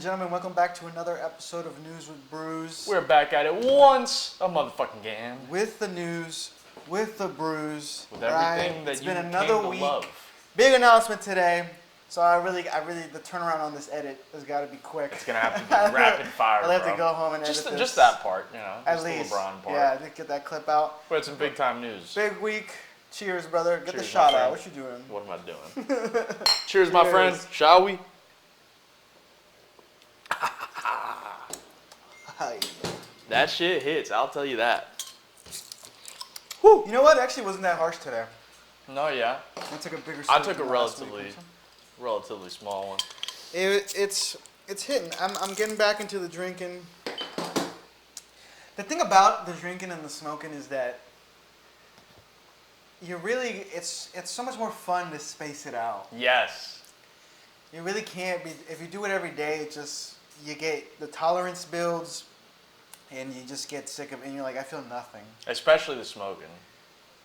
gentlemen, welcome back to another episode of News with Brews. We're back at it once a motherfucking game. With the news, with the brews. With everything that it's you been another came to week. love. Big announcement today. So I really, the turnaround on this edit has got to be quick. It's gonna have to be rapid fire, I'll have to go home and edit this. Just that part, you know. At Just least, the LeBron part. yeah, get that clip out. But it's some big time news. Big week. Cheers, brother. Get Cheers, the shot my out. friend. What you doing? What am I doing? Cheers, my friend. Shall we? That shit hits. I'll tell you that. Whew. You know what? It actually wasn't that harsh today. No, yeah. I took a bigger. I sip took a than last week. relatively small one. It's hitting. I'm getting back into the drinking. The thing about the drinking and the smoking is that it's so much more fun to space it out. Yes. You really can't be, if you do it every day, you get, the tolerance builds and you just get sick of it and you're like, I feel nothing. Especially the smoking.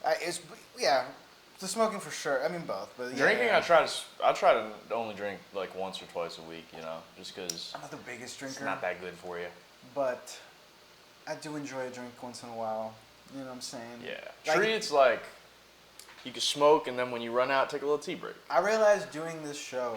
The smoking for sure. I mean both, but Drinking, yeah. I try to only drink like once or twice a week, you know, just because I'm not the biggest drinker. it's not that good for you. But I do enjoy a drink once in a while. You know what I'm saying? Yeah. Treats like you can smoke and then when you run out, take a little tea break. I realized doing this show,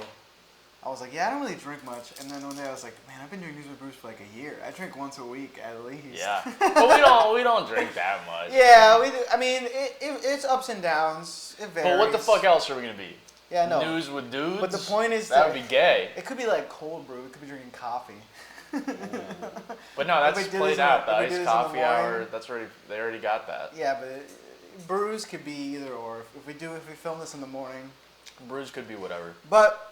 I was like, yeah, I don't really drink much. And then one day I was like, man, I've been doing News with Bruce for like a year. I drink once a week at least. Yeah. But we don't drink that much. Yeah, we do. I mean, it's ups and downs. It varies. But what the fuck else are we going to be? Yeah, no. News with dudes? But the point is that would be gay. It could be like cold brew. It could be drinking coffee. But no, that's played out. The iced coffee hour, they already got that. Yeah, but brews could be either or. If we film this in the morning. Brews could be whatever. But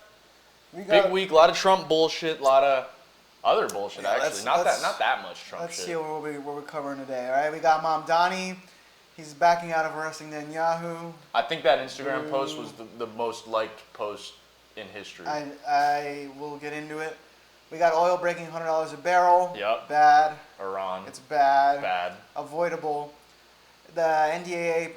big week, a lot of Trump bullshit, a lot of other bullshit actually. Not that much Trump let's shit. See what we're covering today. All right, we got Mom Donnie. He's backing out of arresting Netanyahu. I think that Instagram post was the most liked post in history. I will get into it. We got oil breaking $100 a barrel. Yep. Bad. Iran. It's bad. Bad. Avoidable. The NDAA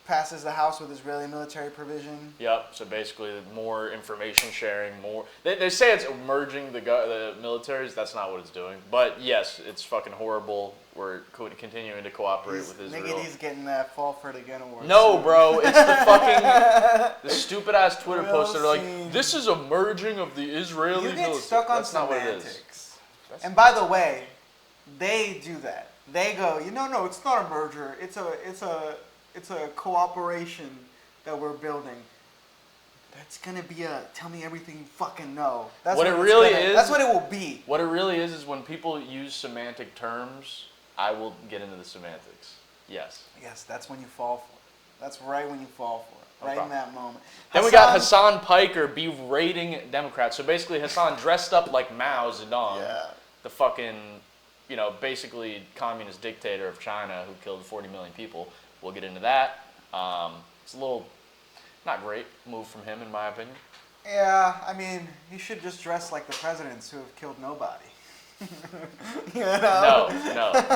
passes the House with Israeli military provision. Yep. So basically, more information sharing, more. They say it's merging the militaries. That's not what it's doing. But yes, it's fucking horrible. We're continuing to cooperate with Israel. He's getting that Fall for It Again award. No, bro. It's the fucking the stupid ass Twitter posts that are like, this is a merging of the Israeli military. You get stuck on That's not what it semantics. And by the way, they do that. They go, no, it's not a merger. It's a cooperation that we're building. That's gonna be a tell me everything you fucking know. That's what it really is. That's what it will be. What it really is when people use semantic terms, I will get into the semantics. Yes. Yes, that's when you fall for it. That's right when you fall for it. Right in that moment. Then we got Hassan Piker berating Democrats. So basically Hassan dressed up like Mao Zedong. Yeah. The fucking, basically communist dictator of China who killed 40 million people. We'll get into that. It's a little not great move from him, in my opinion. Yeah, I mean, he should just dress like the presidents who have killed nobody. No,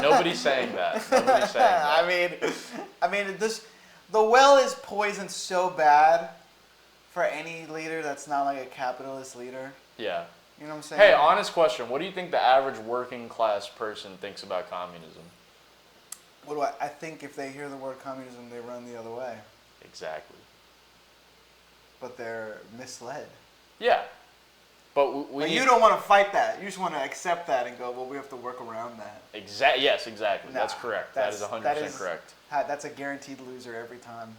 nobody's saying that. Nobody's saying that. I mean, the well is poisoned so bad for any leader that's not like a capitalist leader. Yeah. You know what I'm saying? Hey, honest question. What do you think the average working class person thinks about communism? I think if they hear the word communism, they run the other way. Exactly. But they're misled. Yeah. But you don't want to fight that. You just want to accept that and go, well, we have to work around that. Yes, exactly. That's correct. That is 100% correct. That's a guaranteed loser every time.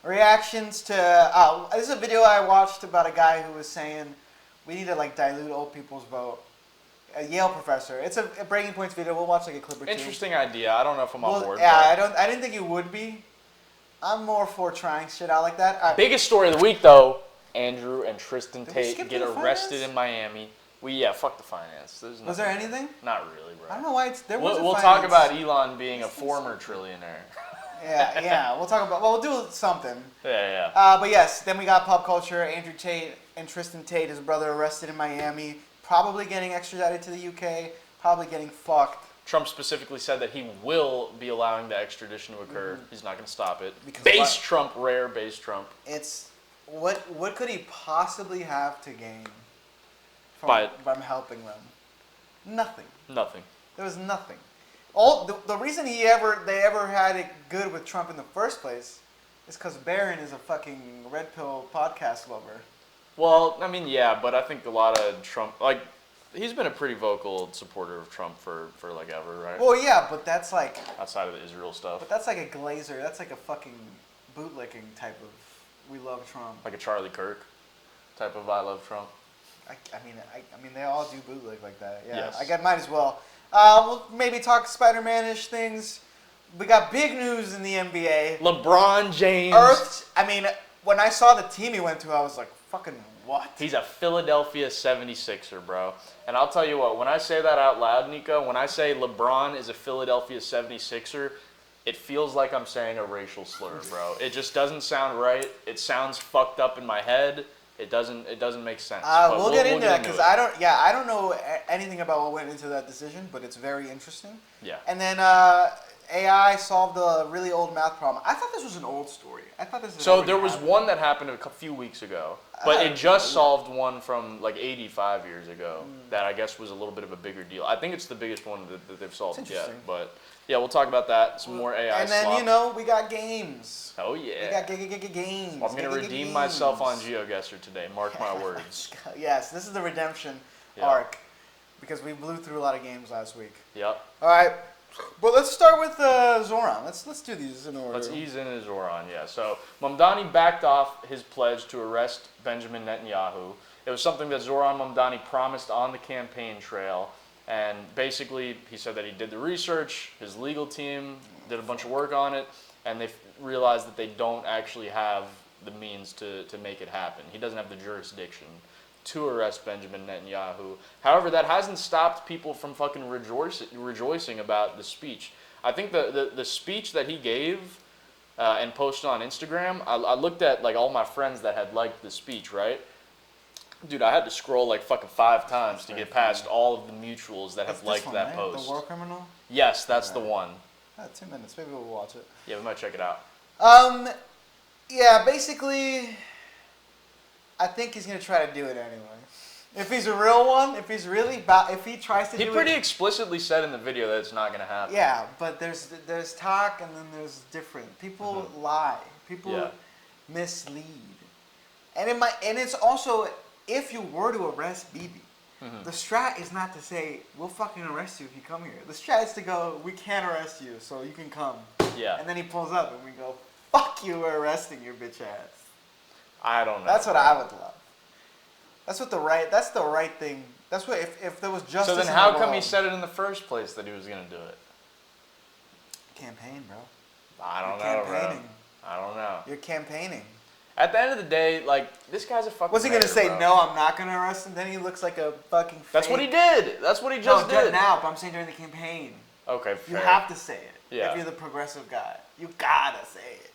Reactions to... this is a video I watched about a guy who was saying we need to dilute old people's vote. A Yale professor. It's a Breaking Points video. We'll watch a clip or two. Interesting idea. I don't know if I'm on board. Yeah, I didn't think you would be. I'm more for trying shit out like that. Biggest story of the week, though. Andrew and Tristan Tate get arrested in Miami. Fuck the finance. Was there anything? Not really, bro. I don't know why there wasn't We'll talk about Elon being a former trillionaire. Yeah. We'll talk about... Well, we'll do something. Yeah. But yes, then we got pop culture. Andrew Tate and Tristan Tate, his brother, arrested in Miami. Probably getting extradited to the UK. Probably getting fucked. Trump specifically said that he will be allowing the extradition to occur. He's not going to stop it. Rare base Trump. It's what could he possibly have to gain from helping them? Nothing. Nothing. There was nothing. The reason they ever had it good with Trump in the first place is because Barron is a fucking red pill podcast lover. Well, I mean, yeah, but I think a lot of Trump, like, he's been a pretty vocal supporter of Trump for like ever, right? Well, yeah, but that's like outside of the Israel stuff. But that's like a glazer. That's like a fucking bootlicking type of we love Trump. Like a Charlie Kirk type of I love Trump. I mean, they all do bootleg like that. Yeah, yes. I might as well. We'll maybe talk Spider-Man-ish things. We got big news in the NBA. LeBron James. When I saw the team he went to, I was like, fucking what? He's a Philadelphia 76er, bro. And I'll tell you what, when I say that out loud, Nico, when I say LeBron is a Philadelphia 76er, it feels like I'm saying a racial slur, bro. It just doesn't sound right. It sounds fucked up in my head. It doesn't make sense. We'll get into that because I don't know anything about what went into that decision, but it's very interesting. Yeah. And then AI solved a really old math problem. I thought this was an old story. So there was one that happened a few weeks ago, but it just solved one from like 85 years ago that I guess was a little bit of a bigger deal. I think it's the biggest one that they've solved yet. But yeah, we'll talk about that. Some more AI And then, slop. we got games. Oh, yeah. We got games. Well, I'm going to redeem myself on GeoGuessr today. Mark my words. Yes, this is the redemption arc because we blew through a lot of games last week. Yep. All right. But let's start with Zoran. Let's do these in order. Let's ease into Zoran, yeah. So Mamdani backed off his pledge to arrest Benjamin Netanyahu. It was something that Zoran Mamdani promised on the campaign trail. And basically, he said that he did the research, his legal team did a bunch of work on it, and they realized that they don't actually have the means to make it happen. He doesn't have the jurisdiction to arrest Benjamin Netanyahu. However, that hasn't stopped people from fucking rejoicing about the speech. I think the speech that he gave and posted on Instagram, I looked at like all my friends that had liked the speech, right? Dude, I had to scroll like fucking 5 times to get past all of the mutuals that have liked that post. The War Criminal? Yes, that's the one. 2 minutes. Maybe we'll watch it. Yeah, we might check it out. Yeah, basically, I think he's going to try to do it anyway. If he's a real one, if he tries to do it. He pretty explicitly said in the video that it's not going to happen. Yeah, but there's talk and then there's different. People lie. People mislead. And it's also, if you were to arrest Bibi, the strat is not to say, we'll fucking arrest you if you come here. The strat is to go, we can't arrest you, so you can come. Yeah. And then he pulls up and we go, fuck you, we're arresting your bitch ass. I don't know. That's what I would love. That's the right thing. That's what, if there was justice. So then how come he said it in the first place that he was going to do it? Campaign, bro. I don't know, bro. I don't know. You're campaigning. At the end of the day, like, this guy's a fucking What's he going to say? bro. No, I'm not going to arrest him? Then he looks like a fucking fake. That's what he did. That's what he just did. Now, but I'm saying during the campaign. Okay, fair. You have to say it. Yeah. If you're the progressive guy. You gotta say it.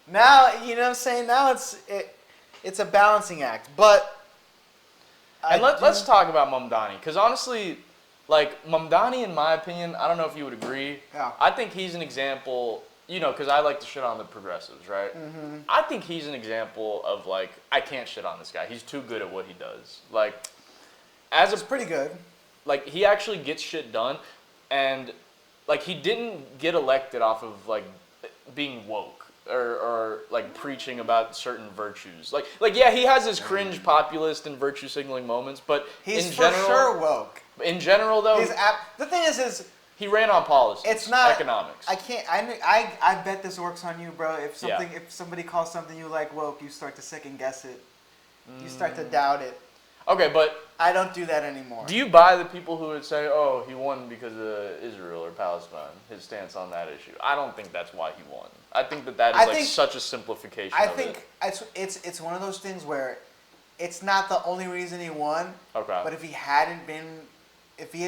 Now, you know what I'm saying? Now it's a balancing act. But let's talk about Mamdani. Because honestly, like, Mamdani, in my opinion, I don't know if you would agree. Yeah. I think he's an example, because I like to shit on the progressives, right? Mm-hmm. I think he's an example of, like, I can't shit on this guy. He's too good at what he does. Like, it's pretty good. Like, he actually gets shit done. And, like, he didn't get elected off of, like, being woke. Or like preaching about certain virtues, like yeah, he has his cringe populist and virtue signaling moments, but he's in general, for sure woke. In general, though, the thing is he ran on policy. It's not economics. I can't. I bet this works on you, bro. If somebody calls something you like woke, you start to second guess it. You start to doubt it. Okay, but I don't do that anymore. Do you buy the people who would say, "Oh, he won because of Israel or Palestine"? His stance on that issue. I don't think that's why he won. I think that is such a simplification. I think it's one of those things where it's not the only reason he won. Okay. But if he had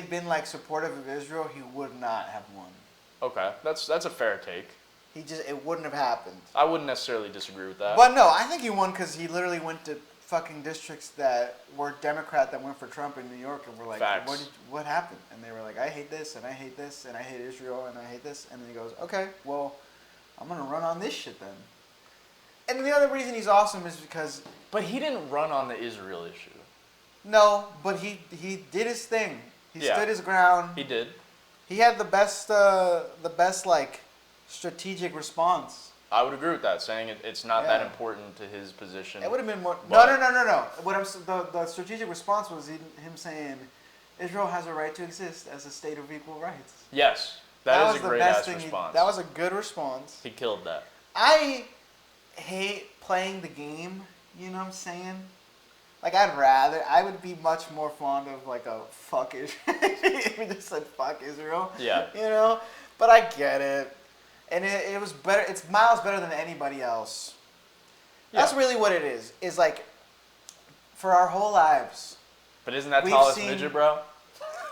been like supportive of Israel, he would not have won. Okay, that's a fair take. It wouldn't have happened. I wouldn't necessarily disagree with that. But no, I think he won because he literally went to fucking districts that were Democrat that went for Trump in New York and were like, what happened? And they were like, I hate this, and I hate this, and I hate Israel, and I hate this. And then he goes, okay, well, I'm going to run on this shit then. And the other reason he's awesome is because... But he didn't run on the Israel issue. No, but he did his thing. He stood his ground. He did. He had the best like strategic response. I would agree with that, saying it's not that important to his position. It would have been more. No. What the strategic response was him saying, Israel has a right to exist as a state of equal rights. Yes, that is a great ass response. That was a good response. He killed that. I hate playing the game. You know what I'm saying? Like I would be much more fond of like a fuck Israel. If we just said fuck Israel. Yeah. You know, but I get it. And it was better. It's miles better than anybody else. Yeah. That's really what it is. Is like, for our whole lives. But isn't that tallest midget, bro?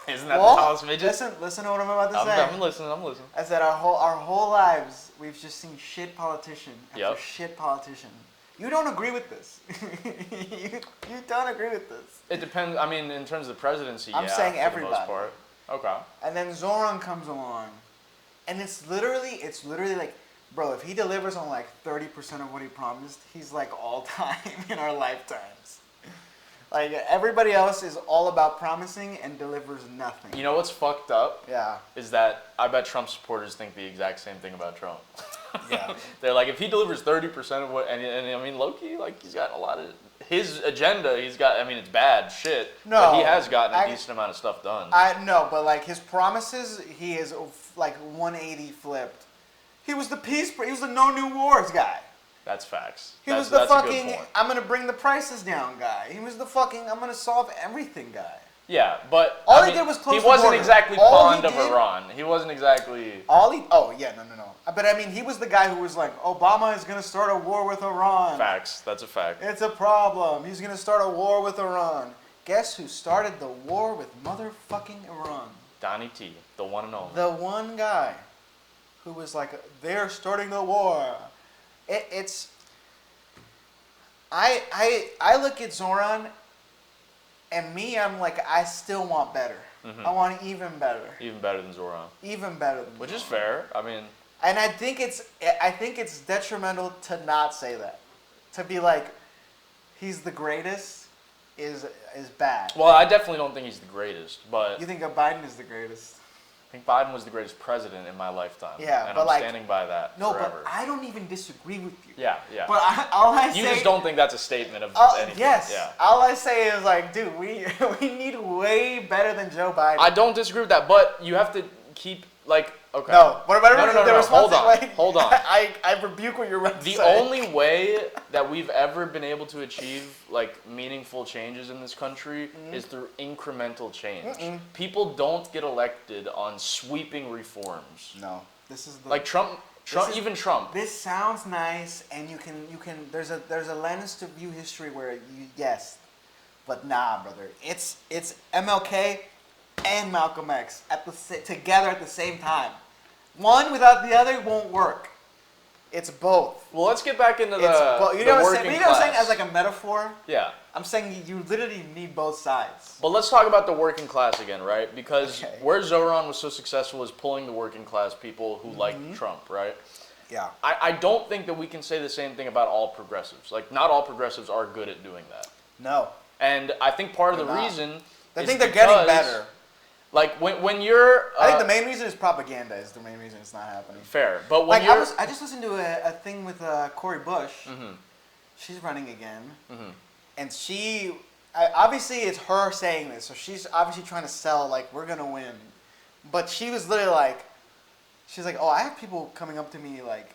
Isn't that the tallest midget? Listen to what I'm about to say. I'm listening. I said our whole lives we've just seen shit politician after shit politician. You don't agree with this. you don't agree with this. It depends. I mean, in terms of the presidency, I'm saying everybody. For the most part. Okay. And then Zoran comes along. And it's literally like, bro, if he delivers on like 30% of what he promised, he's like all time in our lifetimes. Like everybody else is all about promising and delivers nothing. You know what's fucked up? Yeah. Is that I bet Trump supporters think the exact same thing about Trump. Yeah. They're like, if he delivers 30% of what, and I mean, low-key, like he's got a lot of his agenda. He's got, I mean, it's bad shit. No, but he has gotten a decent amount of stuff done. I know, but like his promises, he is like 180 flipped. He was the he was the no new wars guy. That's facts. He was the fucking I'm gonna bring the prices down guy. He was the fucking I'm gonna solve everything guy. Yeah, but all he did was close the border. He wasn't exactly fond of Iran. He wasn't exactly. Oh yeah, no. But I mean, he was the guy who was like, Obama is gonna start a war with Iran. Facts. That's a fact. It's a problem. He's gonna start a war with Iran. Guess who started the war with motherfucking Iran? Donnie T, the one and only. The one guy who was like, they're starting the war. I look at Zoran, and I'm like, I still want better. Mm-hmm. I want even better. Even better than Zoran. Even better than Which Zoran. is fair. I mean. And I think it's detrimental to not say that. To be like, he's the greatest is bad. Well, I definitely don't think he's the greatest, but. You think Biden is the greatest? I think Biden was the greatest president in my lifetime. Yeah, and but I'm standing by that forever. But I don't even disagree with you. Yeah. But all I say... You just don't think that's a statement of anything. Yes. Yeah. All I say is like, dude, we need way better than Joe Biden. I don't disagree with that, but you have to keep, like, okay. No. Hold on. I rebuke what you're about to say. The only way that we've ever been able to achieve, like, meaningful changes in this country is through incremental change. People don't get elected on sweeping reforms. No. This is the... Like, Trump. Trump. This sounds nice, and you can. There's a lens to view history where yes, but nah, brother. It's MLK and Malcolm X together at the same time. One without the other won't work. It's both. Well, let's get back into you know what I'm saying? Class. As like a metaphor? Yeah. I'm saying you literally need both sides. But let's talk about the working class again, right? Because where Zoran was so successful is pulling the working class people who like Trump, right? Yeah. I don't think that we can say the same thing about all progressives. Like, not all progressives are good at doing that. No. And I think part of the reason I think they're getting better. Like, when you're... I think the main reason is propaganda is the main reason it's not happening. Fair. But when you're... I just listened to a thing with Cori Bush. Mm-hmm. She's running again. Mm-hmm. And she... obviously, it's her saying this. So she's obviously trying to sell, like, we're going to win. But she was literally like... She's like, I have people coming up to me, like...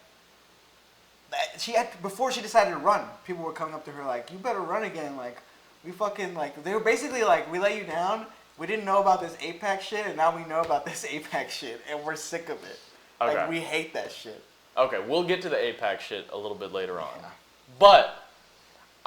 Before she decided to run, people were coming up to her like, you better run again. Like, we fucking... Like, they were basically like, we let you down... We didn't know about this APAC shit, and now we know about this APAC shit, and we're sick of it. Okay. Like, we hate that shit. Okay, we'll get to the APAC shit a little bit later on. Yeah. But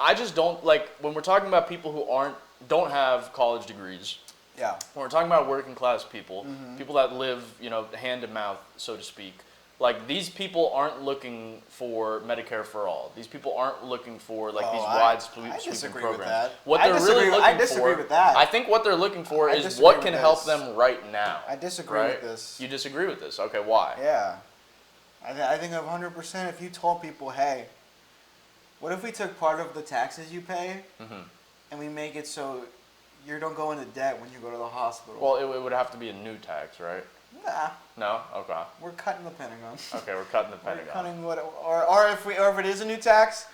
I just don't, like, when we're talking about people who don't have college degrees, yeah. When we're talking about working class people, people that live, hand to mouth, so to speak, like, these people aren't looking for Medicare for all. These people aren't looking for, like, these wide sweeping programs. I disagree with that. I think what they're looking for is what can help them right now. I disagree with this. You disagree with this? Okay, why? Yeah. I think 100% if you told people, hey, what if we took part of the taxes you pay and we make it so you don't go into debt when you go to the hospital. Well, it would have to be a new tax, right? Nah. No? Okay. We're cutting the Pentagon. Okay, we're cutting the Pentagon. We're cutting or if it is a new tax,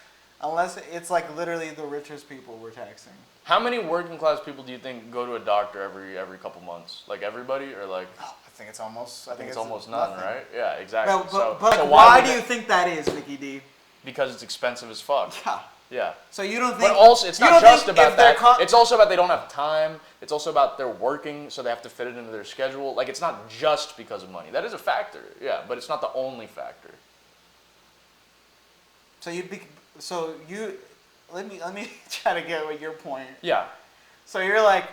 unless it's like literally the richest people we're taxing. How many working class people do you think go to a doctor every couple months? Like everybody, or like? I think it's almost. I think it's almost none, nothing. right? Yeah, exactly. But so why do you think that is, Mickey D? Because it's expensive as fuck. Yeah. Yeah. So you don't think? But also, it's not just about that. It's it's also about they don't have time. It's also about they're working, so they have to fit it into their schedule. Like, it's not just because of money. That is a factor, yeah, but it's not the only factor. So let me try to get at your point. Yeah. So you're like,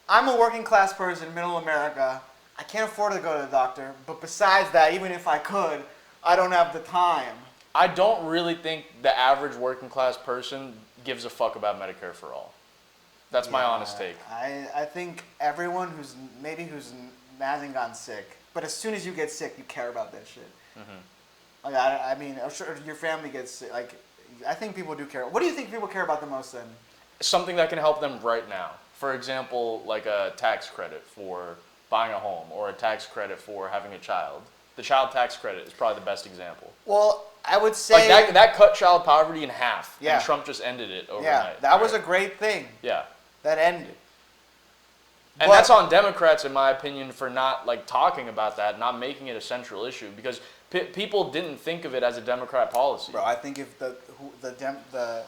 I'm a working class person, middle America. I can't afford to go to the doctor, but besides that, even if I could, I don't have the time. I don't really think the average working class person gives a fuck about Medicare for all. That's my honest take. I think everyone who's hasn't gotten sick, but as soon as you get sick, you care about that shit. Mm-hmm. Like I mean, I'm sure your family gets sick. Like, I think people do care. What do you think people care about the most then? Something that can help them right now. For example, like a tax credit for buying a home or a tax credit for having a child. The child tax credit is probably the best example. Well, I would say like that cut child poverty in half. Yeah. And Trump just ended it overnight. Yeah, that was a great thing. Yeah. That ended. And that's on Democrats, in my opinion, for not like talking about that, not making it a central issue, because people didn't think of it as a Democrat policy. Bro, I think if the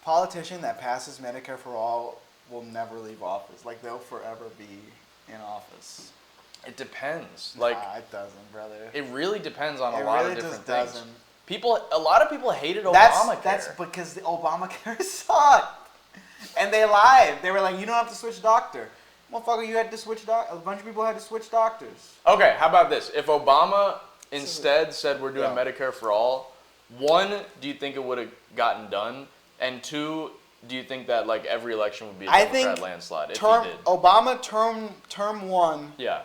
politician that passes Medicare for all will never leave office, like they'll forever be in office. It depends. Like, nah, it doesn't, brother. It really depends on a lot of different things. Doesn't. A lot of people hated Obamacare. That's because the Obamacare sucked. And they lied. They were like, you don't have to switch doctor. Motherfucker, you had to switch doctor. A bunch of people had to switch doctors. Okay, how about this? If Obama instead said we're doing Medicare for all, one, do you think it would have gotten done? And two, do you think that like every election would be a Democrat landslide if he did? Obama term one. Yeah.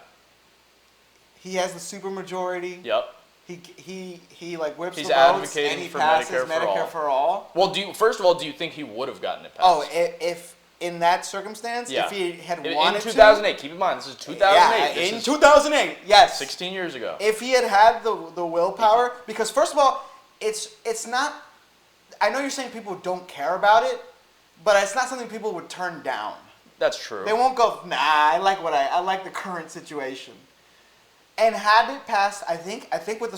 He has the supermajority. Yep. He like whips He's the votes advocating and he for passes Medicare for all. Well, first of all, do you think he would have gotten it passed? Oh, if in that circumstance, if he had wanted to. In 2008, keep in mind, this is 2008. Yeah, in 2008, yes. 16 years ago. If he had the willpower, because first of all, it's not, I know you're saying people don't care about it, but it's not something people would turn down. That's true. They won't go, nah, I like the current situation. And had it passed, I think with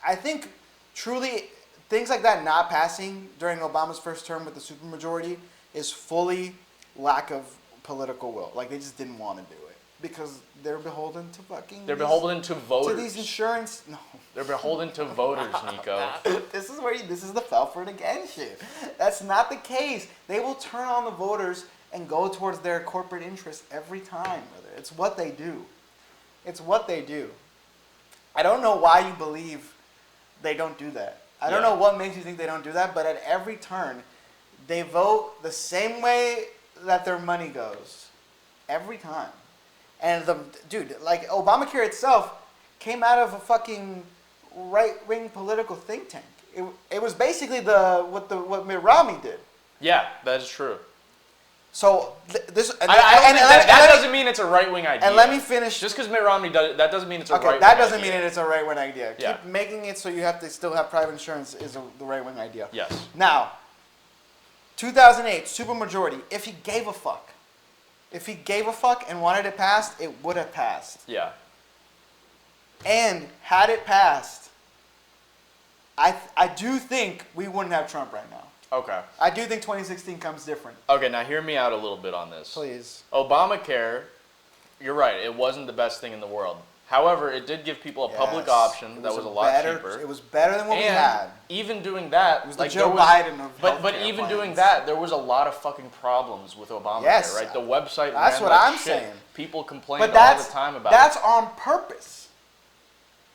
I think truly things like that not passing during Obama's first term with the supermajority is fully lack of political will. Like, they just didn't want to do it because they're beholden to fucking. They're beholden to voters. To these insurance. No. They're beholden to voters, Nico. This is the Felford again shit. That's not the case. They will turn on the voters and go towards their corporate interests every time, brother. It's what they do. It's what they do. I don't know why you believe they don't do that. I don't know what makes you think they don't do that, but at every turn, they vote the same way that their money goes. Every time. And like Obamacare itself came out of a fucking right-wing political think tank. It was basically what Mitt Romney did. Yeah, that is true. So that doesn't mean it's a right-wing idea. And let me finish. Just because Mitt Romney does it, that doesn't mean it's a right-wing idea. That doesn't mean it's a right-wing idea. Yeah. Keep making it so you have to still have private insurance is the right-wing idea. Yes. Now, 2008, supermajority. If he gave a fuck. If he gave a fuck and wanted it passed, it would have passed. Yeah. And had it passed, I do think we wouldn't have Trump right now. Okay. I do think 2016 comes different. Okay, now hear me out a little bit on this. Please. Obamacare, you're right, it wasn't the best thing in the world. However, it did give people a public option that was a lot cheaper. It was better than what we had. Even doing that, it was the Joe Biden of but even doing that, there was a lot of fucking problems with Obamacare, right? The website that's ran what like I'm shit. saying. People complained all the time about that's it. on purpose.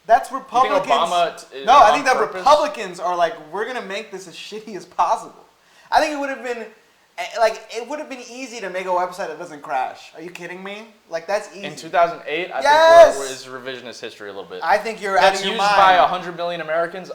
That's Republicans. You think Obama no, I think that Republicans are like, we're gonna make this as shitty as possible. I think it would have been, like, it would have been easy to make a website that doesn't crash. Are you kidding me? Like, that's easy. In 2008, I think it's revisionist history a little bit. I think you're out of your mind. That's used by 100 million Americans.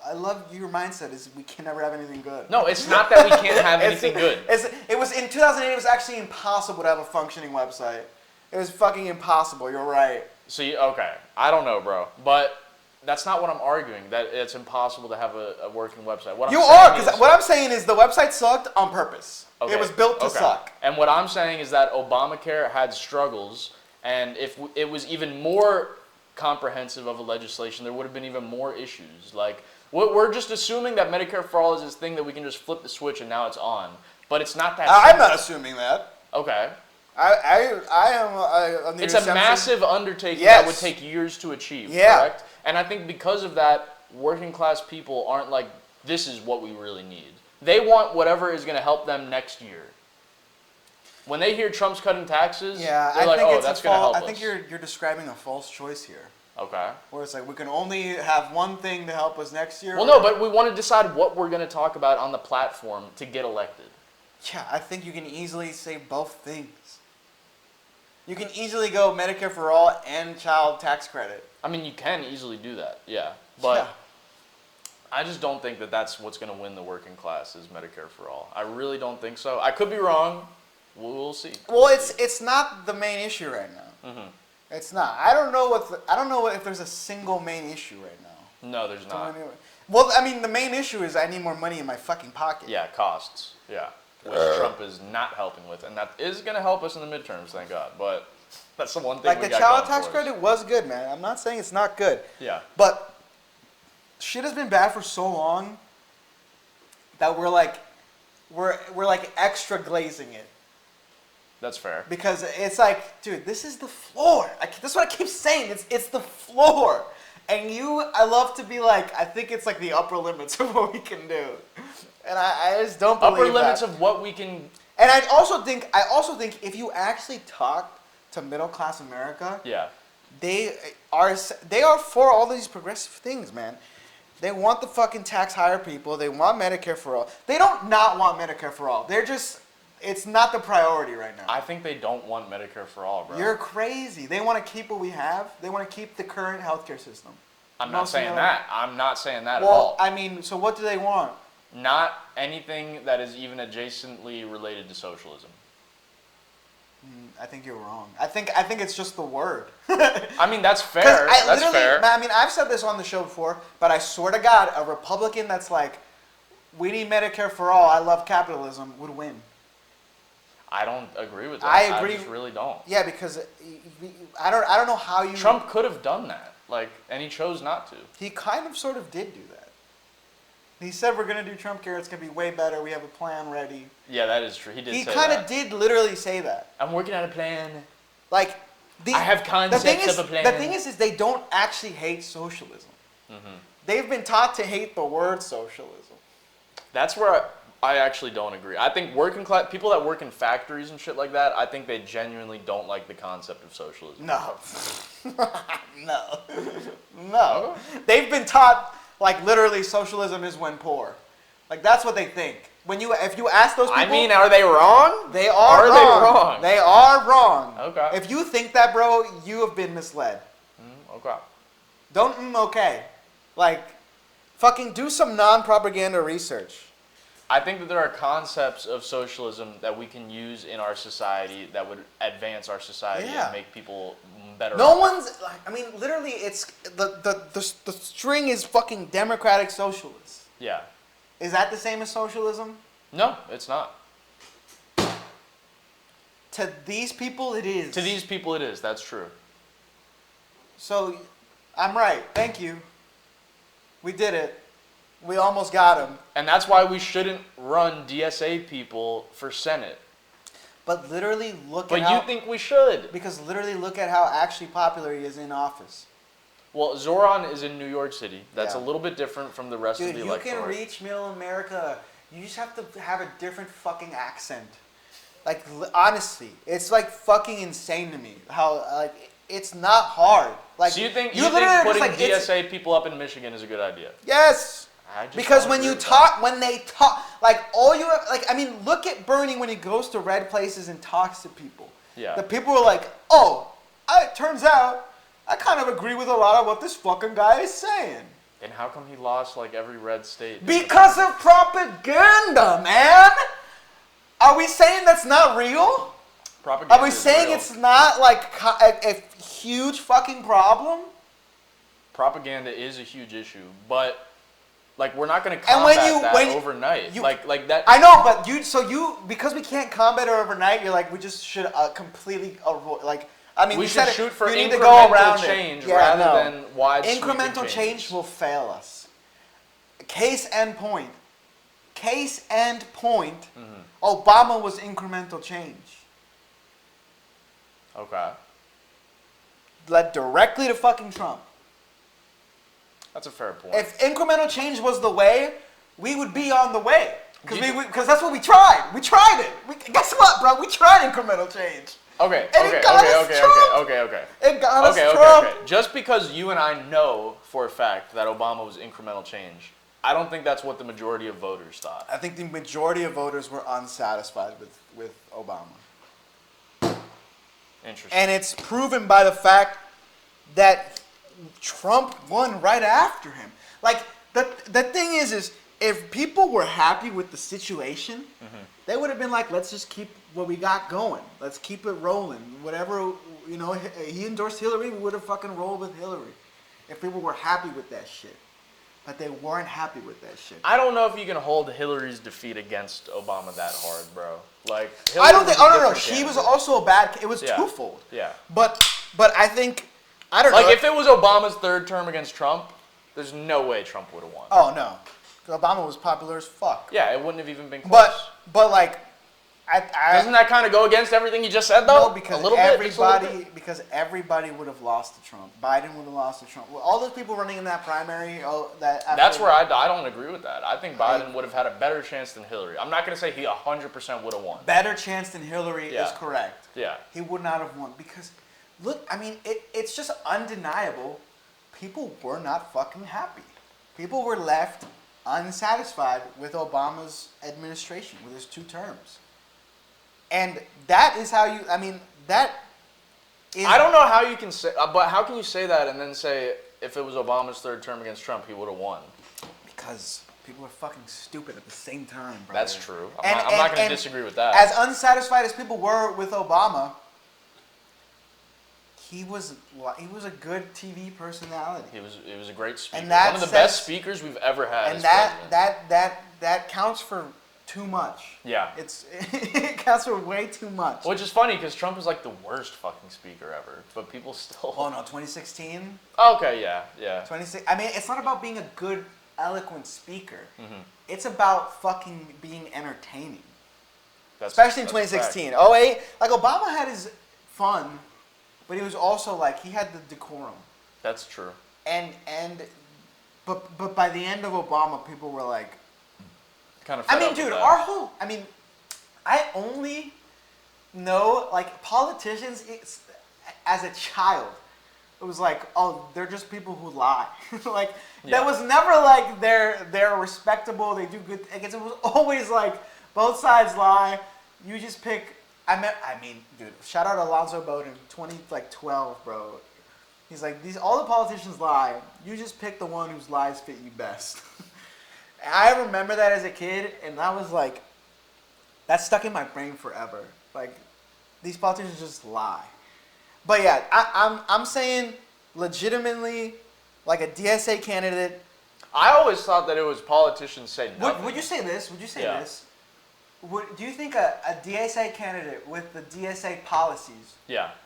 I love your mindset is we can never have anything good. No, it's not that we can't have anything good. It was in 2008. It was actually impossible to have a functioning website. It was fucking impossible. You're right. See, okay, I don't know, bro, but that's not what I'm arguing. That it's impossible to have a working website. What I'm saying is the website sucked on purpose. Okay, it was built to suck. And what I'm saying is that Obamacare had struggles, and if it was even more comprehensive of a legislation, there would have been even more issues. Like, we're just assuming that Medicare for All is this thing that we can just flip the switch and now it's on. But it's not that I'm not assuming that. Okay. I am. It's a massive undertaking that would take years to achieve, correct? And I think because of that, working class people aren't like, this is what we really need. They want whatever is going to help them next year. When they hear Trump's cutting taxes, they're like, oh, that's going to help us. I think you're describing a false choice here. Okay. Where it's like, we can only have one thing to help us next year. Well, no, but we want to decide what we're going to talk about on the platform to get elected. Yeah, I think you can easily say both things. You can easily go Medicare for All and child tax credit. I mean, you can easily do that, yeah. But I just don't think that that's what's going to win the working class is Medicare for All. I really don't think so. I could be wrong. We'll see. Well, it's not the main issue right now. Mm-hmm. It's not. I don't know if there's a single main issue right now. No, there's not. Well, I mean, the main issue is I need more money in my fucking pocket. Yeah, costs. Yeah. Which Trump is not helping with, and that is going to help us in the midterms, thank God. But that's the one thing. Like, the child tax credit was good, man. I'm not saying it's not good. Yeah. But shit has been bad for so long that we're like extra glazing it. That's fair. Because it's like, dude, this is the floor. That's what I keep saying. It's the floor. And I love to be like, I think it's like the upper limits of what we can do. And I just don't believe upper limits of what we can. And I also think if you actually talk to middle class America, they are for all these progressive things, man. They want the fucking tax higher people. They want Medicare for All. They don't not want Medicare for All. It's not the priority right now. I think they don't want Medicare for All, bro. You're crazy. They want to keep what we have. They want to keep the current healthcare system. I'm not saying that. I'm not saying that at all. Well, I mean, so what do they want? Not anything that is even adjacently related to socialism. I think you're wrong. I think it's just the word. I mean, that's fair. That's fair. I mean, I've said this on the show before, but I swear to God, a Republican that's like, we need Medicare for All, I love capitalism, would win. I don't agree with that. I agree. I just really don't. Yeah, because I don't know how you. Trump could have done that, and he chose not to. He kind of, sort of did do that. He said, we're going to do Trump care. It's going to be way better. We have a plan ready. Yeah, that is true. He did say that. He kind of did literally say that. I'm working on a plan. I have concepts of a plan. The thing is they don't actually hate socialism. Mm-hmm. They've been taught to hate the word socialism. That's where I actually don't agree. I think working class people that work in factories and shit like that, I think they genuinely don't like the concept of socialism. No. No. They've been taught, literally socialism is when poor. That's what they think. If you ask those people... I mean, are they wrong? They are wrong. They are wrong. Okay. If you think that, bro, you have been misled. Okay. Don't, okay. Fucking do some non-propaganda research. I think that there are concepts of socialism that we can use in our society that would advance our society and make people better. Literally, it's the string is fucking democratic socialists. Yeah. Is that the same as socialism? No, it's not. To these people, it is. To these people, it is. That's true. So, I'm right. Thank you. We did it. We almost got him. And that's why we shouldn't run DSA people for Senate. But literally look at how... But you think we should. Because literally look at how actually popular he is in office. Well, Zoran is in New York City. That's a little bit different from the rest of the electorate. Dude, you can reach middle America. You just have to have a different fucking accent. Honestly, it's fucking insane to me how it's not hard. So you think putting DSA people up in Michigan is a good idea? Yes. Because when they talk, look at Bernie when he goes to red places and talks to people. Yeah. The people are like, oh, it turns out I kind of agree with a lot of what this fucking guy is saying. Then how come he lost like every red state? Because of propaganda, man. Are we saying that's not real? Propaganda Are we saying real. it's not like a huge fucking problem? Propaganda is a huge issue, but like we're not going to combat that overnight. Like that. I know, but because we can't combat it overnight, you're like we just should completely avoid like. I mean, we should shoot for need to go around change it. rather than wide incremental change will fail us. Case and point. Case and point. Mm-hmm. Obama was incremental change. Okay. Led directly to fucking Trump. That's a fair point. If incremental change was the way, we would be on the way. Because that's what we tried. We tried it. Guess what, bro? We tried incremental change. Okay. It got us Trump. Okay. Just because you and I know for a fact that Obama was incremental change, I don't think that's what the majority of voters thought. I think the majority of voters were unsatisfied with Obama. Interesting. And it's proven by the fact that Trump won right after him. Like, the thing is if people were happy with the situation, mm-hmm. they would have been like, let's just keep what we got going. Let's keep it rolling. Whatever, he endorsed Hillary, we would have fucking rolled with Hillary. If people were happy with that shit. But they weren't happy with that shit. I don't know if you can hold Hillary's defeat against Obama that hard, bro. Like, I don't think, no. She was also a bad, it was twofold. Yeah. But I think, I don't know. Like, if it was Obama's third term against Trump, there's no way Trump would have won. Oh, no. Obama was popular as fuck. Yeah, it wouldn't have even been close. But like, doesn't that kind of go against everything you just said, though? No, because because everybody would have lost to Trump. Biden would have lost to Trump. All those people running in that primary, that's where I don't agree with that. I think Biden would have had a better chance than Hillary. I'm not going to say he 100% would have won. Better chance than Hillary is correct. Yeah. He would not have won because, look, I mean, it's just undeniable. People were not fucking happy. People were left unsatisfied with Obama's administration, with his 2 terms. And that is how you, I mean, that is... I don't know how you can say, but how can you say that and then say if it was Obama's third term against Trump, he would have won? Because people are fucking stupid at the same time, brother. That's true. I'm not going to disagree with that. As unsatisfied as people were with Obama, he was a good TV personality. He was a great speaker. And one of the best speakers we've ever had. And that counts for too much. Yeah. It counts for way too much. Which is funny because Trump is like the worst fucking speaker ever, but people still. Oh no, 2016. Okay, yeah. 26. I mean, it's not about being a good, eloquent speaker. Mm-hmm. It's about fucking being entertaining. Especially in 2016. 08, like Obama had his fun. But he was also like, he had the decorum. That's true. But by the end of Obama, people were like, kind of fed up with that. I only know, like, politicians, as a child, it was like, oh, they're just people who lie. Like, that was never like, they're respectable, they do good, I guess it was always like, both sides lie, you just pick. I mean, dude, shout out Alonzo Bowden, 2012, bro. He's like, all the politicians lie. You just pick the one whose lies fit you best. I remember that as a kid, and that was like, that stuck in my brain forever. Like, these politicians just lie. But yeah, I'm saying legitimately, like a DSA candidate. I always thought that it was politicians say nothing. Would you say this? Do you think a DSA candidate with the DSA policies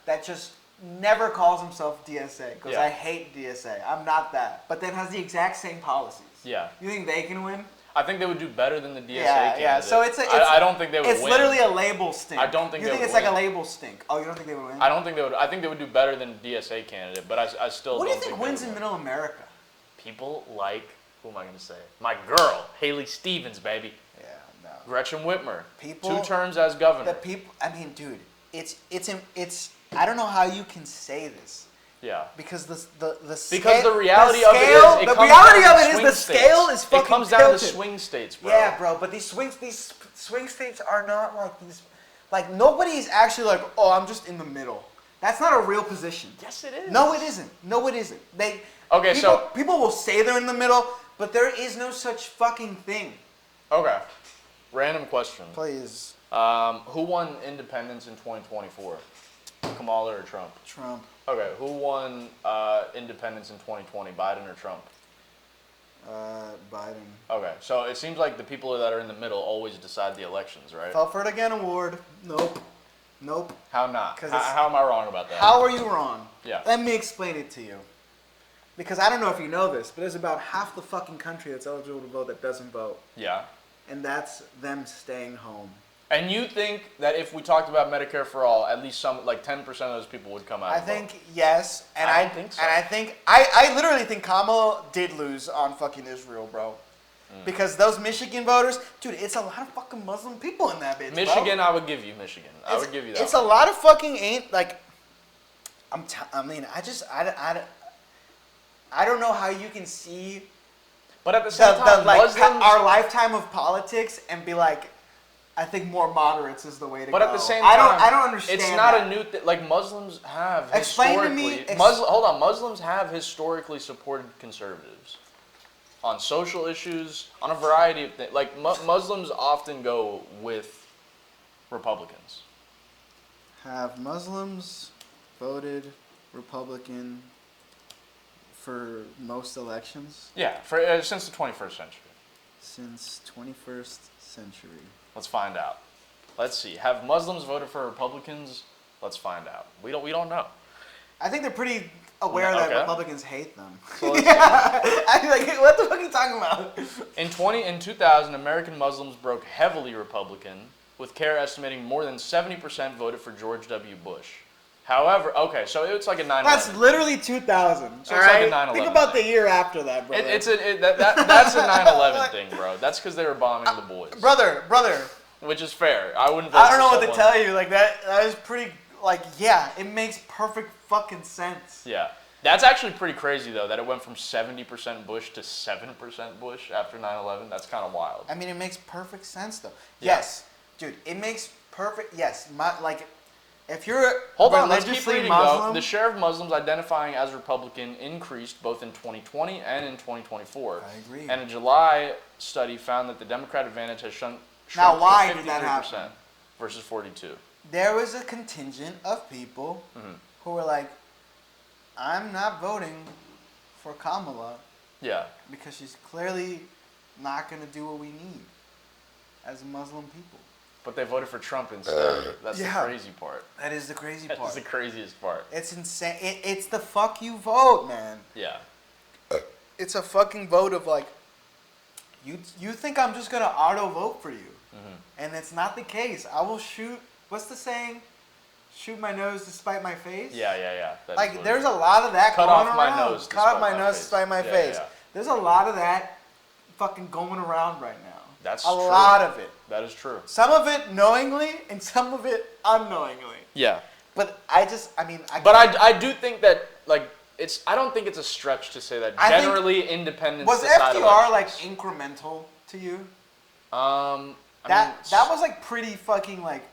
that just never calls himself DSA, because I hate DSA, I'm not that, but then has the exact same policies, you think they can win? I think they would do better than the DSA candidate. Yeah, so I don't think they would win. It's literally a label stink. I don't think you they think would it's win. like a label stink. Oh, you don't think they would win? I don't think they would. I think they would do better than DSA candidate, but I still what don't do you think wins in Middle America? People like, who am I going to say? My girl, Haley Stevens, baby. Gretchen Whitmer. 2 terms as governor. The people. I mean, dude, it's. I don't know how you can say this. Yeah. Because the reality of it is the scale is fucking. It comes down to swing states, bro. Yeah, bro. But these swing states are not like these. Like nobody's actually like, oh, I'm just in the middle. That's not a real position. Yes, it is. No, it isn't. No, it isn't. People will say they're in the middle, but there is no such fucking thing. Okay. Random question. Please. Who won independence in 2024? Kamala or Trump? Trump. Okay. Who won independence in 2020? Biden or Trump? Biden. Okay. So it seems like the people that are in the middle always decide the elections, right? Telford again award. Nope. How not? How am I wrong about that? How are you wrong? Yeah. Let me explain it to you. Because I don't know if you know this, but there's about half the fucking country that's eligible to vote that doesn't vote. Yeah. And that's them staying home. And you think that if we talked about Medicare for all, at least 10% of those people would come out? I think yes, and I don't think so. And I literally think Kamala did lose on fucking Israel, bro. Because those Michigan voters, dude, it's a lot of fucking Muslim people in that bitch. Michigan, bro. I would give you Michigan. I would give you that. It's a lot of fucking I don't know how you can see. But at the same time, Muslims, our lifetime of politics and be like, I think more moderates is the way to go. But at the same time, I don't understand. It's not a new thing. Like Muslims have historically. Muslims have historically supported conservatives on social issues, on a variety of things. Like Muslims often go with Republicans. Have Muslims voted Republican for most elections? Yeah, since the 21st century. Since 21st century. Let's find out. Let's see. Have Muslims voted for Republicans? Let's find out. We don't know. I think they're pretty aware that Republicans hate them. So I'm like, what the fuck are you talking about? In 2000, American Muslims broke heavily Republican, with CARE estimating more than 70% voted for George W. Bush. However, so it's like a 9/11. That's literally 2000. So it's like a 9/11. Think about the year after that, brother. That's a 9/11 thing, bro. That's because they were bombing the boys. Brother. Which is fair. I wouldn't vote I don't know for what to tell you. Like that is pretty. Like it makes perfect fucking sense. Yeah. That's actually pretty crazy, though, that it went from 70% Bush to 7% Bush after 9/11. That's kind of wild. I mean, it makes perfect sense, though. Yeah. Yes, dude, it makes perfect. Yes, if you're Hold on, let's keep religiously reading, Muslim, though. The share of Muslims identifying as Republican increased both in 2020 and in 2024. I agree. And a July study found that the Democrat advantage has shrunk now, why to 53% did that happen? versus 42%. There was a contingent of people who were like, I'm not voting for Kamala. Yeah. Because she's clearly not going to do what we need as Muslim people. But they voted for Trump instead. That's the crazy part. That is the crazy part. That's the craziest part. It's insane. It's the fuck you vote, man. Yeah. It's a fucking vote of like, you think I'm just going to auto vote for you. And it's not the case. I will shoot, what's the saying? Shoot my nose to spite my face? Yeah. Like, there's a lot of that going around. Cut off my nose to spite my face. Yeah. There's a lot of that fucking going around right now. That's true. A lot of it. That is true. Some of it knowingly and some of it unknowingly. Yeah. But I do think that, like, I don't think it's a stretch to say that generally independence was decide FDR elections. like incremental to you? That was like pretty fucking like,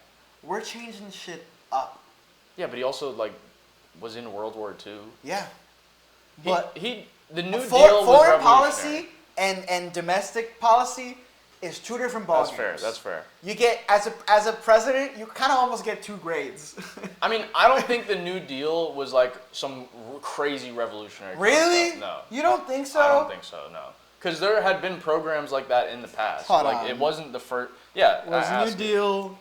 we're changing shit up. Yeah, but he also like was in World War II. Yeah. But the New Deal was foreign revolutionary. policy and domestic policy is two different ballgames. That's fair. You get as a president, you kind of almost get 2 grades. I mean, I don't think the New Deal was like some crazy revolutionary Really? concept. No. You don't think so? I don't think so. No. Because there had been programs like that in the past. Hold on. It wasn't the first. Yeah. Was New Deal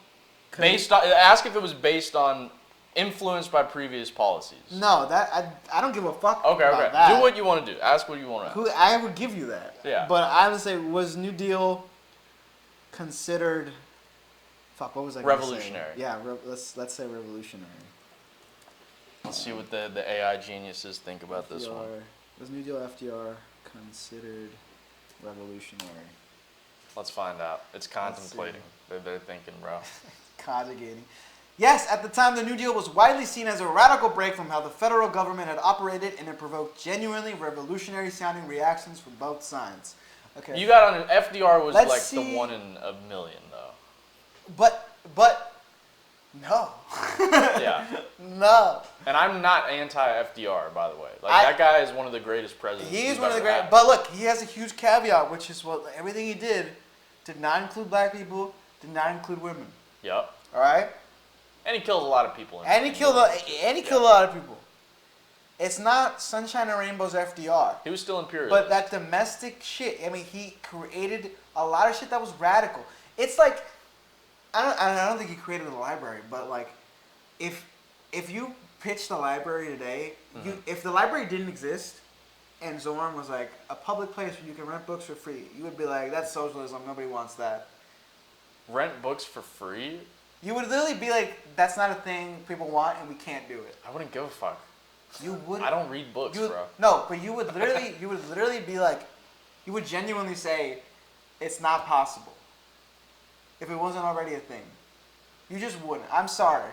based on? Ask if it was based on, influenced by previous policies. No, I don't give a fuck. Okay. About that. Do what you want to do. Ask what you want to. I would give you that. Yeah. But I would say, was New Deal considered? Fuck. What was I? Revolutionary. Say? Yeah. Let's say revolutionary. Let's see what the AI geniuses think about this one. Was New Deal FDR considered revolutionary? Let's find out. It's contemplating. They're thinking, bro. Conjugating. Yes, at the time, the New Deal was widely seen as a radical break from how the federal government had operated, and it provoked genuinely revolutionary-sounding reactions from both sides. Okay. You got on FDR was Let's like see. the 1 in a million, though. But no. Yeah. No. And I'm not anti-FDR, by the way. That guy is one of the greatest presidents. He is one of the great. But look, he has a huge caveat, which is everything he did not include black people, did not include women. Yep. All right. And he kills a lot of people. And he killed a lot of people. It's not sunshine and rainbows FDR. He was still imperialist. But that domestic shit. I mean, he created a lot of shit that was radical. It's like I don't think he created the library, but like if you pitch the library today, if the library didn't exist and Zorn was like a public place where you can rent books for free, you would be like, that's socialism, nobody wants that. Rent books for free? You would literally be like, that's not a thing people want and we can't do it. I wouldn't give a fuck. You would. I don't read books, bro. No, but you would literally be like, you would genuinely say, it's not possible. If it wasn't already a thing. You just wouldn't. I'm sorry.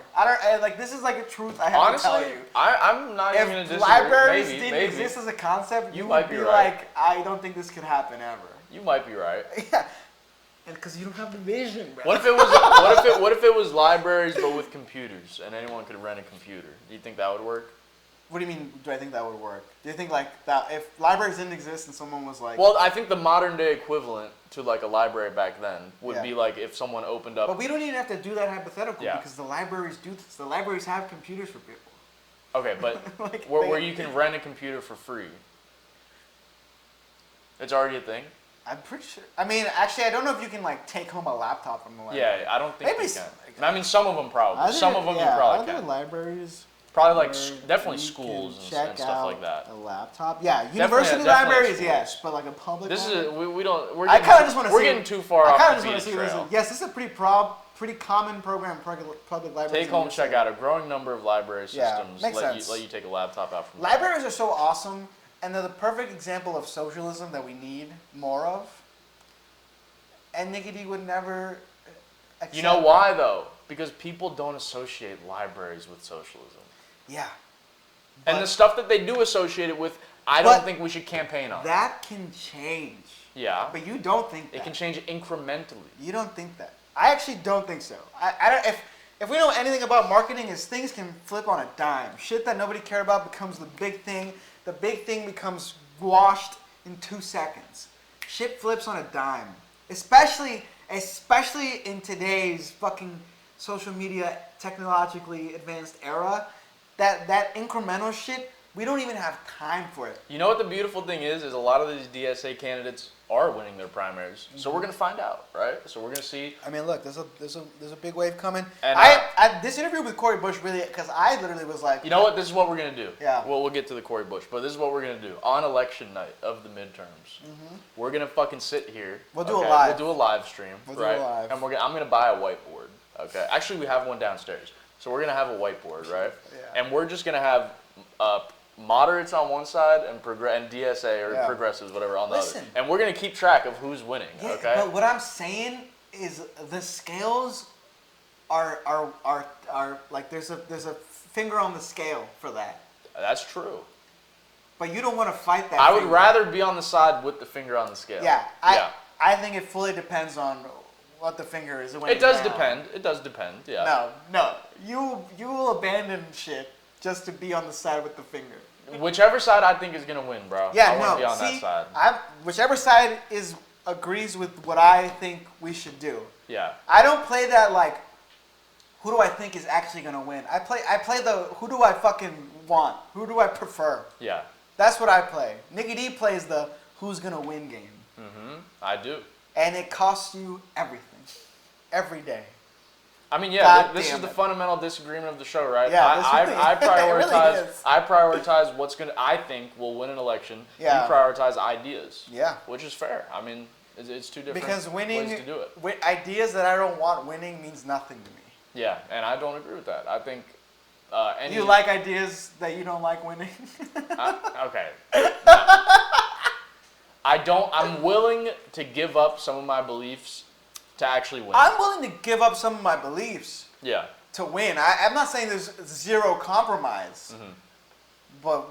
This is like a truth I have Honestly, to tell you. I'm not even going to disagree. If libraries maybe, didn't exist as a concept, you might would be right. like, I don't think this could happen ever. You might be right. Yeah. And because you don't have the vision, bro. What if it was libraries but with computers and anyone could rent a computer? Do you think that would work? What do you mean, do I think that would work? Do you think like that if libraries didn't exist and someone was like... Well, I think the modern day equivalent to like a library back then would be like if someone opened up... But we don't even have to do that hypothetical because the libraries do this. The libraries have computers for people. Okay, but where you can rent a computer for free. It's already a thing? I'm pretty sure. I mean, actually, I don't know if you can like take home a laptop from the library. Yeah, I don't think you can. I mean, some of them probably. Some of them you probably can. Other libraries... Probably definitely schools and stuff like that. A laptop, yeah. University libraries, yes, but like a public. This is we don't. We're I kind of just want to. We're getting too far off the beaten trail. Yes, this is a pretty common program in public libraries. Take home checkout. A growing number of library systems let you take a laptop out from. Libraries are so awesome, and they're the perfect example of socialism that we need more of. And Nicky D would never. You know why though? Because people don't associate libraries with socialism. Yeah. And the stuff that they do associate it with, I don't think we should campaign on. That can change. Yeah. But you don't think that. It can change incrementally. You don't think that. I actually don't think so. I don't, if we know anything about marketing is things can flip on a dime. Shit that nobody cared about becomes the big thing. The big thing becomes washed in 2 seconds. Shit flips on a dime. Especially in today's fucking social media technologically advanced era. That incremental shit, we don't even have time for it. You know what the beautiful thing is a lot of these DSA candidates are winning their primaries. So we're gonna find out, right? So we're gonna see. I mean, look, there's a big wave coming. And this interview with Cori Bush really, because I literally was like, you know what? This is what we're gonna do. Yeah. Well, we'll get to the Cori Bush, but this is what we're gonna do on election night of the midterms. We're gonna fucking sit here. We'll do a live. We'll do a live stream, right? And I'm gonna buy a whiteboard. Okay. Actually, we have one downstairs. So we're gonna have a whiteboard, right? Yeah. And we're just gonna have moderates on one side and DSA or progressives, whatever, on the other. And we're gonna keep track of who's winning. Yeah, okay. But what I'm saying is the scales are like there's a finger on the scale for that. That's true. But you don't want to fight that. I would rather be on the side with the finger on the scale. Yeah. I think it fully depends on what the finger is. It does depend. It does depend. Yeah. No. You will abandon shit just to be on the side with the finger. Whichever side I think is gonna win, bro. Yeah, I want to be on that side. Whichever side agrees with what I think we should do. Yeah. I don't play that like, who do I think is actually gonna win? I play the who do I fucking want? Who do I prefer? Yeah. That's what I play. Nicky D plays the who's gonna win game. I do. And it costs you everything. Every day. I mean, yeah, this is the fundamental disagreement of the show, right? Yeah, I prioritize. Really I prioritize what's I think will win an election. Yeah. You prioritize ideas. Yeah. Which is fair. I mean, it's two different ways to do it. Ideas that I don't want winning means nothing to me. Yeah, and I don't agree with that. I think. You like ideas that you don't like winning? Okay. No. I don't. I'm willing to give up some of my beliefs to actually win. I'm willing to give up some of my beliefs. Yeah. To win. I'm not saying there's zero compromise, but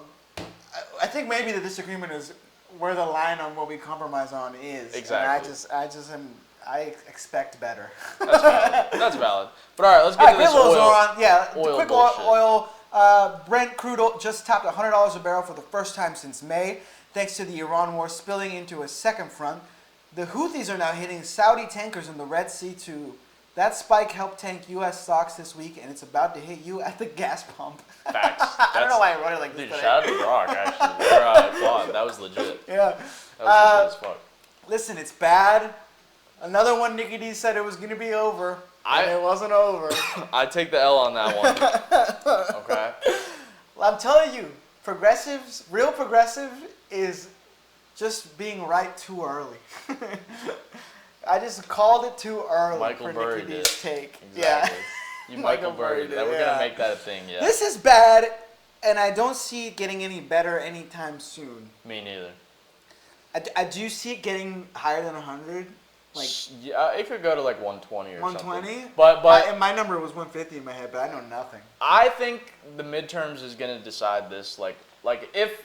I think maybe the disagreement is where the line on what we compromise on is. Exactly. And I expect better. That's valid. That's valid. But all right, let's get to this oil. Yeah, oil quick bullshit. oil. Brent crude just topped $100 a barrel for the first time since May, thanks to the Iran war spilling into a second front. The Houthis are now hitting Saudi tankers in the Red Sea too. That spike helped tank U.S. stocks this week, and it's about to hit you at the gas pump. Facts. I don't know why I wrote it like this. Dude, shout out to Rock, actually. Claude. That was legit. Yeah. That was legit as fuck. Listen, it's bad. Another one, Nicky D said it was going to be over, and it wasn't over. I take the L on that one. Okay. Well, I'm telling you, real progressive is just being right too early. I just called it too early for Nicky D's take. Exactly. Yeah. You Michael Burry did. We're going to make that a thing, yeah. This is bad, and I don't see it getting any better anytime soon. Me neither. I do see it getting higher than 100. Like, yeah, it could go to like 120 or 120? something. But and my number was 150 in my head, but I know nothing. I think the midterms is going to decide this. Like if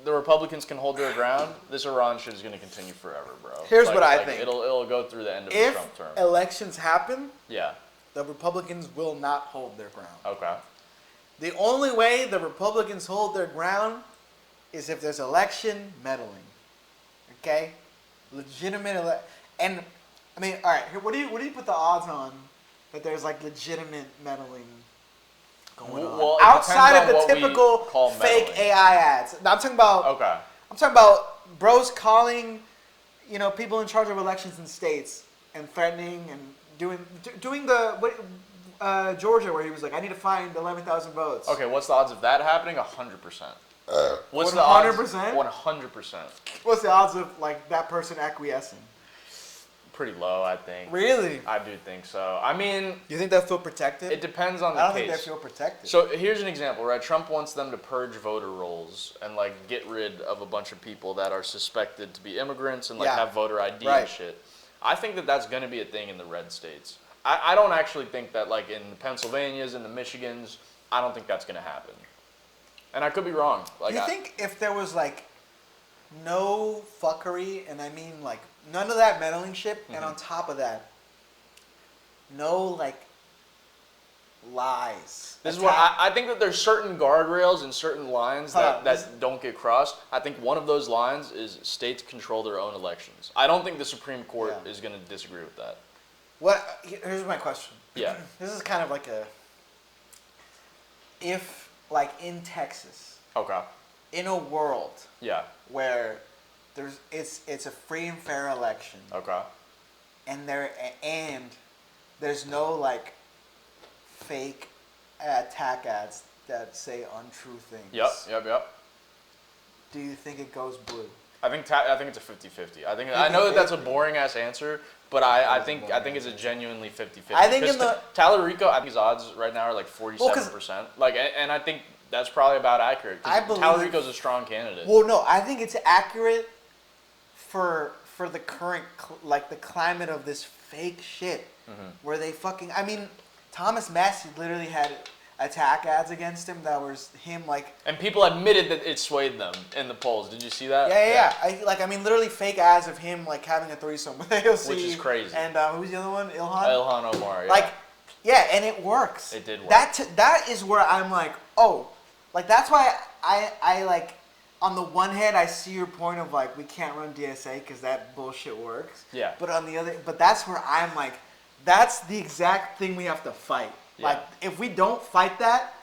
the Republicans can hold their ground, this Iran shit is going to continue forever, bro. Here's what I think. It'll go through the end of the Trump term. If elections happen, yeah, the Republicans will not hold their ground. Okay. The only way the Republicans hold their ground is if there's election meddling. Okay? Legitimate and I mean, all right. Here, what do you put the odds on that there's like legitimate meddling going on well, outside of the typical fake meddling. AI ads? Now, I'm talking about. Okay. I'm talking about bros calling, people in charge of elections in states and threatening and doing the Georgia where he was like, I need to find 11,000 votes. Okay, what's the odds of that happening? 100%. What's 100%? The odds? 100%. What's the odds of like that person acquiescing? Pretty low, I think. Really? I do think so. I mean, you think they'll feel protected? It depends on the case. I don't think they feel protected. So here's an example, right? Trump wants them to purge voter rolls and like get rid of a bunch of people that are suspected to be immigrants and like have voter ID and shit. I think that that's going to be a thing in the red states. I don't actually think that like in the Pennsylvanias and the Michigans, I don't think that's going to happen. And I could be wrong. Like, do you think if there was like no fuckery, and I mean like none of that meddling shit, and on top of that, no like lies. This is what I think that there's certain guardrails and certain lines that don't get crossed. I think one of those lines is states control their own elections. I don't think the Supreme Court is going to disagree with that. Here's my question. Yeah. This is kind of like if like in Texas. Okay. In a world. Yeah. Where it's a free and fair election. Okay. And there's no like fake attack ads that say untrue things. Yep. Do you think it goes blue? I think it's a 50-50. I know that's a boring ass answer, but I think it's a genuinely 50-50. I think Tallarico, I think his odds right now are like 47%. And I think that's probably about accurate. Tallarico's a strong candidate. Well, no, I think it's accurate for the current the climate of this fake shit where they fucking. I mean, Thomas Massey literally had attack ads against him that was him like. And people admitted that it swayed them in the polls. Did you see that? Yeah. I mean, literally fake ads of him like having a threesome with AOC. Which is crazy. And who's the other one? Ilhan Omar. Yeah. And it works. It did work. That is where I'm like, oh, like that's why I like. On the one hand, I see your point of like we can't run DSA because that bullshit works. Yeah. But on the other, that's where I'm like, that's the exact thing we have to fight. Yeah. Like if we don't fight that,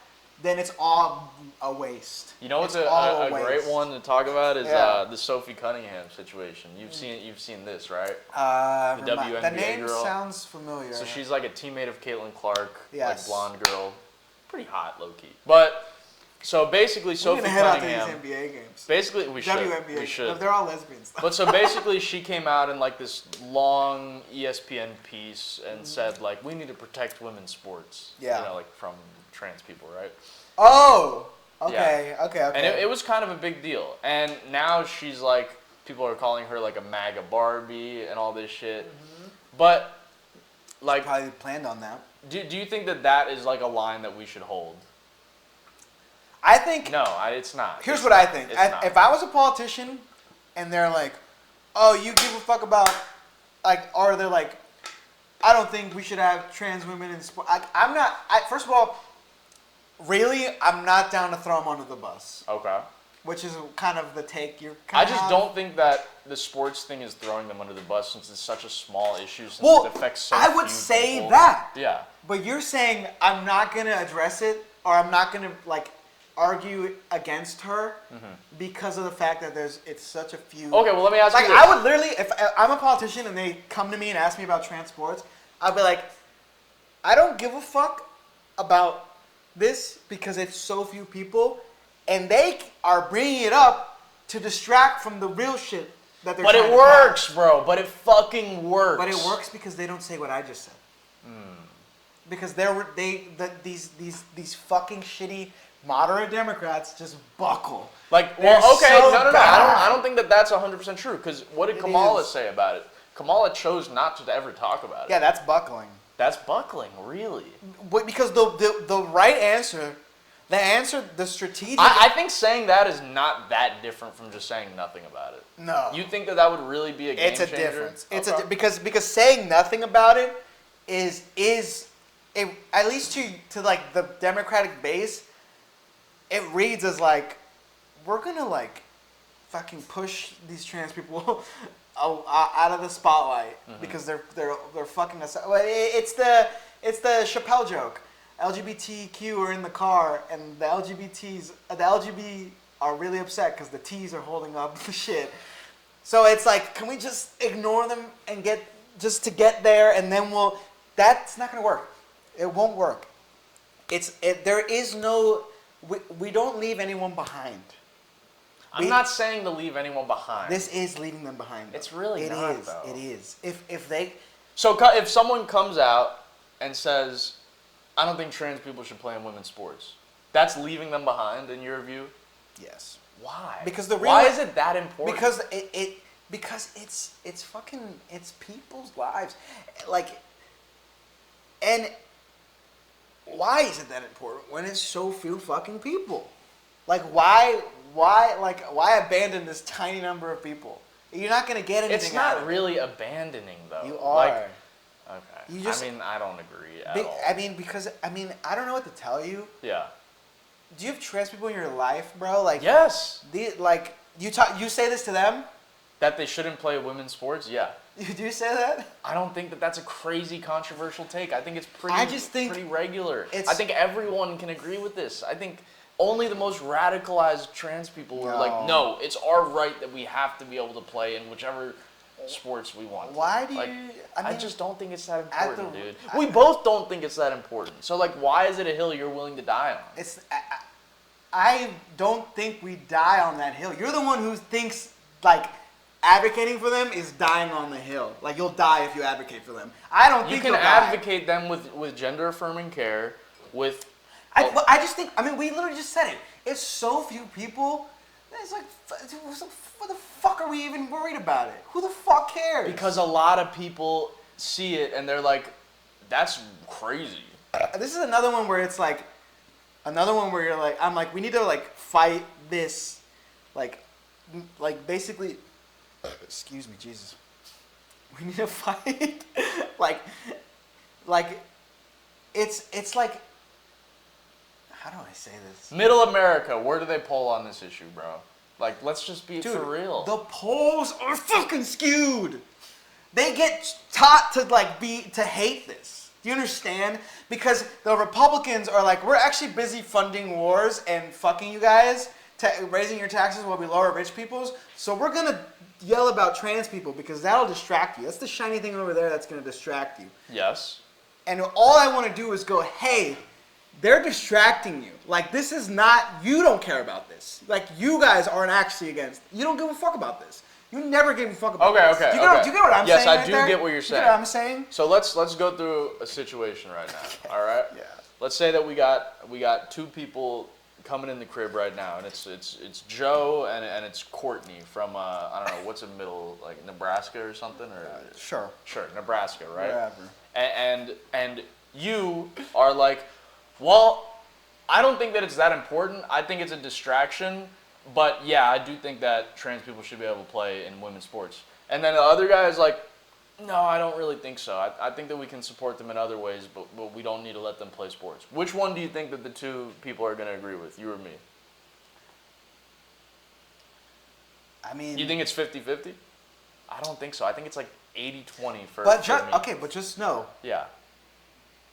then it's all a waste. You know what's a great one to talk about is the Sophie Cunningham situation. You've seen this, right? The WNBA the name girl. Sounds familiar. So she's like a teammate of Caitlin Clark, yes. like blonde girl, pretty hot, low key. But so basically, Sophie Cunningham. Head out to these NBA games. Basically, we should. WNBA. We should. They're all lesbians. But so basically, she came out in like this long ESPN piece and said like we need to protect women's sports. Yeah. You know, like from trans people, right? Oh. Okay. Yeah. Okay. And it was kind of a big deal. And now she's like, people are calling her like a MAGA Barbie and all this shit. Mm-hmm. But like, she probably planned on that. Do you think that is like a line that we should hold? I think no, it's not. Here's what I think. If I was a politician, and they're like, "Oh, you give a fuck about," like, or they're like, "I don't think we should have trans women in sport." I'm not. First of all, Really, I'm not down to throw them under the bus. Okay. Which is kind of the take you're I kind just of... don't think that the sports thing is throwing them under the bus since it's such a small issue, since Well, it affects so I would few say people. that. Yeah. But you're saying I'm not going to address it, or I'm not going to, like, argue against her because of the fact that it's such a few... Okay, well, let me ask you Like, this. I would literally, if I'm a politician and they come to me and ask me about trans sports, I'd be like, I don't give a fuck about this because it's so few people, and they are bringing it up to distract from the real shit that they're But trying it to works, pass. bro. But it fucking works. But it works because they don't say what I just said. Because these fucking shitty moderate Democrats just buckle. Like, They're well, okay, so no. bad. I don't think that's 100% true. Because what did It Kamala is. say about it? Kamala chose not to ever talk about it. Yeah, that's buckling. That's buckling, really. Because the right answer, the strategic... I think saying that is not that different from just saying nothing about it. No. You think that would really be a game It's changer? a difference. It's Okay. because saying nothing about it is at least to like the Democratic base, it reads as like we're gonna like fucking push these trans people out of the spotlight because they're fucking us. It's the Chappelle joke. LGBTQ are in the car and the LGBT are really upset because the T's are holding up the shit. So it's like, can we just ignore them and get there, and then that's not gonna work. It won't work. There is no, we don't leave anyone behind. I'm not saying to leave anyone behind. This is leaving them behind. Though. It's really not, though. It is. If they... So if someone comes out and says, I don't think trans people should play in women's sports, that's leaving them behind in your view? Yes. Why? Because why is it that important? Because it's fucking, it's people's lives. Like, and why is it that important when it's so few fucking people? Like, why abandon this tiny number of people? You're not going to get anything. It's not really abandoning, though. You are. Like, okay. You just, I don't agree at all. Because I don't know what to tell you. Yeah. Do you have trans people in your life, bro? Like, yes. You say this to them? That they shouldn't play women's sports? Yeah. You do say that? I don't think that that's a crazy controversial take. I think it's pretty regular. I think everyone can agree with this. I think only the most radicalized trans people are like, no, it's our right that we have to be able to play in whichever sports we want. Why do you... I just don't think it's that important, dude. We both don't think it's that important. So, like, why is it a hill you're willing to die on? I don't think we die on that hill. You're the one who thinks, like, advocating for them is dying on the hill. Like, you'll die if you advocate for them. I don't think you can advocate them with gender affirming care, with... I just think, we literally just said it. It's so few people. It's like, what the fuck are we even worried about it? Who the fuck cares? Because a lot of people see it and they're like, that's crazy. This is another one where it's like, you're like, I'm like, we need to like fight this, like basically, excuse me, Jesus. We need to fight, like, it's like, how do I say this? Middle America, where do they poll on this issue, bro? Like, let's just be for real. The polls are fucking skewed. They get taught to hate this. Do you understand? Because the Republicans are like, we're actually busy funding wars and fucking you guys, raising your taxes while we lower rich people's. So we're gonna yell about trans people because that'll distract you. That's the shiny thing over there that's gonna distract you. Yes. And all I want to do is go, hey, they're distracting you. Like, this is not, you don't care about this. Like, you guys aren't actually against, you don't give a fuck about this. You never gave a fuck about this. Okay. Do you get what I'm saying? Yes, I do get what you're saying. You get what I'm saying? So let's go through a situation right now. All right? Yeah. Let's say that we got two people coming in the crib right now, and it's Joe and it's Courtney from I don't know, what's in middle, like Nebraska or something, or Sure, Nebraska, right? Whatever. And you are like, well, I don't think that it's that important. I think it's a distraction. But yeah, I do think that trans people should be able to play in women's sports. And then the other guy is like, No, I don't really think so. I think that we can support them in other ways, but we don't need to let them play sports. Which one do you think that the two people are going to agree with, you or me? I mean... You think it's 50-50? I don't think so. I think it's like 80-20 for me. Okay, but just know. Yeah.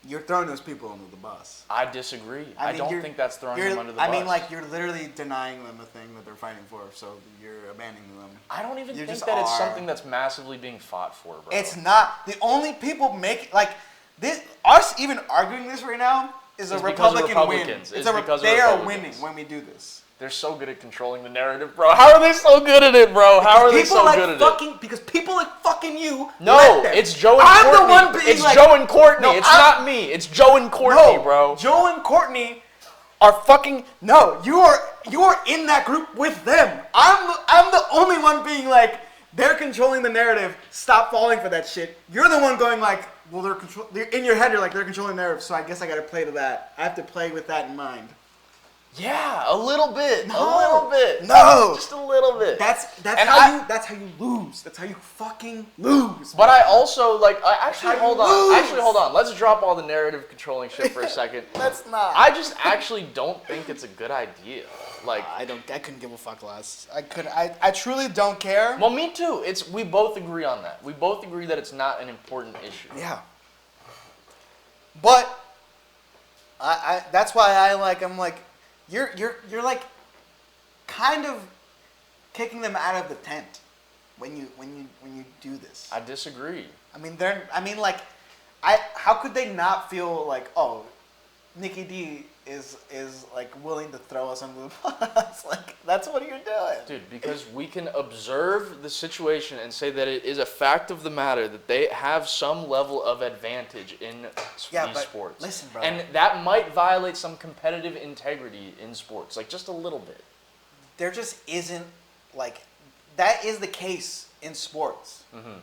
You're throwing those people under the bus. I disagree. I don't think that's throwing them under the bus. I mean, like, you're literally denying them a thing that they're fighting for, so you're abandoning them. I don't even think that it's something that's massively being fought for, bro. It's not. The only people us even arguing this right now is a Republican win. They are winning when we do this. They're so good at controlling the narrative, bro. How are they so good at it, bro? How are they so good at it? Because people like fucking you. No, it's Joe and Courtney. I'm the one being like, Joe and Courtney. No, it's not me. It's Joe and Courtney, bro. Joe and Courtney are fucking. No, you are in that group with them. I'm the only one being like, they're controlling the narrative. Stop falling for that shit. You're the one going like, well, they're in your head. You're like, they're controlling the narrative. So I guess I got to play to that. I have to play with that in mind. Yeah, a little bit. No, a little bit. No, just a little bit. That's how you lose. That's how you fucking lose. But I also actually hold on. Let's drop all the narrative controlling shit for a second. Let's not. I just actually don't think it's a good idea. Like I couldn't give a fuck less. I truly don't care. Well, me too. We both agree on that. We both agree that it's not an important issue. Yeah. But that's why I'm like. You're like kind of kicking them out of the tent when you do this. I disagree. How could they not feel like, oh, Nikki D is like willing to throw us under the bus? Like that's what you're doing. Dude, because we can observe the situation and say that it is a fact of the matter that they have some level of advantage in esports. Listen, bro. And that might violate some competitive integrity in sports, like just a little bit. There just isn't that is the case in sports. Mm-hmm.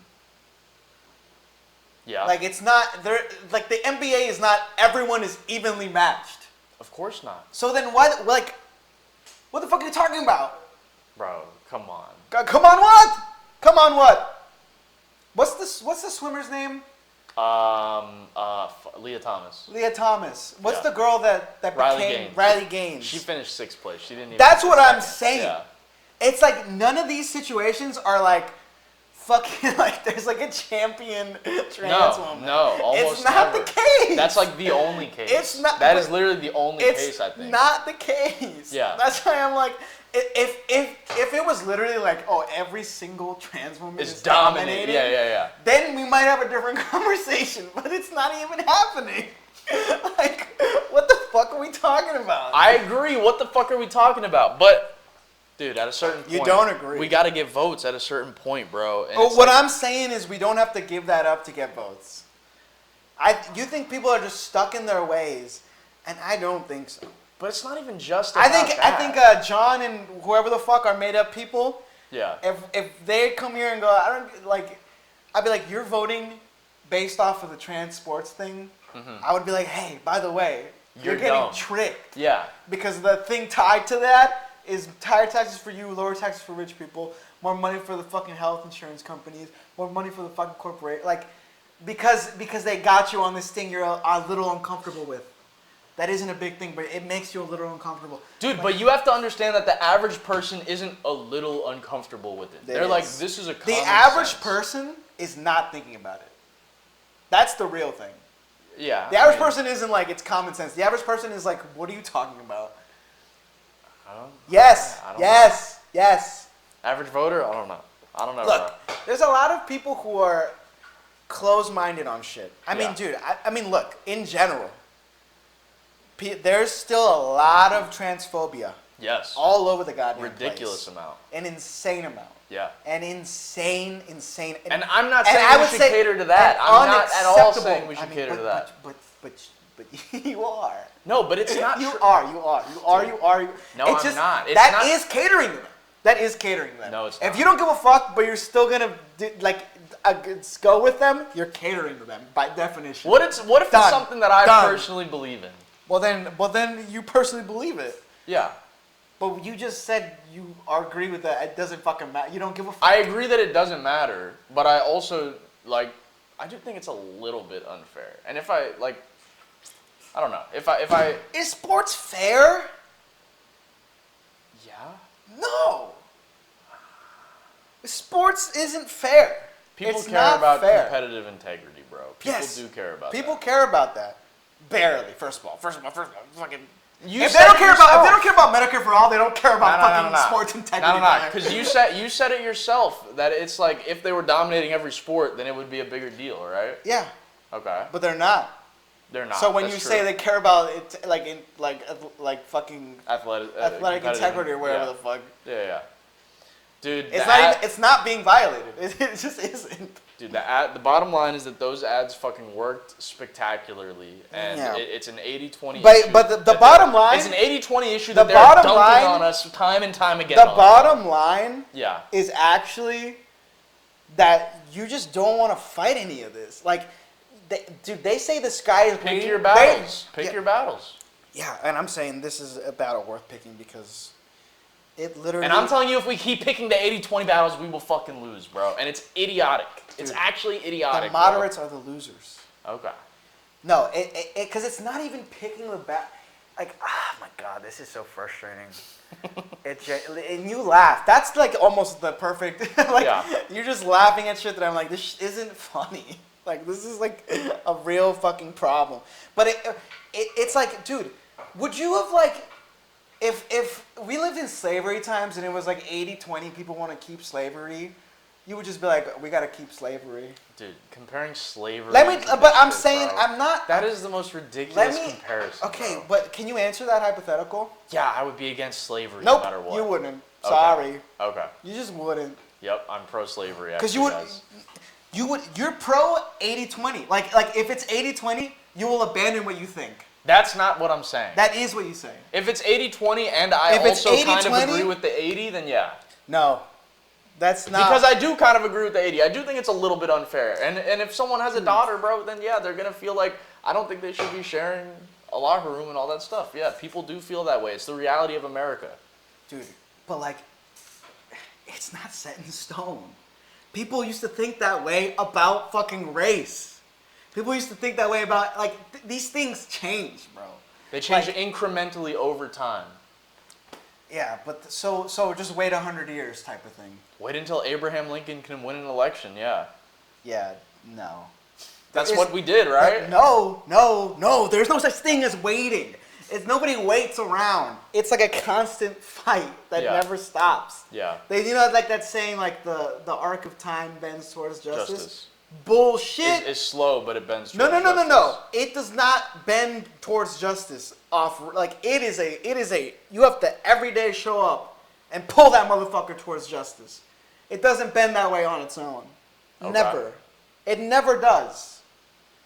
Yeah. Like it's not there. Like the NBA is not. Everyone is evenly matched. Of course not. So then why? Like, what the fuck are you talking about? Bro, come on. Come on what? Come on what? What's the swimmer's name? Leah Thomas. Leah Thomas. What's the girl that became Riley Gaines? She finished 6th place. She didn't even. That's what I'm saying. Yeah. It's like none of these situations are like fucking like there's like a champion trans woman. No, almost it's not never. The case. That's like the only case. It's not. That is literally the only case, I think. It's not the case. Yeah. That's why I'm like, if it was literally like, oh, every single trans woman is dominating. Yeah. Then we might have a different conversation, but it's not even happening. Like, what the fuck are we talking about? I agree. What the fuck are we talking about? But. Dude, at a certain point, you don't agree. We got to get votes at a certain point, bro. But what I'm saying is we don't have to give that up to get votes. You think people are just stuck in their ways, and I don't think so. But it's not even just about that. I think John and whoever the fuck are made up people. Yeah. If they come here and go, I'd be like, you're voting based off of the trans sports thing. Mm-hmm. I would be like, hey, by the way, you're getting dumb. tricked. Yeah. Because the thing tied to that is higher taxes for you, lower taxes for rich people, more money for the fucking health insurance companies, more money for the fucking corporate. Like, because they got you on this thing you're a little uncomfortable with. That isn't a big thing, but it makes you a little uncomfortable. Dude, but you have to understand that the average person isn't a little uncomfortable with it. They're like, this is a common The average sense. person is not thinking about it. That's the real thing. Yeah. The average person isn't like, it's common sense. The average person is like, what are you talking about? Yes. Average voter? I don't know. Look, there's a lot of people who are close-minded on shit. I mean, dude, look, in general, there's still a lot of transphobia. Yes. All over the goddamn ridiculous place. amount. An insane amount. Yeah. An insane. And I'm not saying we should cater to that. I'm not at all saying we should cater to that. But you are. No, but it's not. You are. No, it's just, not. That is catering to them. That is catering to them. No, it's not. If you don't give a fuck, but you're still gonna go with them, you're catering to them by definition. What if it's something that I personally believe in? Well then you personally believe it. Yeah. But you just said you agree with that. It doesn't fucking matter. You don't give a fuck. I agree that it doesn't matter, but I also like, I do think it's a little bit unfair. And if I don't know. If I Is sports fair? yeah. No. Sports isn't fair. People It's care not about fair. competitive integrity, bro. People do care about People that. care about that. Barely. First of all, fucking. You If said they don't it care yourself. about, if they don't care about Medicare for all, they don't care about fucking No. sports integrity. No. Because you said it yourself that it's like if they were dominating every sport, then it would be a bigger deal, right? Yeah, Okay. but they're not. They're not. So when That's you true. say they care about it, like fucking athletic athletic integrity or whatever the fuck, Yeah. Dude, it's not being violated. It just isn't. Dude, the bottom line is that those ads fucking worked spectacularly, and Yeah. it's an 80-20 But- issue. but the bottom line- It's an 80-20 issue the that they're bottom dunking line- on us time and time again. The bottom line Yeah. is actually that you just don't want to fight any of this. Like, they say the sky is green. Pick your battles. Pick your battles. Yeah, and I'm saying this is a battle worth picking because it literally. And I'm telling you, if we keep picking the 80-20 battles, we will fucking lose, bro. And it's idiotic. It's Dude, actually idiotic. the moderates are the losers. Bro. Okay. No, because it's not even picking the like, oh my god, this is so frustrating. And you laugh. That's like almost the perfect. Like, Yeah. You're just laughing at shit that I'm like, this isn't funny. Like, this is like a real fucking problem. But it's like, dude, would you have like, if we lived in slavery times and it was like 80-20 people want to keep slavery, you would just be like, we gotta keep slavery. Dude, comparing slavery. But I'm saying, I'm not. That is the most ridiculous Let me. comparison. Okay, bro. but can you answer that hypothetical? Yeah, I would be against slavery Nope, no matter what. you wouldn't. Okay. Sorry, Okay. you just wouldn't. Yep, I'm pro-slavery. Because Actually, guys. you're pro 80-20. Like if it's 80-20, you will abandon what you think. That's not what I'm saying. That is what you say. If it's 80-20 and I If it's also kind of 80-20 agree with the 80, then yeah. No, that's not. Because I do kind of agree with the 80. I do think it's a little bit unfair. And if someone has a daughter, bro, then yeah, they're going to feel like, I don't think they should be sharing a locker room and all that stuff. Yeah, people do feel that way. It's the reality of America. Dude, but like, it's not set in stone. People used to think that way about fucking race. People used to think that way about, like, these things change, bro. They change Like- incrementally over time. Yeah, but so just wait 100 years type of thing. Wait until Abraham Lincoln can win an election, yeah. Yeah, no. That's There what is- we did, right? No. There's no such thing as waiting. Nobody waits around. It's like a constant fight that Yeah. never stops. Yeah. Like that saying, like the arc of time bends towards justice. Justice. Bullshit. It's slow, but it bends No. towards justice. No. It does not bend towards justice. It is a. You have to every day show up and pull that motherfucker towards justice. It doesn't bend that way on its own. Okay. Never. It never does.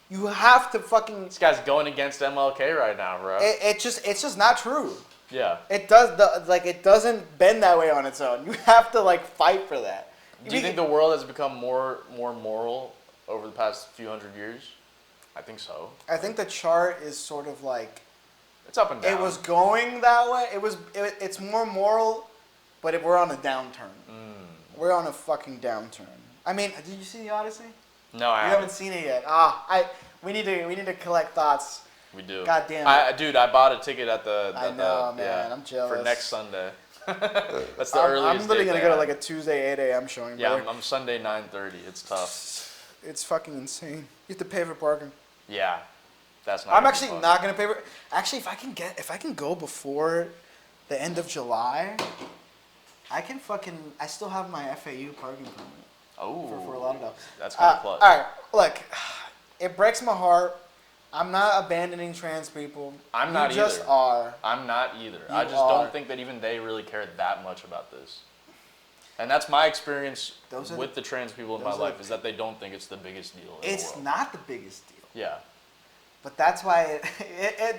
You have to fucking. This guy's going against MLK right now, bro. It's just not true. Yeah. It doesn't bend that way on its own. You have to like fight for that. Do you think the world has become more moral over the past few hundred years? I think so. I think the chart is sort of like It's up and down. it was going that way. It's more moral, but we're on a downturn. We're on a fucking downturn. I mean, did you see the Odyssey? No, I You haven't seen it yet. We need to collect thoughts. We do. God damn it. Dude, I bought a ticket at the. I know, man. I'm jealous. For next Sunday. That's the I'm earliest. literally date gonna they go to have. like a Tuesday 8 a.m. showing. Yeah, brother. I'm Sunday 9:30. It's tough. It's fucking insane. You have to pay for parking. Yeah, that's not. I'm gonna be actually fun. not gonna pay for. Actually, if I can go before the end of July, I still have my FAU parking permit. Oh. For a lot of dollars. That's kind of clutch. All right, look, it breaks my heart. I'm not abandoning trans people. I'm not You just either. are. I'm not either. You I just are. don't think that even they really care that much about this. And that's my experience with the trans people in my life, is that they don't think it's the biggest deal in the It's world. not the biggest deal. Yeah. But that's why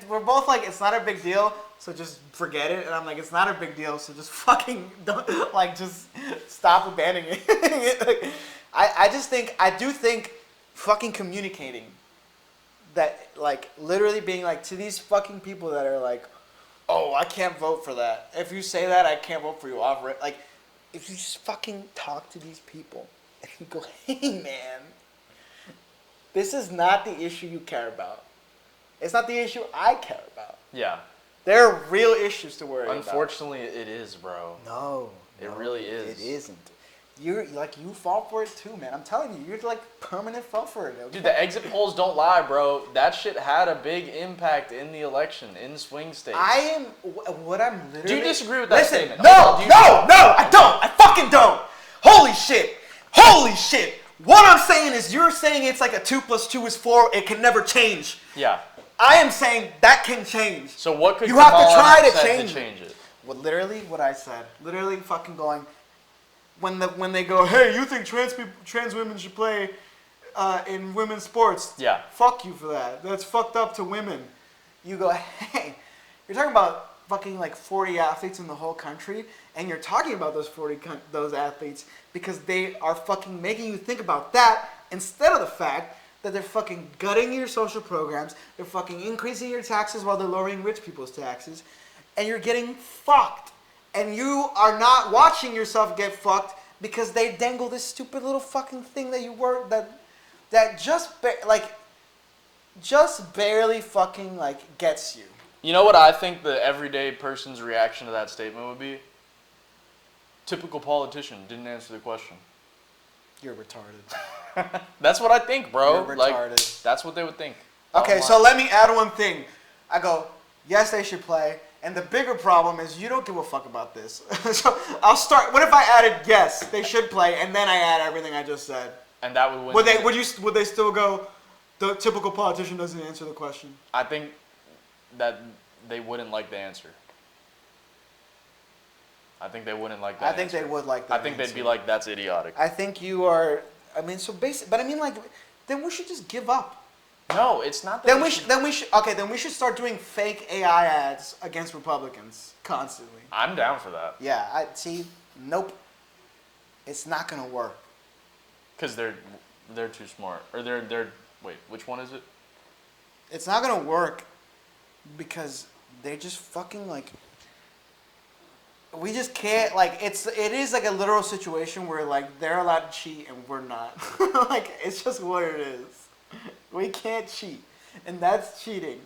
we're both like, it's not a big deal, so just forget it. And I'm like, it's not a big deal, so just fucking don't, just stop abandoning it. I do think fucking communicating that, like, literally being like, to these fucking people that are like, oh, I can't vote for that. If you say that, I can't vote for you. Like, if you just fucking talk to these people and you go, hey, man, This is not the issue you care about. It's not the issue I care about. Yeah. There are real issues to worry about. Unfortunately, it is, bro. No. It really is. It isn't. You fall for it too, man. I'm telling you, you're like permanent fall for it. Okay? Dude, the exit polls don't lie, bro. That shit had a big impact in the election, in swing states. What I'm literally... Do you disagree with that statement? No, I don't. I fucking don't. Holy shit. What I'm saying is you're saying it's like a 2 + 2 is 4. It can never change. Yeah. I am saying that can change. So what could you have to try Kamala to have change it? Well, literally what I said. Literally fucking going... When they go, hey, you think trans women should play in women's sports? Yeah. Fuck you for that. That's fucked up to women. You go, hey, you're talking about fucking like 40 athletes in the whole country, and you're talking about those athletes because they are fucking making you think about that instead of the fact that they're fucking gutting your social programs, they're fucking increasing your taxes while they're lowering rich people's taxes, and you're getting fucked. And you are not watching yourself get fucked because they dangle this stupid little fucking thing that you were that just barely fucking like gets you. You know what I think the everyday person's reaction to that statement would be? Typical politician didn't answer the question. You're retarded. That's what I think, bro. You're retarded. Like, that's what they would think. Okay, so let me add one thing. I go, yes, they should play. And the bigger problem is you don't give a fuck about this. So I'll start. What if I added yes, they should play, and then I add everything I just said? And that would win. Would they still go? The typical politician doesn't answer the question. I think that they wouldn't like the answer. I think they wouldn't like that. I think they would like that. I think they'd be like, "That's idiotic." I think you are. I mean, so basic. But I mean, like, then we should just give up. No, it's not that. Then we should start doing fake AI ads against Republicans constantly. I'm down for that. Yeah, nope. It's not gonna work. Cause they're too smart, or they're wait, which one is it? It's not gonna work because they just fucking like. We just can't like it is like a literal situation where like they're allowed to cheat and we're not. Like it's just what it is. We can't cheat, and that's cheating.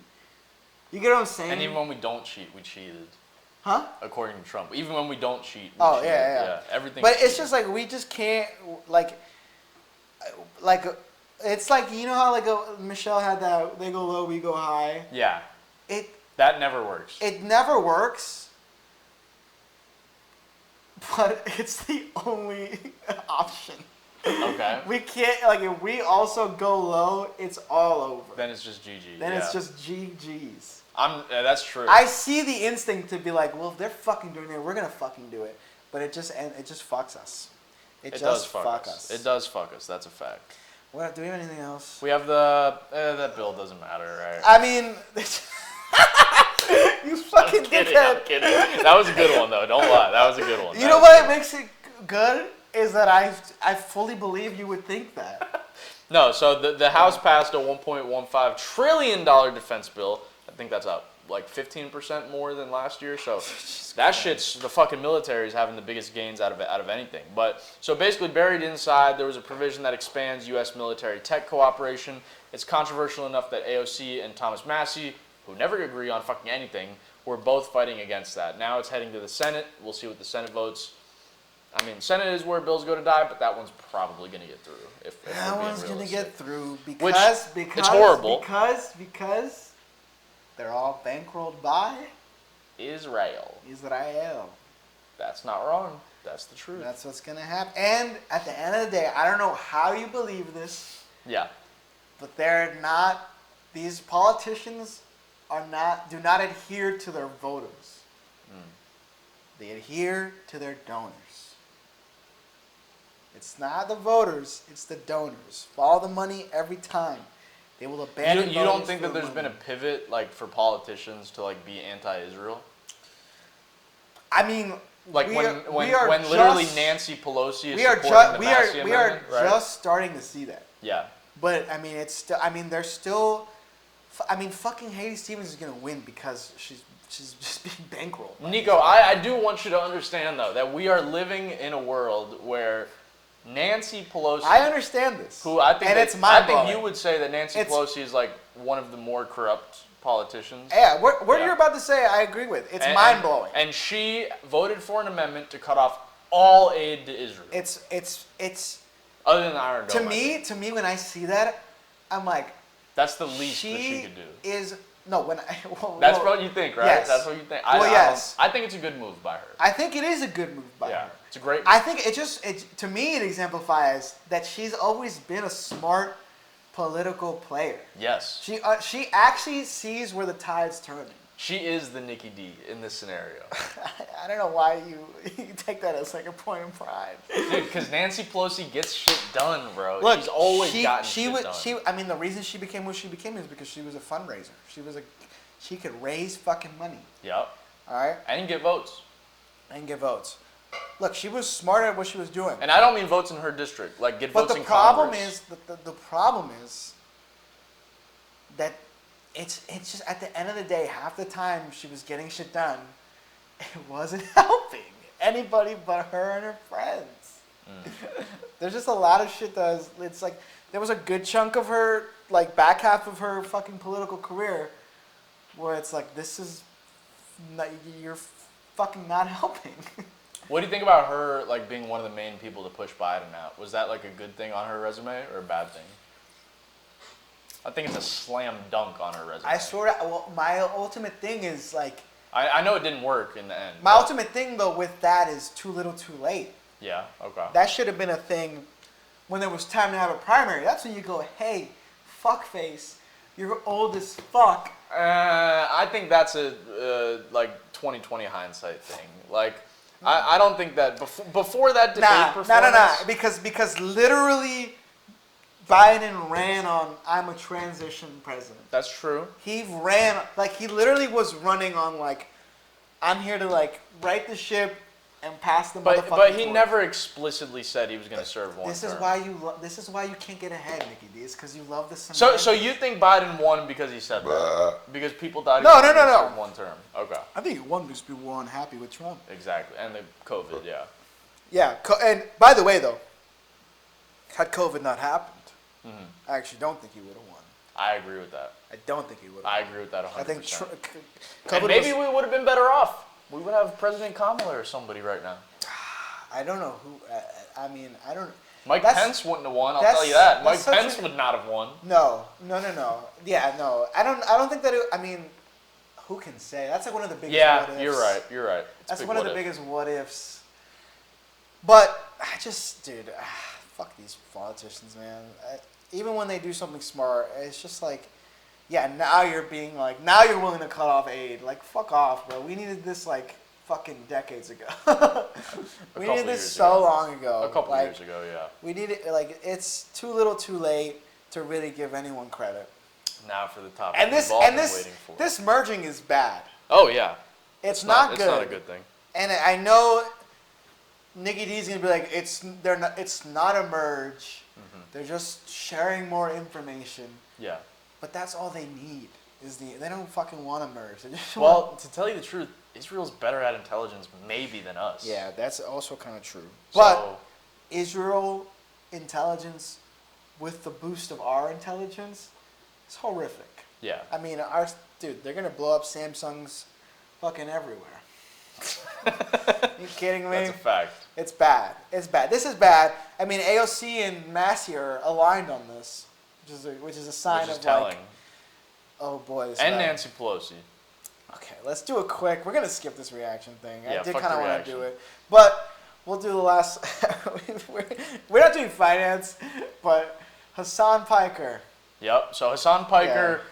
You get what I'm saying? And even when we don't cheat, we cheated. Huh? According to Trump, even when we don't cheat, we cheated. Yeah. Everything. But it's just like we just can't like it's like you know how like Michelle had that they go low, we go high. Yeah. That never works. It never works. But it's the only option. Okay. We can't, like, if we also go low, it's all over. Then it's just GG. Then it's just GG's. That's true. I see the instinct to be like, well, if they're fucking doing it, we're gonna fucking do it. But it just fucks us. It just does fuck us. It does fuck us. That's a fact. What? Do we have anything else? We have that bill doesn't matter, right? I mean, you fucking dickhead. I'm kidding. That was a good one, though. Don't lie. That was a good one. You know what makes it good? Is that I fully believe you would think that. No, so the House passed a $1.15 trillion defense bill. I think that's up like 15% more than last year. So that shit's the fucking military is having the biggest gains out of anything. But so basically buried inside there was a provision that expands U.S. military tech cooperation. It's controversial enough that AOC and Thomas Massie, who never agree on fucking anything, were both fighting against that. Now it's heading to the Senate. We'll see what the Senate votes. I mean, Senate is where bills go to die, but that one's probably going to get through. If that one's going to get through because it's horrible. Because they're all bankrolled by Israel. That's not wrong. That's the truth. That's what's going to happen. And at the end of the day, I don't know how you believe this. Yeah. But these politicians do not adhere to their voters. They adhere to their donors. It's not the voters, it's the donors. Follow the money every time. They will abandon. You don't think that there's been a pivot like for politicians to like be anti-Israel? I mean, like when literally Nancy Pelosi is supporting the Massey Amendment, right? Just starting to see that. Yeah. But I mean, it's still. I mean, they're still. I mean, fucking Haiti Stevens is gonna win because she's just being bankrolled. Nico, I do want you to understand though that we are living in a world where Nancy Pelosi. I understand this. Who I think and that, it's mind-blowing. I think you would say that Nancy Pelosi is like one of the more corrupt politicians. Yeah, what you're about to say, I agree with. It's mind-blowing. And she voted for an amendment to cut off all aid to Israel. It's other than the Iron Dome. To me, when I see that, I'm like, that's the least that she could do. That's what you think, right? Yes. That's what you think. Yes. I think it's a good move by her. I think it is a good move by her. It's a great move. I think to me, it exemplifies that she's always been a smart political player. Yes. She actually sees where the tide's turning. She is the Nikki D in this scenario. I don't know why you take that as like a point of pride. Dude, because Nancy Pelosi gets shit done, bro. Look, she's always gotten shit done. I mean, the reason she became what she became is because she was a fundraiser. She could raise fucking money. Yep. All right? And get votes. Look, she was smart at what she was doing. And I don't mean votes in her district. Like, get votes in Congress. But the problem is that it's just at the end of the day, half the time she was getting shit done, it wasn't helping anybody but her and her friends. There's just a lot of shit it's like, there was a good chunk of her, like back half of her fucking political career where it's like, you're fucking not helping. What do you think about her, like, being one of the main people to push Biden out? Was that, like, a good thing on her resume or a bad thing? I think it's a slam dunk on her resume. My ultimate thing is, like... I know it didn't work in the end. My ultimate thing, though, with that is too little too late. Yeah, okay. That should have been a thing when there was time to have a primary. That's when you go, hey, fuckface, you're old as fuck. I think that's a, like, 2020 hindsight thing. Like... I don't think that before that debate performance. Because literally Biden ran on I'm a transition president. That's true. He literally was running on like I'm here to like right the ship and pass the motherfucking But he torch. Never explicitly said he was going to serve one term. This is why you can't get ahead, Nikki D. It's because you love the So you think Biden won because he said that? Because people thought he was going to serve one term. Okay. I think he won because people were unhappy with Trump. Exactly. And the COVID, yeah. Yeah. And by the way, though, had COVID not happened, I actually don't think he would have won. I agree with that. I don't think he would have. I agree with that 100%. I think and maybe we would have been better off. We would have President Kamala or somebody right now. I don't know who. I mean, I don't. Mike Pence wouldn't have won. I'll tell you that. Mike Pence would not have won. No. Yeah, no. I don't think that. I mean, who can say? That's like one of the biggest. What ifs. You're right. That's one of the biggest what ifs. But dude, fuck these politicians, man. Even when they do something smart, it's just like, yeah, now you're willing to cut off aid. Like, fuck off, bro. We needed this, like, fucking decades ago. We needed this so long ago. A couple years ago, yeah. We needed, like, it's too little too late to really give anyone credit. Now for the topic this merging is bad. Oh, yeah. It's not good. It's not a good thing. And I know Nikki D's going to be like, it's not a merge. They're just sharing more information. Yeah. But that's all they need. They don't fucking want to merge. To tell you the truth, Israel's better at intelligence maybe than us. Yeah, that's also kind of true. But Israel intelligence with the boost of our intelligence is horrific. Yeah. I mean, they're going to blow up Samsungs fucking everywhere. Are you kidding me? That's a fact. It's bad. This is bad. I mean, AOC and Massey are aligned on this, which is a sign of telling. Like, oh boy. This and Nancy Pelosi. Okay, let's do a quick. We're gonna skip this reaction thing. Yeah, I did kind of want to do it, but we'll do the last. We're not doing finance, but Hassan Piker. Yep. So Hassan Piker.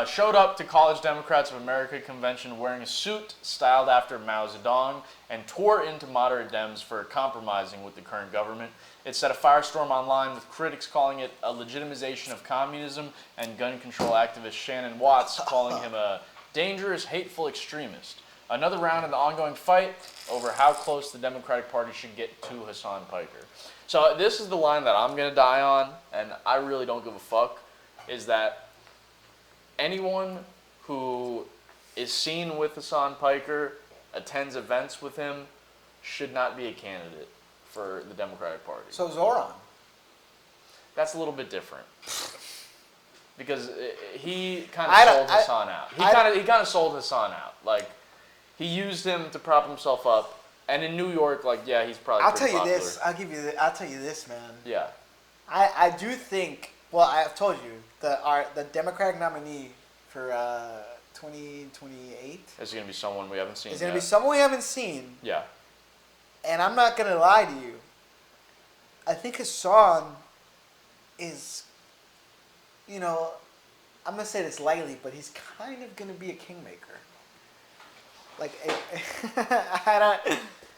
Showed up to College Democrats of America convention wearing a suit styled after Mao Zedong and tore into moderate Dems for compromising with the current government. It set a firestorm online with critics calling it a legitimization of communism and gun control activist Shannon Watts calling him a dangerous, hateful extremist. Another round in the ongoing fight over how close the Democratic Party should get to Hassan Piker. So this is the line that I'm going to die on, and I really don't give a fuck, is that anyone who is seen with Hassan Piker, attends events with him, should not be a candidate for the Democratic Party. So Zoran. That's a little bit different. Because he kind of sold Hassan out. He kind of sold Hassan out. Like, he used him to prop himself up. And in New York, like, yeah, he's probably pretty popular. I'll tell you this, man. Yeah. I do think. Well, I've told you the Democratic nominee for 2028 is going to be someone we haven't seen. Is going to be someone we haven't seen. Yeah. And I'm not going to lie to you. I think Hassan is, you know, I'm going to say this lightly, but he's kind of going to be a kingmaker. Like,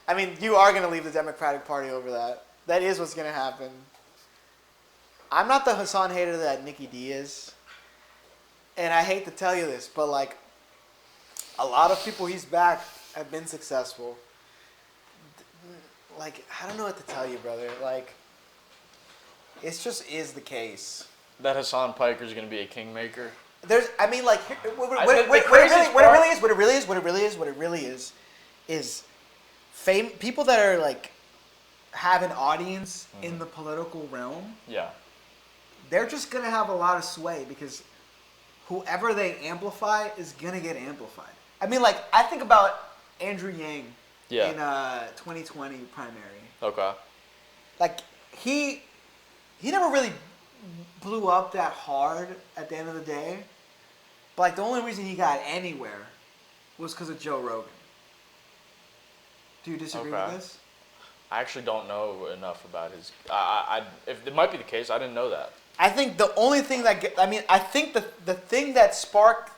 I mean, you are going to leave the Democratic Party over that. That is what's going to happen. I'm not the Hassan hater that Nikki D is. And I hate to tell you this, but, like, a lot of people he's backed have been successful. Like, I don't know what to tell you, brother. Like, it just is the case. That Hassan Piker is going to be a kingmaker? I mean, like, what it really is people that are, like, have an audience in the political realm. Yeah. They're just going to have a lot of sway because whoever they amplify is going to get amplified. I mean, like, I think about Andrew Yang in 2020 primary. Okay. Like, he never really blew up that hard at the end of the day. But, like, the only reason he got anywhere was because of Joe Rogan. Do you disagree with this? I actually don't know enough about his... if it might be the case, I didn't know that. I think the only thing I think the thing that sparked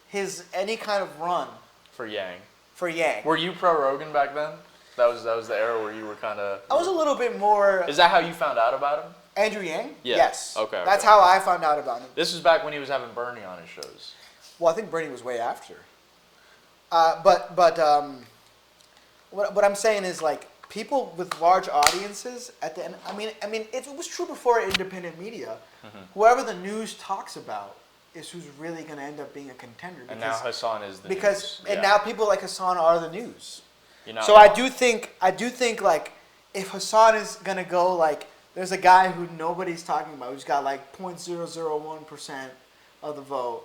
his any kind of run... For Yang. Were you pro-Rogan back then? That was the era where you were kind of... I was a little bit more... Is that how you found out about him? Andrew Yang? Yeah. Yes. Okay. That's how I found out about him. This was back when he was having Bernie on his shows. Well, I think Bernie was way after. What I'm saying is, like, people with large audiences at the end. I mean, it was true before independent media. Mm-hmm. Whoever the news talks about is who's really going to end up being a contender. And now Hassan is the news. And now people like Hassan are the news. So I do think like if Hassan is going to go, like, there's a guy who nobody's talking about who's got like 0.001% of the vote,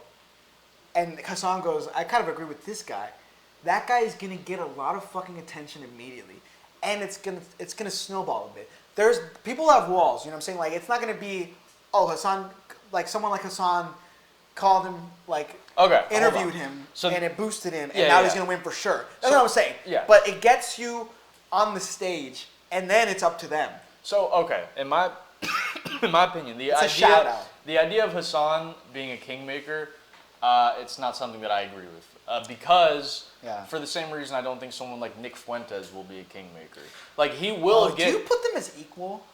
and Hassan goes, I kind of agree with this guy. That guy is gonna get a lot of fucking attention immediately, and it's gonna snowball a bit. There's people have walls, you know what I'm saying? Like, it's not gonna be, oh, Hassan, like someone like Hassan called him, like, interviewed him, and it boosted him, and now he's gonna win for sure. That's what I'm saying. Yeah. But it gets you on the stage, and then it's up to them. So in my opinion, the idea of Hassan being a kingmaker, it's not something that I agree with. Because for the same reason, I don't think someone like Nick Fuentes will be a kingmaker. Like, he will get. Do you put them as equal?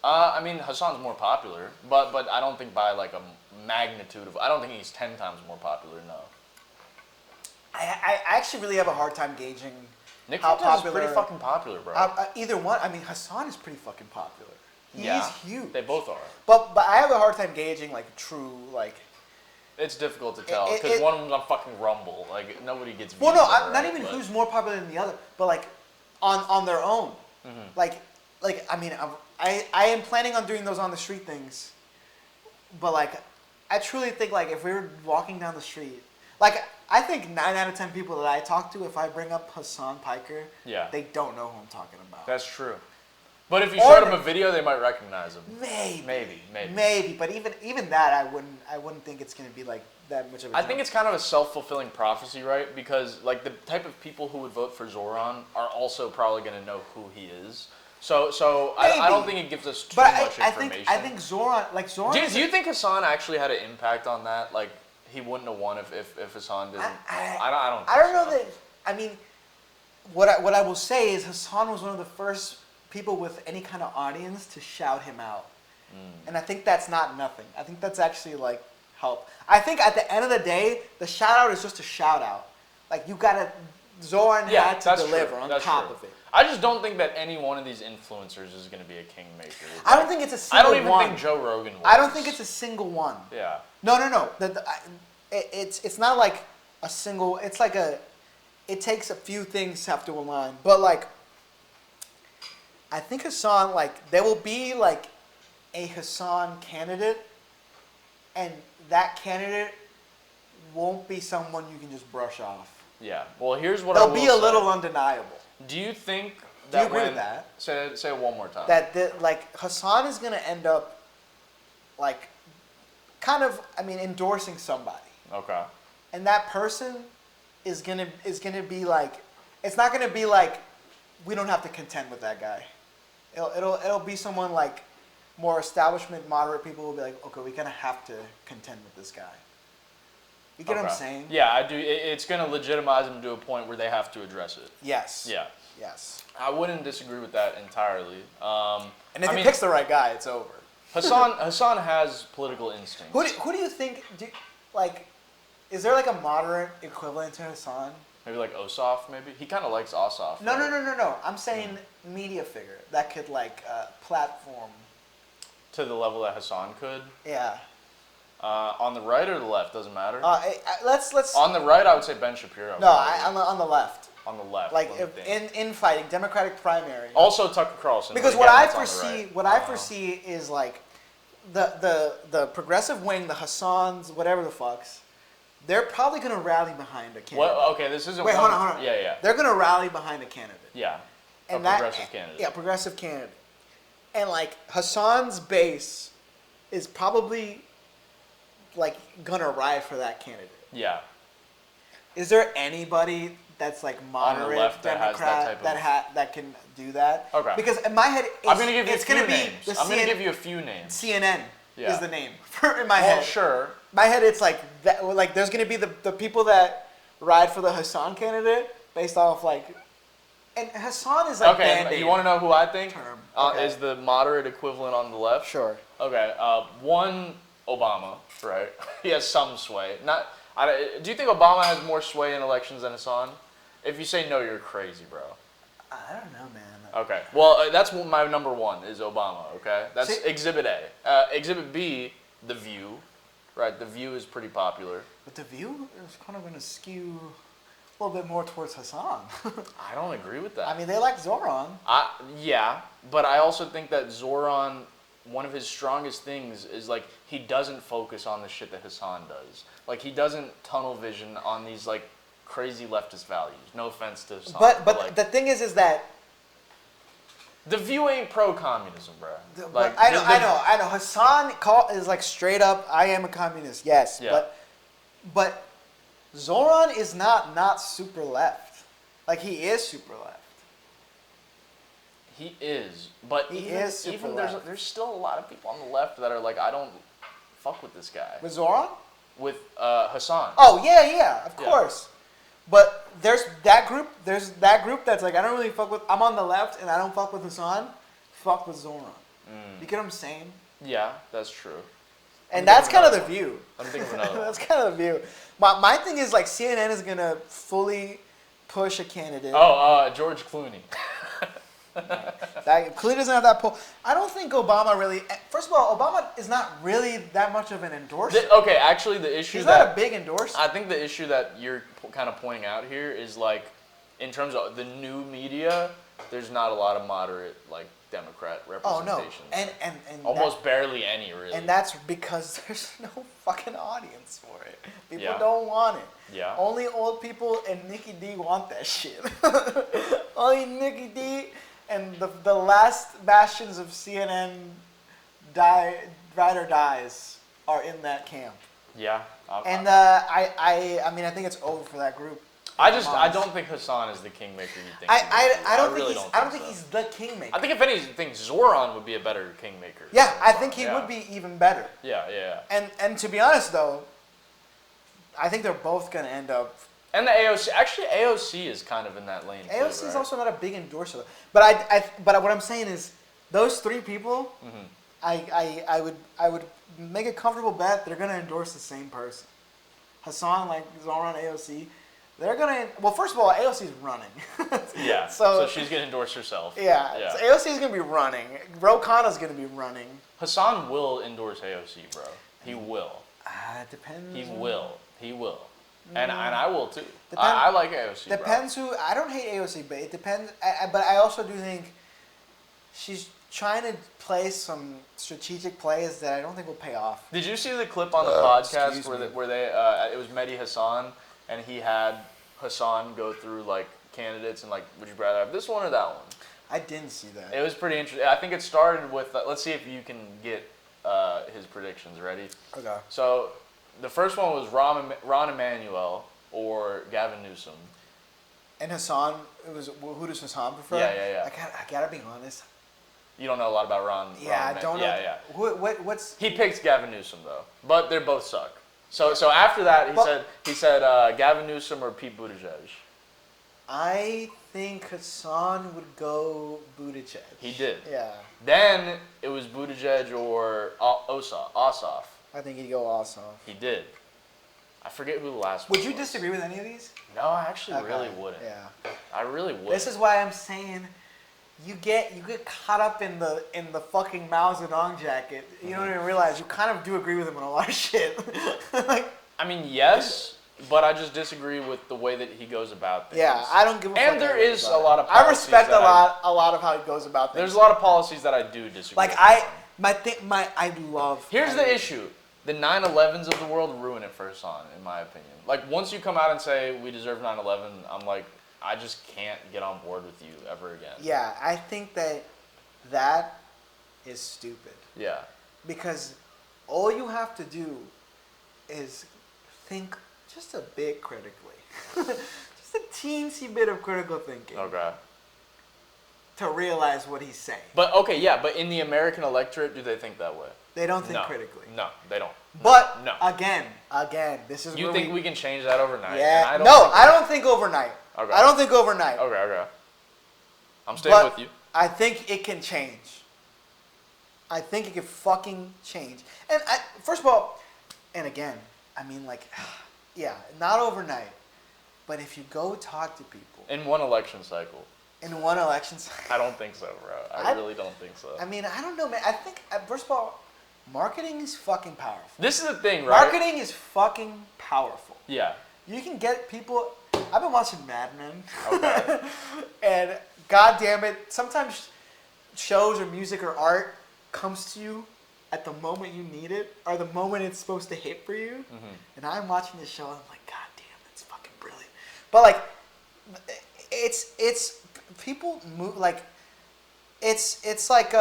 I mean, Hassan's more popular, but I don't think by like a magnitude of. I don't think he's 10 times more popular. No. I actually really have a hard time gauging. Nick Fuentes is pretty fucking popular, bro. Either one. I mean, Hassan is pretty fucking popular. He's huge. They both are. But I have a hard time gauging, like, true, like. It's difficult to tell because one of them's on fucking Rumble. Like, nobody gets. Well, no, not even who's more popular than the other, but like on their own. Mm-hmm. Like I mean, I am planning on doing those on the street things, but like I truly think, like, if we were walking down the street, like, I think 9 out of 10 people that I talk to, if I bring up Hassan Piker, they don't know who I'm talking about. That's true. But if you showed them a video, they might recognize him. Maybe. But even that, I wouldn't think it's going to be like that much of a. I think it's kind of a self-fulfilling prophecy, right? Because, like, the type of people who would vote for Zoran are also probably going to know who he is. So I don't think it gives us too much information. I think Zoran. Do you think Hassan actually had an impact on that? Like, he wouldn't have won if Hassan didn't. I don't know that. I mean, what I will say is Hassan was one of the first people with any kind of audience to shout him out. And I think that's not nothing. I think that's actually, like, help. I think at the end of the day, the shout out is just a shout out. Like, you gotta, Zoran had to deliver on top of it. I just don't think that any one of these influencers is going to be a kingmaker. I don't think it's a single one. I don't even think Joe Rogan was. I don't think it's a single one. Yeah. No. It's not like a single, it's like it takes a few things to have to align. But, like, I think Hassan, like, there will be, like, a Hassan candidate, and that candidate won't be someone you can just brush off. Yeah. Well, here's what They'll I will be a say. little undeniable. Do you think Do you agree with that? Say it one more time. That like, Hassan is going to end up, like, kind of, endorsing somebody. Okay. And that person is gonna be like, it's not gonna be like, we don't have to contend with that guy. It'll be someone like more establishment, moderate people will be like, okay, we're gonna have to contend with this guy. You get what I'm saying? Yeah, I do. It's gonna legitimize them to a point where they have to address it. Yes. Yeah. Yes. I wouldn't disagree with that entirely. And if he picks the right guy, it's over. Hassan has political instinct. Who do you think? Is there like a moderate equivalent to Hassan? Maybe like Ossoff, maybe? He kind of likes Ossoff. No, right? No. I'm saying media figure that could like platform. To the level that Hassan could? Yeah. On the right or the left, doesn't matter. Let's. On the right, I would say Ben Shapiro. No, on the left. On the left. Like in fighting Democratic primary. Also Tucker Carlson. Because what I foresee is like the progressive wing, the Hassans, whatever the fucks, they're probably gonna rally behind a candidate. Well, okay, this isn't. Wait, hold on. Yeah. They're gonna rally behind a candidate. Yeah. And progressive candidate. Yeah, progressive candidate. And like Hassan's base is probably like gonna ride for that candidate. Yeah. Is there anybody that's like moderate left Democrat that can do that? Okay. Because in my head, I'm gonna give you a few names. I'm gonna give you a few names. CNN is the name in my head. Well, sure. My head, it's like that. Like there's gonna be the people that ride for the Hassan candidate based off like, and Hassan is like okay. You want to know who I think is the moderate equivalent on the left? Sure. Okay. One, Obama, right? He has some sway. Do you think Obama has more sway in elections than Hassan? If you say no, you're crazy, bro. I don't know, man. Okay. Well, that's my number one is Obama. Okay. That's Exhibit A. Exhibit B, The View. Right. The View is pretty popular. But The View is kind of going to skew a little bit more towards Hassan. I don't agree with that. I mean, they like Zoran. Yeah, but I also think that Zoran, one of his strongest things is like he doesn't focus on the shit that Hassan does. Like he doesn't tunnel vision on these like crazy leftist values. No offense to Hassan. But like, the thing is that The View ain't pro-communism, bro. Like I know. Hassan is like straight up, I am a communist. Yes, yeah. But Zoran is not super left. Like he is super left. He is, but even there's still a lot of people on the left that are like, I don't fuck with this guy. With Zoran? With Hassan. Oh yeah, of course. But there's that group that's like, I don't really fuck with. I'm on the left and I don't fuck with Hassan. Fuck with Zoran. You get what I'm saying? Yeah, that's true. And that's kind of the View. I'm thinking of another That's kind of the View. My thing is like CNN is gonna fully push a candidate. George Clooney. Clooney doesn't have that pull. I don't think Obama really. First of all, Obama is not really that much of an endorser. Actually, the issue he's not a big endorser. I think the issue that you're kind of pointing out here is like, in terms of the new media, there's not a lot of moderate like Democrat representation. Oh no, and almost barely any really. And that's because there's no fucking audience for it. People don't want it. Yeah. Only old people and Nikki D want that shit. Only Nikki D and the last bastions of CNN ride or dies are in that camp. Yeah. I mean I think it's over for that group. I don't think Hassan is the kingmaker you think. I don't think he's the kingmaker. I think if anything, Zoran would be a better kingmaker. Yeah, I think he would be even better. Yeah. And to be honest though, I think they're both gonna end up. And the AOC, actually, AOC is kind of in that lane. AOC too, is right? also not a big endorser, but but what I'm saying is those three people, I would make a comfortable bet they're gonna endorse the same person. Hassan, like Zoran, AOC, they're gonna. Well, first of all, AOC's running. Yeah. So she's gonna endorse herself. Yeah. So AOC's gonna be running. Ro Khanna's gonna be running. Hassan will endorse AOC, bro. He will. It depends. He will. And I will too. I like AOC. Depends bro. who. I don't hate AOC, but it depends. But I also do think she's trying to play some strategic plays that I don't think will pay off. Did you see the clip on the podcast where they it was Mehdi Hassan and he had Hassan go through like candidates and like, would you rather have this one or that one? I didn't see that. It was pretty interesting. I think it started with let's see if you can get his predictions. Ready? Okay. So the first one was Ron Emanuel or Gavin Newsom. And Hassan, who does Hassan prefer? Yeah. I gotta be honest. You don't know a lot about Ron. Yeah, Ron I don't know. Yeah. What's He picks Gavin Newsom though, but they both suck. So after that, he said Gavin Newsom or Pete Buttigieg. I think Hassan would go Buttigieg. He did. Yeah. Then it was Buttigieg or Ossoff. I think he'd go Ossoff. He did. I forget who the last one Would you was. disagree with any of these? No, I actually really wouldn't. Yeah. I really wouldn't. This is why I'm saying you get caught up in the fucking Mao Zedong jacket. You don't even realize you kind of do agree with him on a lot of shit. Like, I mean, yes, but I just disagree with the way that he goes about things. yeah, I don't give a fuck. And there is a lot of I policies respect a lot of how he goes about things. There's a lot of policies that I do disagree like with. I love. Here's the issue. The 9/11s of the world ruin it for Hassan, in my opinion. Like, once you come out and say, we deserve 9/11, I'm like, I just can't get on board with you ever again. Yeah, I think that is stupid. Yeah. Because all you have to do is think just a bit critically. Just a teensy bit of critical thinking. Okay. To realize what he's saying. But, but in the American electorate, do they think that way? They don't think critically. No, they don't. But no. Again, this is you where think we can change that overnight? Yeah. I don't think overnight. Okay. I don't think overnight. Okay. I'm staying with you. I think it can change. I think it can fucking change. And first of all, and again, I mean, like, yeah, not overnight. But if you go talk to people. In one election cycle. In one election cycle. I don't think so, bro. I really don't think so. I mean, I don't know, man. I think, first of all, marketing is fucking powerful. This is the thing, right? Marketing is fucking powerful. Yeah. You can get people. I've been watching Mad Men. Okay. And God damn it, sometimes shows or music or art comes to you at the moment you need it, or the moment it's supposed to hit for you. Mm-hmm. And I'm watching this show and I'm like, God damn, that's fucking brilliant. But like, it's people move like, it's like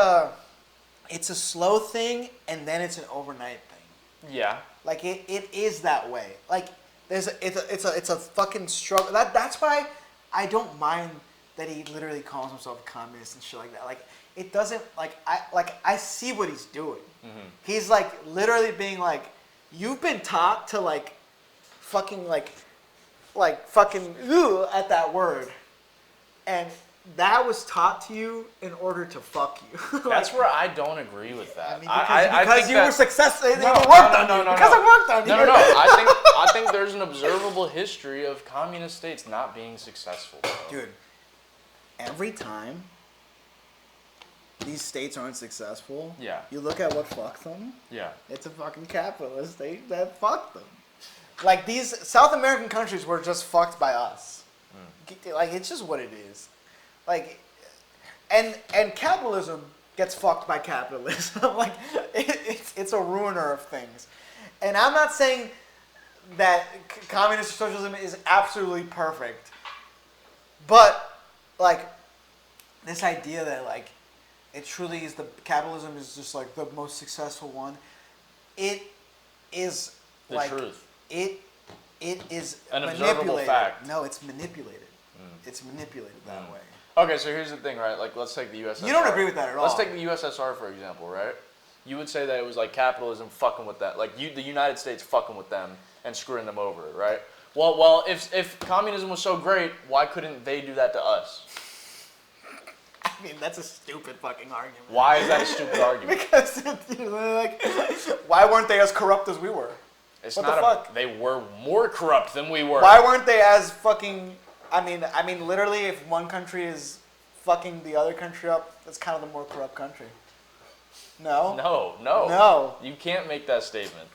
it's a slow thing and then it's an overnight thing. Yeah. Like it is that way. Like it's a fucking struggle. That's why I don't mind that he literally calls himself a communist and shit like that. Like it doesn't I see what he's doing. Mm-hmm. He's like literally being like, you've been taught to like fucking like fucking at that word, and that was taught to you in order to fuck you. That's where I don't agree with that. I mean, because you were successful. Because it worked on you. No. I think there's an observable history of communist states not being successful. Bro. Dude, every time these states aren't successful, yeah, you look at what fucked them. Yeah, it's a fucking capitalist state that fucked them. Like these South American countries were just fucked by us. Like it's just what it is. Like, and capitalism gets fucked by capitalism. Like, it's a ruiner of things. And I'm not saying that communist socialism is absolutely perfect. But, like, this idea that, like, it truly is capitalism is just, like, the most successful one. It is, the truth. It is an observable fact. No, it's manipulated. It's manipulated that way. Okay, so here's the thing, right? Like, let's take the USSR. You don't agree with that at all. Let's take the USSR, for example, right? You would say that it was like capitalism fucking with that. Like, the United States fucking with them and screwing them over, right? Well, if communism was so great, why couldn't they do that to us? I mean, that's a stupid fucking argument. Why is that a stupid argument? Because, like, why weren't they as corrupt as we were? It's what not the fuck? They were more corrupt than we were. Why weren't they as fucking... I mean, literally, if one country is fucking the other country up, that's kind of the more corrupt country. No? No. You can't make that statement.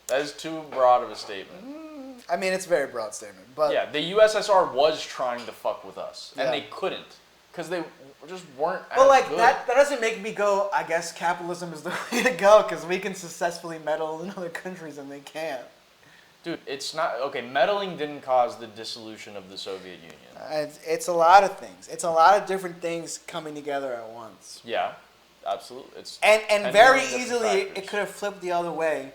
That is too broad of a statement. I mean, it's a very broad statement, but... Yeah, the USSR was trying to fuck with us, and they couldn't. Because they just weren't But as good. that doesn't make me go, I guess capitalism is the way to go because we can successfully meddle in other countries and they can't. Dude, it's not... Okay, meddling didn't cause the dissolution of the Soviet Union. It's a lot of things. It's a lot of different things coming together at once. Yeah, absolutely. And very easily it could have flipped the other way,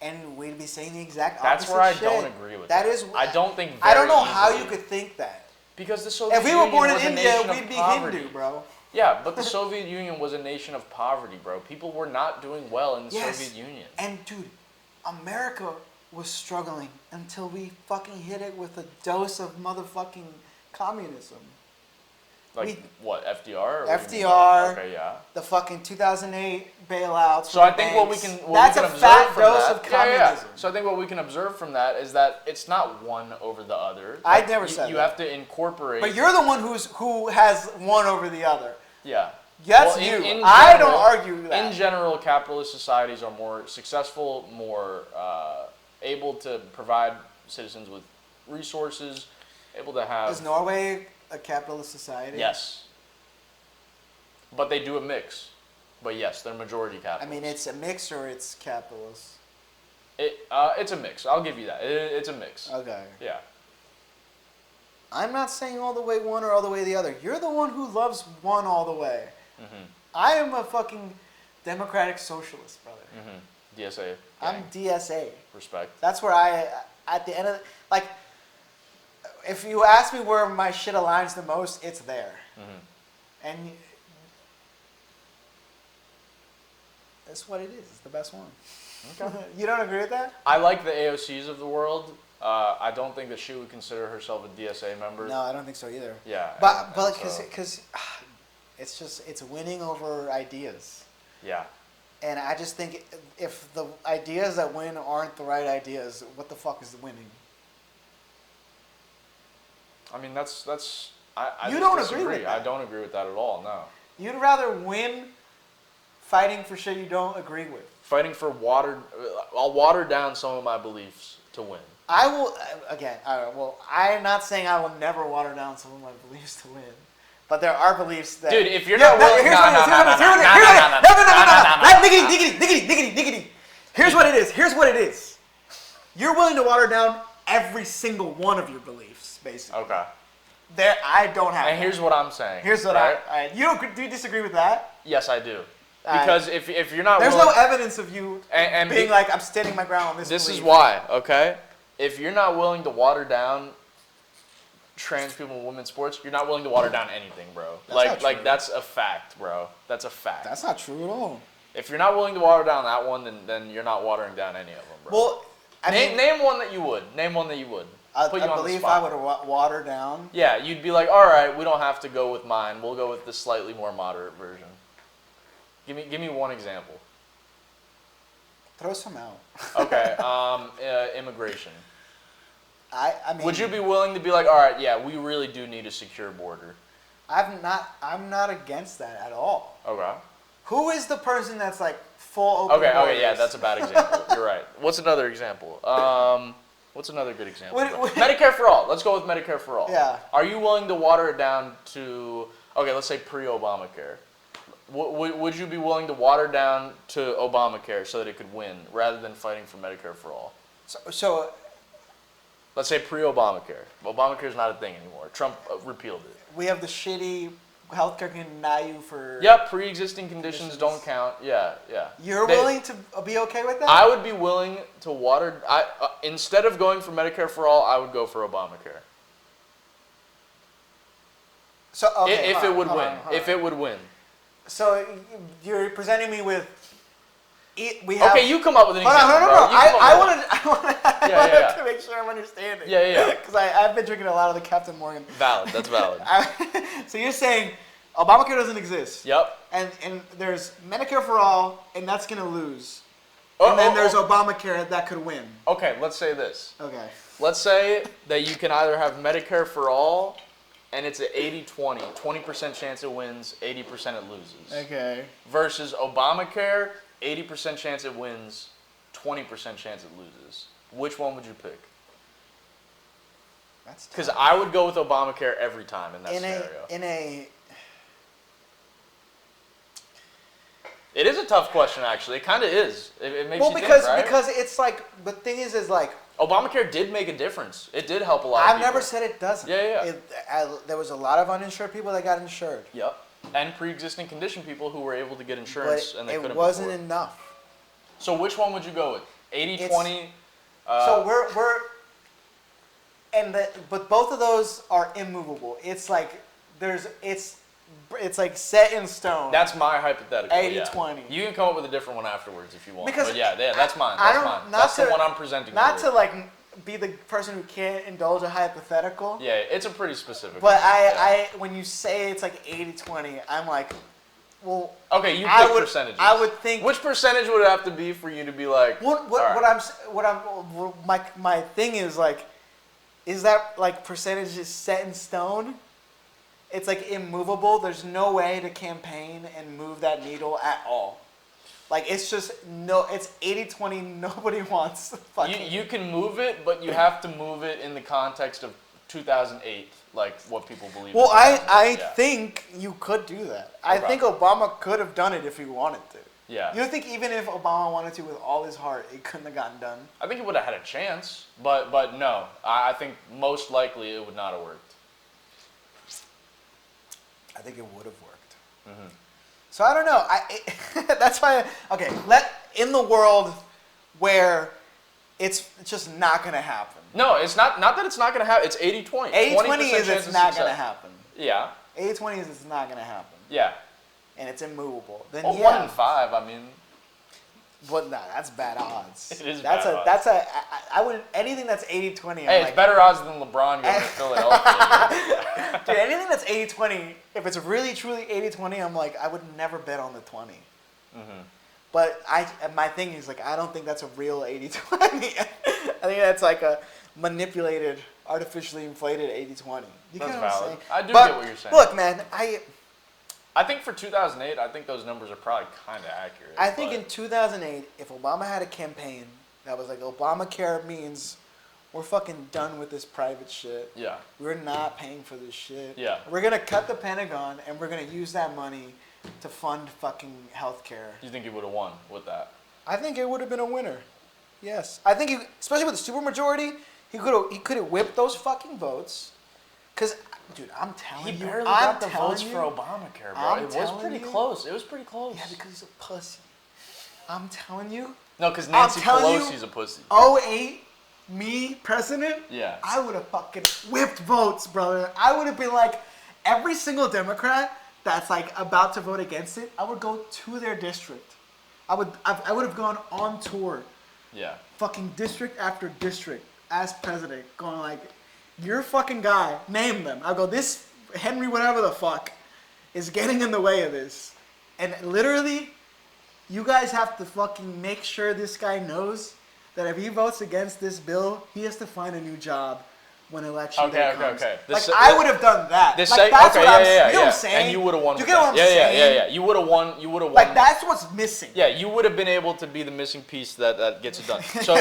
and we'd be saying the exact opposite. That's where I shit. don't agree with that. I don't think. I don't know how easily. you could think that. Because the Soviet If we Union were born in was a India, nation of we'd be poverty. Hindu, bro. Yeah, but the Soviet Union was a nation of poverty, bro. People were not doing well in the Soviet Union. And dude, America was struggling until we fucking hit it with a dose of motherfucking communism. Like what, FDR? FDR. Okay, yeah. The fucking 2008 bailouts. So I think that's a fat dose of communism. So I think what we can observe from that is that it's not one over the other. I never said that. You have to incorporate. But you're the one who has one over the other. Yeah. That's well, you. In general, I don't argue that. In general, capitalist societies are more successful, more able to provide citizens with resources, able to have... Is Norway a capitalist society? Yes. But they do a mix. But yes, they're majority capitalist. I mean, it's a mix or it's capitalist? It's a mix. I'll give you that. It's a mix. Okay. Yeah. I'm not saying all the way one or all the way the other. You're the one who loves one all the way. Mm-hmm. I am a fucking democratic socialist, brother. Mm-hmm. DSA. I'm DSA. Respect. That's where at the end of like, if you ask me where my shit aligns the most, it's there. Mm-hmm. And that's what it is. It's the best one. Okay. You don't agree with that? I like the AOCs of the world. I don't think that she would consider herself a DSA member. No, I don't think so either. Yeah. But because it's winning over ideas. Yeah. And I just think if the ideas that win aren't the right ideas, what the fuck is winning? I mean, that's. I you just don't disagree. agree with that. I don't agree with that at all. No. You'd rather win fighting for shit you don't agree with. Fighting for I'll water down some of my beliefs to win. I will again. I'm not saying I will never water down some of my beliefs to win. But there are beliefs that... Dude, if you're not willing... Here's what it is. Here's what it is. You're willing to water down every single one of your beliefs, basically. Okay. I don't have And here's what I'm saying. Here's what do you disagree with that? Yes, I do. Because if you're not There's willing... no evidence of you being like, I'm standing my ground on this This belief. is why, okay? If you're not willing to water down trans people in women's sports, you're not willing to water down anything, bro. Like that's a fact, bro. That's a fact. That's not true at all. If you're not willing to water down that one, then you're not watering down any of them, bro. Well, name one that you would. Name one that you would. Put you on the belief spot. I would water down. Yeah, you'd be like, all right, we don't have to go with mine. We'll go with the slightly more moderate version. Give me one example. Throw some out. Okay, immigration. I mean, would you be willing to be like, all right, yeah, we really do need a secure border? I'm not against that at all. Okay. Who is the person that's like full open borders? Okay, yeah, that's a bad example. You're right. What's another example? What's another good example? Medicare for all. Let's go with Medicare for all. Yeah. Are you willing to water it down to, okay, let's say pre-Obamacare? Would you be willing to water down to Obamacare so that it could win rather than fighting for Medicare for all? So let's say pre-Obamacare. Obamacare is not a thing anymore. Trump repealed it. We have the shitty healthcare can deny you for... Yep, pre-existing conditions don't count. Yeah. You're willing to be okay with that? I would be willing to water... instead of going for Medicare for all, I would go for Obamacare. So, okay, if it would win. If it would win. So you're presenting me with... Okay, you come up with an example. No. I wanted to make sure I'm understanding. Yeah. Because I've been drinking a lot of the Captain Morgan. Valid. That's valid. So you're saying Obamacare doesn't exist. Yep. And there's Medicare for all, and that's going to lose. And then there's Obamacare that could win. Okay, let's say this. Okay. Let's say that you can either have Medicare for all, and it's an 80-20. 20% chance it wins, 80% it loses. Okay. Versus Obamacare, 80% chance it wins, 20% chance it loses. Which one would you pick? Because I would go with Obamacare every time in that scenario. In a It is a tough question, actually. It kind of is. It makes you because think, right? because it's like the thing is like Obamacare did make a difference. It did help a lot of I've people. never said it doesn't. Yeah. There was a lot of uninsured people that got insured. Yep. And pre-existing condition people who were able to get insurance and they couldn't it wasn't afford. enough. So which one would you go with? 80-20? So but both of those are immovable. It's like it's like set in stone. That's my hypothetical. 80-20. You can come up with a different one afterwards if you want. Because but that's mine. Not That's to, the one I'm presenting. Not to like be the person who can't indulge a hypothetical. Yeah, it's a pretty specific But one. I when you say it's like 80-20, I'm like, well. Okay, you pick percentages. I would think. Which percentage would it have to be for you to be like? My thing is like, is that like percentage is set in stone? It's like immovable. There's no way to campaign and move that needle at all. Like it's just it's 80-20. Nobody wants fucking. You can move it, but you have to move it in the context of 2008, like what people believe. Well, I think you could do that. I Okay. think Obama could have done it if he wanted to. Yeah. You think even if Obama wanted to with all his heart, it couldn't have gotten done? I think he would have had a chance, but no. I think most likely it would not have worked. I think it would have worked. Mm-hmm. So I don't know. That's why. In the world where it's just not going to happen. No, it's not. Not that it's not going to happen. It's 80-20. 80-20 is it's not going to happen. Yeah. 80-20 is it's not going to happen. Yeah. And it's immovable. Then 1 in 5. I mean. But that's bad odds. It is bad odds. That's I wouldn't, anything that's 80-20. Hey, it's better odds than LeBron going to Philadelphia. Dude, anything that's 80-20, if it's really truly 80-20, I'm like, I would never bet on the 20. Mm-hmm. But my thing is like, I don't think that's a real 80-20. I think that's like a manipulated, artificially inflated 80-20. That's valid. I do get what you're saying. Look, man, I think for 2008, I think those numbers are probably kind of accurate. I think in 2008, if Obama had a campaign that was like, Obamacare means we're fucking done with this private shit. Yeah. We're not paying for this shit. Yeah. We're going to cut the Pentagon and we're going to use that money to fund fucking healthcare. You think he would have won with that? I think it would have been a winner. Yes. I think, especially with the supermajority, he could have whipped those fucking votes. Because... Dude, I'm telling you. He barely got the votes for Obamacare, bro. It was pretty close. It was pretty close. Yeah, because he's a pussy. I'm telling you. No, because Nancy Pelosi's a pussy. 08, me, president, yeah. I would have fucking whipped votes, brother. I would have been like, every single Democrat that's like about to vote against it, I would go to their district. I would have gone on tour. Yeah. Fucking district after district as president, going like, your fucking guy, name them. I'll go, this Henry whatever the fuck is getting in the way of this. And literally, you guys have to fucking make sure this guy knows that if he votes against this bill, he has to find a new job when election day comes. Okay. I would have done that. That's what I'm saying? And you would have won. You get what I'm saying? Yeah. You would have won. Like, that's what's missing. Yeah, you would have been able to be the missing piece that gets it done. So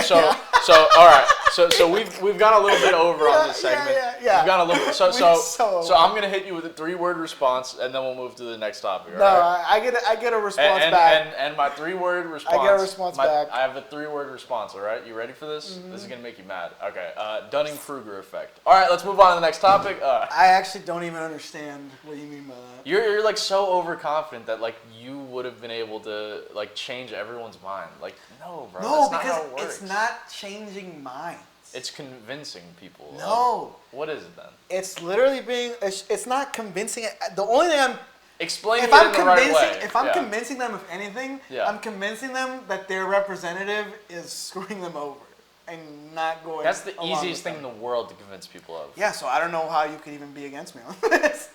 all right. So we've gone a little bit over on this segment. Yeah. We've gone a little. So I'm gonna hit you with a 3-word response, and then we'll move to the next topic. No, right? I get a response back. And my 3-word response. I get a response back. I have a 3-word response. All right, you ready for this? Mm-hmm. This is gonna make you mad. Okay. Dunning-Kruger effect. All right, let's move on to the next topic. I actually don't even understand what you mean by that. You're like so overconfident that like you would have been able to like change everyone's mind. Like no, bro. No, that's because not how it works. it's not changing minds. It's convincing people. No. What is it then? It's literally being. It's not convincing. The only thing I'm. Explain it in the right way. If I'm convincing them of anything, yeah. I'm convincing them that their representative is screwing them over and not going. That's the easiest thing in the world to convince people of. Yeah, so I don't know how you could even be against me on this.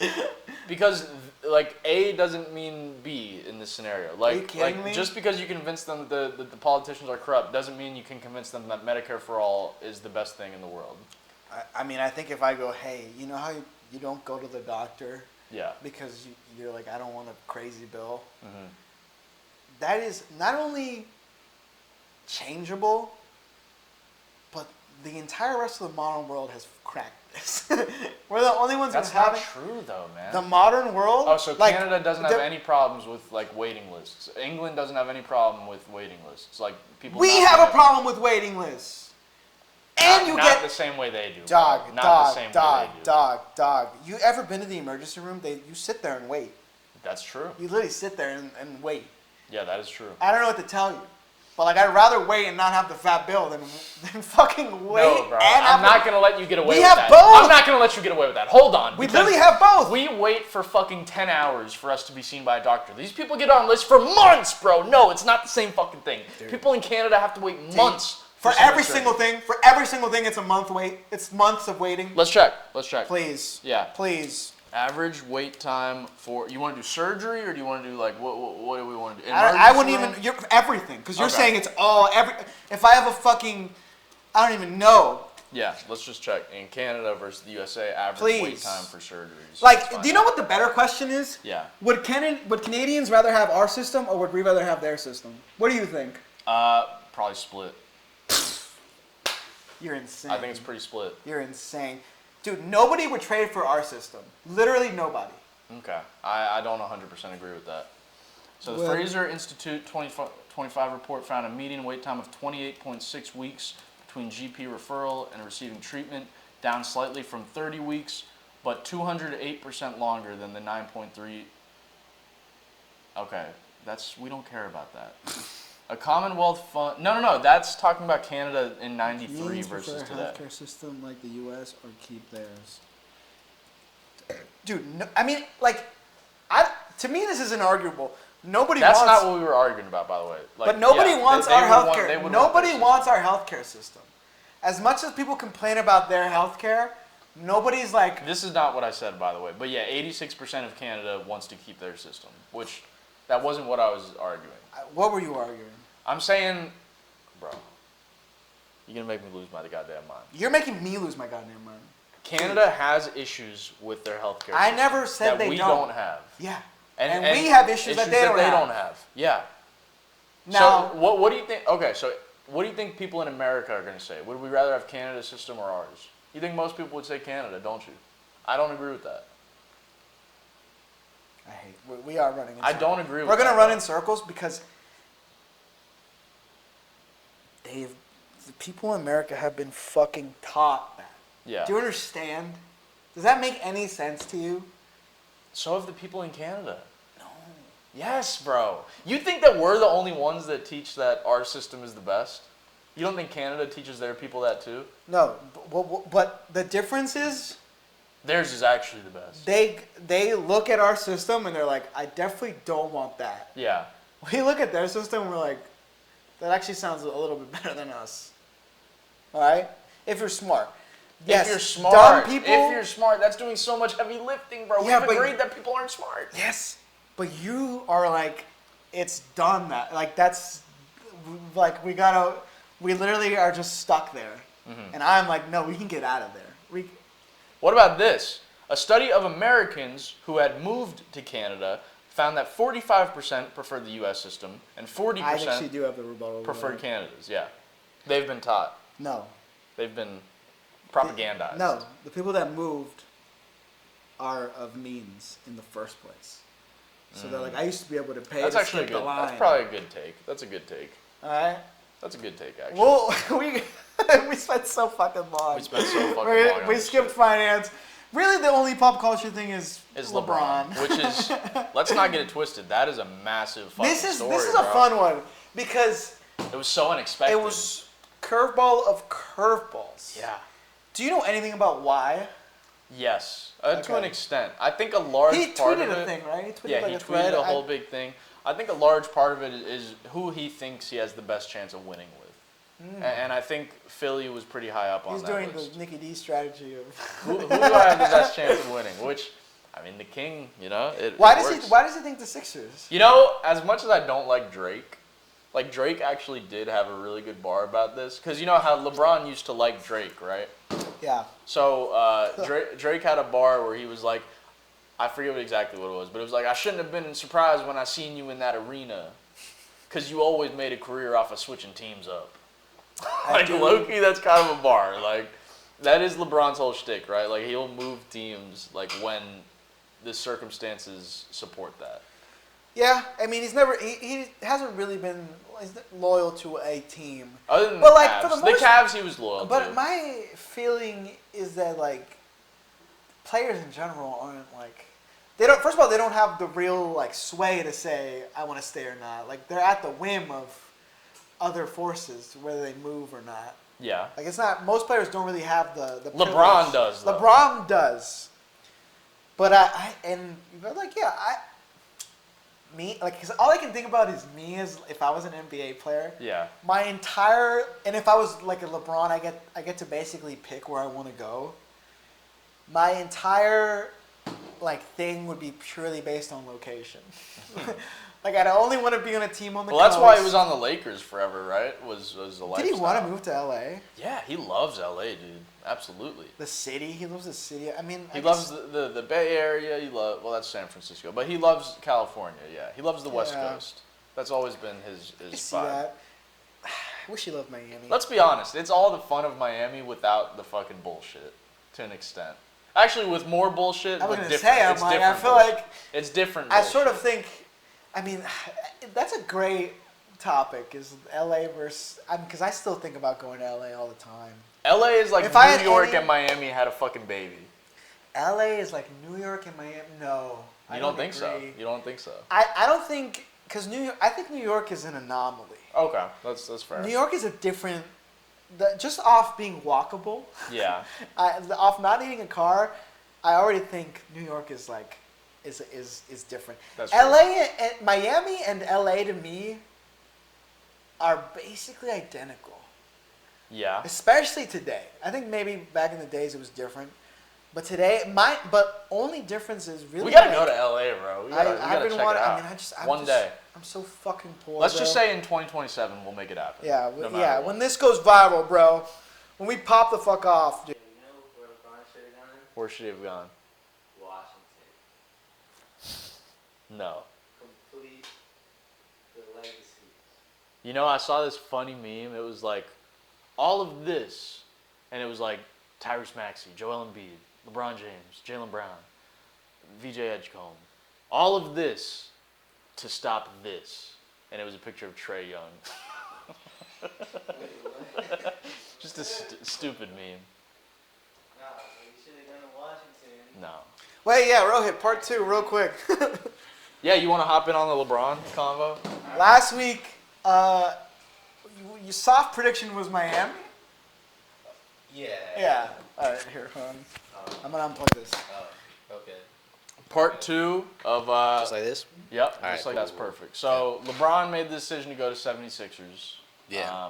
Because like A doesn't mean B in this scenario. Like, are you kidding me? Just because you convince them that the politicians are corrupt doesn't mean you can convince them that Medicare for all is the best thing in the world. I mean, I think if I go, hey, you know how you don't go to the doctor? Yeah. Because you're like, I don't want a crazy bill. Mm-hmm. That is not only changeable, but the entire rest of the modern world has cracked this. We're the only ones That's who have not true, though, man. the modern world. Oh, so Canada doesn't have any problems with like waiting lists. England doesn't have any problem with waiting lists. Like people. We have a problem with waiting lists. And you not get the same way they do. dog, not dog, the same dog, way they do. dog. You ever been to the emergency room? You sit there and wait. That's true. You literally sit there and wait. Yeah, that is true. I don't know what to tell you. But like, I'd rather wait and not have the fat bill than fucking wait. No, bro. And I'm not gonna let you get away with have that. both. I'm not gonna let you get away with that. Hold on. We literally have both. We wait for fucking 10 hours for us to be seen by a doctor. These people get on lists for months, bro. No, it's not the same fucking thing. Dude. People in Canada have to wait months. For every single thing, it's a month wait. It's months of waiting. Let's check. Please. Yeah. Please. Average wait time for, you want to do surgery or do you want to do like, what do we want to do? I wouldn't even, everything. Because you're saying it's all, if I have a fucking, I don't even know. Yeah, let's just check. In Canada versus the USA, average wait time for surgeries. Like, do you know what the better question is? Yeah. Would Canadians rather have our system or would we rather have their system? What do you think? Probably split. You're insane. I think it's pretty split. You're insane. Dude, nobody would trade for our system. Literally nobody. Okay. I don't 100% agree with that. So the Fraser Institute 2025 report found a median wait time of 28.6 weeks between GP referral and receiving treatment, down slightly from 30 weeks, but 208% longer than the 9.3. Okay, we don't care about that. A Commonwealth fund. No. That's talking about Canada in '93 versus today. Healthcare system like the U.S. or keep theirs. Dude, no, I mean, like, to me this is inarguable. That's not what we were arguing about, by the way. Like, but nobody wants our healthcare. Nobody wants our healthcare system. As much as people complain about their healthcare, nobody's like. This is not what I said, by the way. But yeah, 86% of Canada wants to keep their system, which that wasn't what I was arguing. What were you arguing? I'm saying, bro, you're going to make me lose my goddamn mind. You're making me lose my goddamn mind. Canada has issues with their healthcare system. I never said that they we don't have. Yeah. And we have issues that they don't have. Yeah. Now, so what do you think? Okay, so what do you think people in America are going to say? Would we rather have Canada's system or ours? You think most people would say Canada, don't you? I don't agree with that. We are running in circles. I don't agree with that. We're going to run in circles because the people in America have been fucking taught that. Yeah. Do you understand? Does that make any sense to you? So have the people in Canada. No. Yes, bro. You think that we're the only ones that teach that our system is the best? You don't think Canada teaches their people that too? No, but the difference is theirs is actually the best. They look at our system and they're like, I definitely don't want that. Yeah. We look at their system and we're like, that actually sounds a little bit better than us. All right? If you're smart. Yes, if you're smart, dumb people, if you're smart, that's doing so much heavy lifting, bro. Yeah, We've agreed that people aren't smart. Yes, but you are like, it's done that. Like, that's, like, we literally are just stuck there. Mm-hmm. And I'm like, no, we can get out of there. What about this? A study of Americans who had moved to Canada found that 45% preferred the U.S. system and 40% I actually do have the rebuttal preferred Canada's. Yeah. They've been taught. No. They've been propagandized. No. The people that moved are of means in the first place. So they're like, I used to be able to pay that's to actually skip good. the line. That's probably a good take. That's a good take. All right? That's a good take, actually. Well, we spent so fucking long. We skipped finance. Really, the only pop culture thing is LeBron. Which is, let's not get it twisted. That is a massive fucking story, This is a fun one because it was so unexpected. It was curveball of curveballs. Yeah. Do you know anything about why? Yes, to an extent. I think a large part of it. He tweeted a thing, right? He tweeted a whole big thing. I think a large part of it is who he thinks he has the best chance of winning with. And I think Philly was pretty high up on that list. He's doing the Nicky D strategy of who do I have the best chance of winning? Which, I mean, the King, you know, Why does he think the Sixers? You know, as much as I don't like Drake, like Drake actually did have a really good bar about this. Because you know how LeBron used to like Drake, right? Yeah. So Drake had a bar where he was like, I forget exactly what it was, but it was like, I shouldn't have been surprised when I seen you in that arena. Because you always made a career off of switching teams up. Like, low-key, that's kind of a bar. Like, that is LeBron's whole shtick, right? Like, he'll move teams, like, when the circumstances support that. Yeah, I mean, he hasn't really been loyal to a team. Other than but the like Cavs. for the Cavs he was loyal to. But my feeling is that like players in general aren't like they don't. First of all, they don't have the real like sway to say I want to stay or not. Like they're at the whim of other forces whether they move or not. Yeah. Like it's not. Most players don't really have the. LeBron does. Though. LeBron does. But because all I can think about is me as if I was an NBA player. Yeah. And if I was like a LeBron, I get to basically pick where I want to go. My entire like thing would be purely based on location. Like I'd only want to be on a team on the coast. Well, that's why he was on the Lakers forever, right? Was the lifestyle. Did he want to move to LA? Yeah, he loves LA, dude. Absolutely. The city, he loves the city. I mean, he loves the Bay Area. Well, that's San Francisco, but he loves California. Yeah, he loves the West Coast. That's always been his I see vibe. that. I wish he loved Miami. Let's be honest. It's all the fun of Miami without the fucking bullshit, to an extent. Actually, with more bullshit. I was gonna say, I feel like it's different. I sort of think. I mean, that's a great topic. Is LA versus? Because I still think about going to LA all the time. LA is like New York and Miami had a fucking baby. LA is like New York and Miami. No, I don't think so. You don't think so? I don't think because I think New York is an anomaly. Okay, that's fair. New York is a different. Just off being walkable. Yeah. Off not needing a car, I already think New York is like. Is different. That's LA and Miami and LA to me are basically identical. Yeah. Especially today. I think maybe back in the days it was different. But today but only difference is really we gotta go to LA, bro. We gotta check it out. I mean, one day. I'm so fucking poor. Let's just say in 2027 we'll make it happen. Yeah, when this goes viral, bro. When we pop the fuck off, dude. You know where LeBron should have gone? Where should he have gone? Washington. No. Complete the legacy. You know, I saw this funny meme. It was like, all of this, and it was like Tyrese Maxey, Joel Embiid, LeBron James, Jaylen Brown, VJ Edgecombe. All of this to stop this. And it was a picture of Trae Young. Wait, what? Just a stupid meme. Nah, you should have gone to Washington. No. Wait, yeah, Rohit, part 2, real quick. Yeah, you want to hop in on the LeBron convo? Last week, your soft prediction was Miami? Yeah. Yeah. All right, here, hold on. I'm going to unplug this. Oh, okay. Part 2 of... Just like this? Yep, All just right, like that's perfect. So, LeBron made the decision to go to 76ers. Yeah.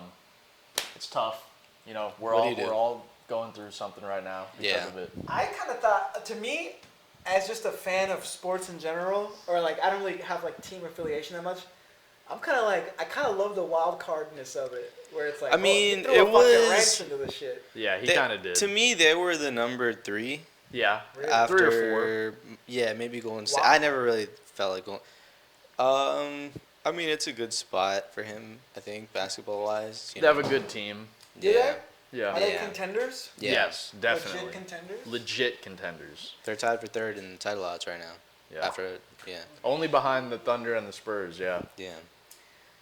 It's tough. You know, we're What do you do? all going through something right now because of it. I kind of thought, to me, as just a fan of sports in general, or like I don't really have like team affiliation that much. I'm kind of like I kind of love the wild cardness of it, where it's like I mean, you throw it a fucking was- wrench into this shit. Yeah, he kind of did. To me, they were the number 3. Yeah, Really? After, 3 or 4. Yeah, maybe Golden State. Wow. I never really felt like going. I mean, it's a good spot for him, I think, basketball-wise. They have a good team. Do Yeah. they? Yeah. Are they Yeah. contenders? Yeah. Yes, definitely. Legit contenders? Legit contenders. They're tied for 3rd in title odds right now. Yeah. After, yeah. Only behind the Thunder and the Spurs, yeah. Yeah.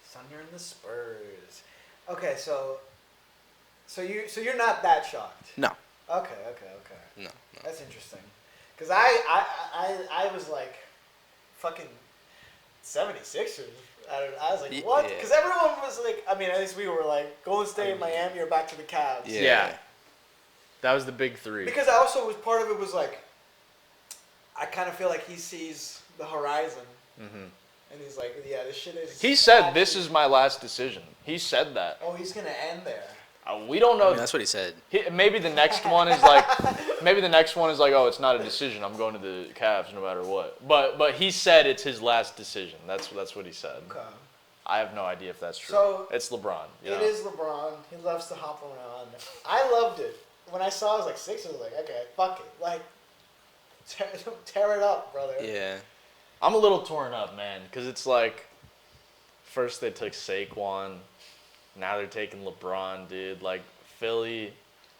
Thunder and the Spurs. Okay, so you're not that shocked. No. Okay. No. That's interesting. Because I was like, fucking 76ers. I was like, what? Yeah. Because everyone was like, I mean, at least we were like, Golden State, Miami, or back to the Cavs. Yeah. That was the big 3. Because I also was part of it was like, I kind of feel like he sees the horizon. Mm-hmm. And he's like, yeah, this shit is. He said, "This is my last decision." He said that. Oh, he's gonna end there. We don't know. I mean, that's what he said. Maybe the next one is like, oh, it's not a decision. I'm going to the Cavs no matter what. But he said it's his last decision. That's what he said. Okay. I have no idea if that's true. So, it's LeBron. It is LeBron. He loves to hop around. I loved it. When I saw it, I was like 6, I was like, okay, fuck it. Like, tear it up, brother. Yeah. I'm a little torn up, man, because it's like, first they took Saquon, Now they're taking LeBron, dude. Like, Philly,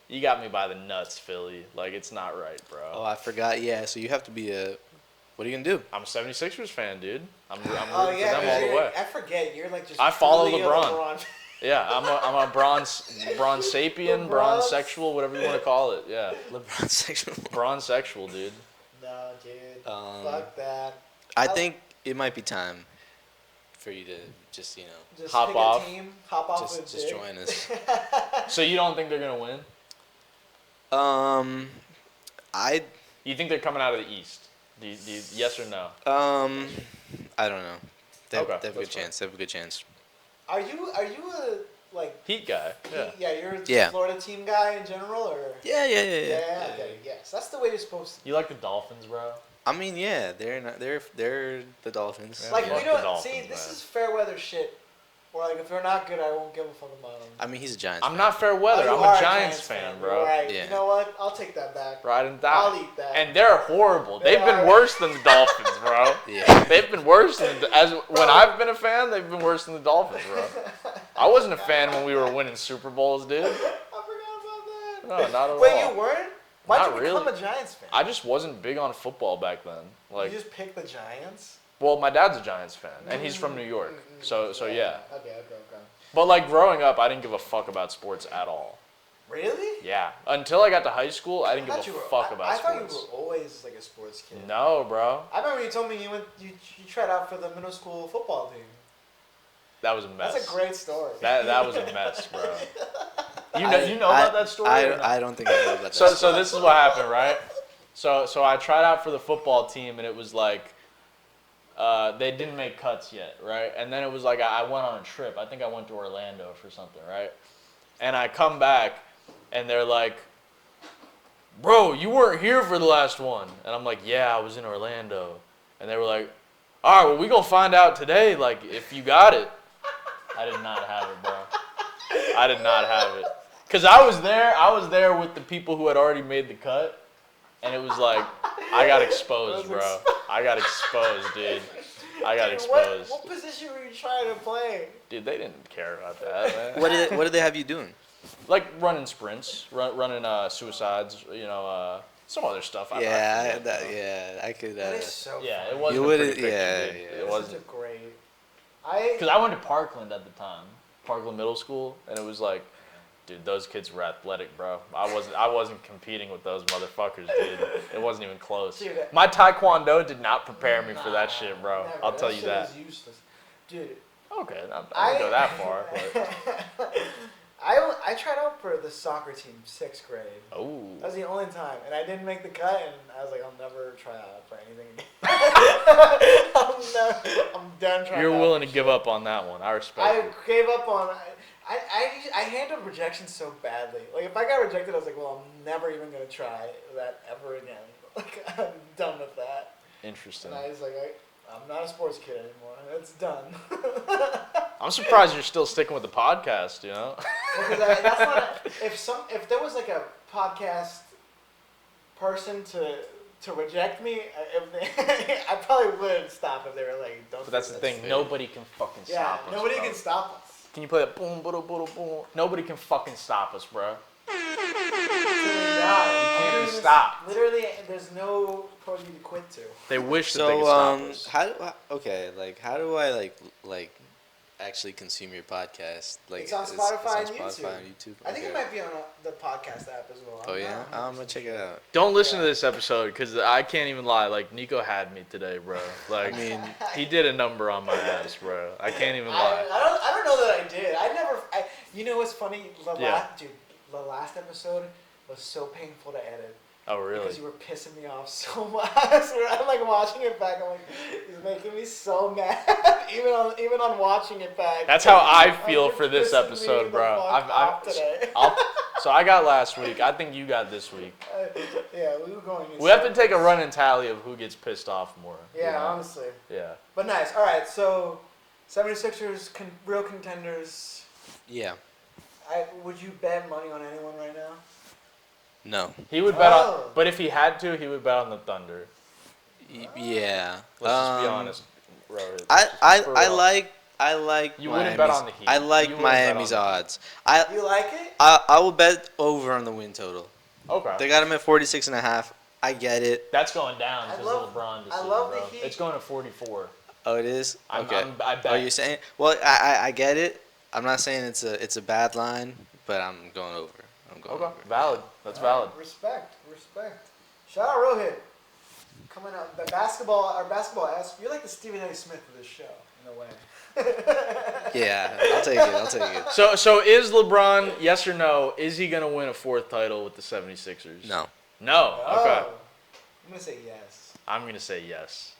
you got me by the nuts, Philly. Like, it's not right, bro. Oh, I forgot. Yeah, so you have to be a. What are you gonna do? I'm a 76ers fan, dude. I'm rooting Oh for yeah, them all the way. I forget. You're like just. I follow truly a LeBron. Yeah, I'm a bronze sapien, LeBron's- bronze sexual, whatever you want to call it. Yeah, LeBron sexual. bronze sexual, dude. No, dude. Fuck that. I think it might be time for you to just Just Hop pick off. a team. Hop off with just Dick. join us. So you don't think they're gonna win? I You think they're coming out of the East? Do you, yes or no? I don't know. They have, Okay, they have a that's good chance. They have a good chance. Are you a like? Heat guy. Yeah. You're a Yeah. Florida team guy in general, or? Yeah. Okay, yes, that's the way you're supposed to. You like the Dolphins, bro? I mean, yeah, they're the Dolphins. Yeah. Like fuck we the don't Dolphins, see. This man. is fair weather shit. Or like if they're not good, I won't give a fuck about them. I mean, he's a Giants. I'm not fair weather. Oh, you I'm are a Giants fan, bro. All right. Yeah. You know what? I'll take that back. Ride and die. I'll eat that. And they're horrible. They They've been are. worse than the Dolphins, bro. Yeah. They've been worse than when I've been a fan. They've been worse than the Dolphins, bro. I wasn't a fan when we were winning Super Bowls, dude. I forgot about that. No, not at Wait, all. you weren't? Why'd Not you become really. a Giants fan? I just wasn't big on football back then. Like, you just picked the Giants? well, my dad's a Giants fan, and he's from New York, so yeah. Okay. But like growing up, I didn't give a fuck about sports at all. Really? Yeah, until I got to high school, I didn't give thought a you were- fuck about I thought sports. you were always like a sports kid. No, bro, I remember you told me you tried out for the middle school football team. that was a mess. That's a great story. That was a mess, bro. You know about that story? or not? I don't think I know about that. So this is what happened, right? So I tried out for the football team, and it was like they didn't make cuts yet, right? And then it was like I went on a trip. I think I went to Orlando for something, right? And I come back, and they're like, "Bro, you weren't here for the last one." And I'm like, "Yeah, I was in Orlando." And they were like, "All right, well, we gonna find out today, like if you got it." I did not have it, bro. I did not have it. Cause I was there with the people who had already made the cut, and it was like I got exposed, bro. I got exposed, dude. I got exposed. What position were you trying to play? Dude, they didn't care about that, man. What did they have you doing? Like running sprints, running suicides, some other stuff. I forget, bro. I could. That is so Yeah, it funny. wasn't You a wouldn't- pretty picture, yeah, dude. yeah. It That's wasn't. such a great. Because I went to Parkland at the time, Parkland Middle School, and it was like, dude, those kids were athletic, bro. I wasn't competing with those motherfuckers, dude. It wasn't even close. Dude, My taekwondo did not prepare me for that shit, bro. Never. I'll tell you shit that. was useless. Dude. Okay, I didn't go that far. But. I tried out for the soccer team 6th grade. Oh. That was the only time, and I didn't make the cut, and I was like, I'll never try out for anything again. I'm done trying. You're out willing for to give shit. up on that one. I respect I it. gave up on. I handled rejection so badly. Like if I got rejected, I was like, well, I'm never even gonna try that ever again. Like I'm done with that. Interesting. And I was like, I'm not a sports kid anymore. It's done. I'm surprised you're still sticking with the podcast, you know? Because that's not if there was like a podcast person to reject me, I probably would stop if they were like, don't. But that's the thing. Nobody can fucking Yeah, stop us. nobody bro. can stop us. Can you play that boom, boom, boom, boom? Nobody can fucking stop us, bro. You can't be stopped. Literally, there's no party to quit to. They wish that they could stop us. How do I like actually consume your podcast? Like It's on Spotify and Spotify YouTube. and YouTube. I think it Okay. might be on the podcast app as well. Oh yeah, I'm gonna check it out. Don't listen to this episode because I can't even lie. Like Nico had me today, bro. Like I mean, he did a number on my ass, bro. I can't even lie. I don't know that I did. You know what's funny? Yeah. The last episode was so painful to edit. Oh really? Because you were pissing me off so much. I'm like watching it back. I'm like, he's making me so mad. even on watching it back. That's how I I'm feel like, for this pissing me episode, the bro. fuck off today. So I got last week. I think you got this week. Yeah, we were going. We have to take a running tally of who gets pissed off more. Yeah, you know? honestly. Yeah. But nice. All right, so 76ers, real contenders. yeah, Would you bet money on anyone right now? no, He would bet Oh. on, but if he had to, he would bet on the Thunder. yeah. Let's just be honest, Rohit. I For I real. like I like You wouldn't bet on the Heat. I You like wouldn't bet on Miami's the Heat. odds. You like it? I will bet over on the win total. Okay. They got him at 46.5. I get it. That's going down I because love- of the LeBron I decision, love the bro. Heat. It's going to 44. Oh, it is? Okay. I bet. Oh, you're saying? Well, I get it. I'm not saying it's a bad line, but I'm going over. I'm going Okay, over. valid. That's All right, valid. Respect. Shout out Rohit. Coming out, the basketball, our basketball ass. You're like the Stephen A. Smith of this show, in a way. Yeah, I'll take it. So is LeBron, yes or no, is he going to win a 4th title with the 76ers? No. No? Okay. I'm gonna say yes. I'm going to say yes.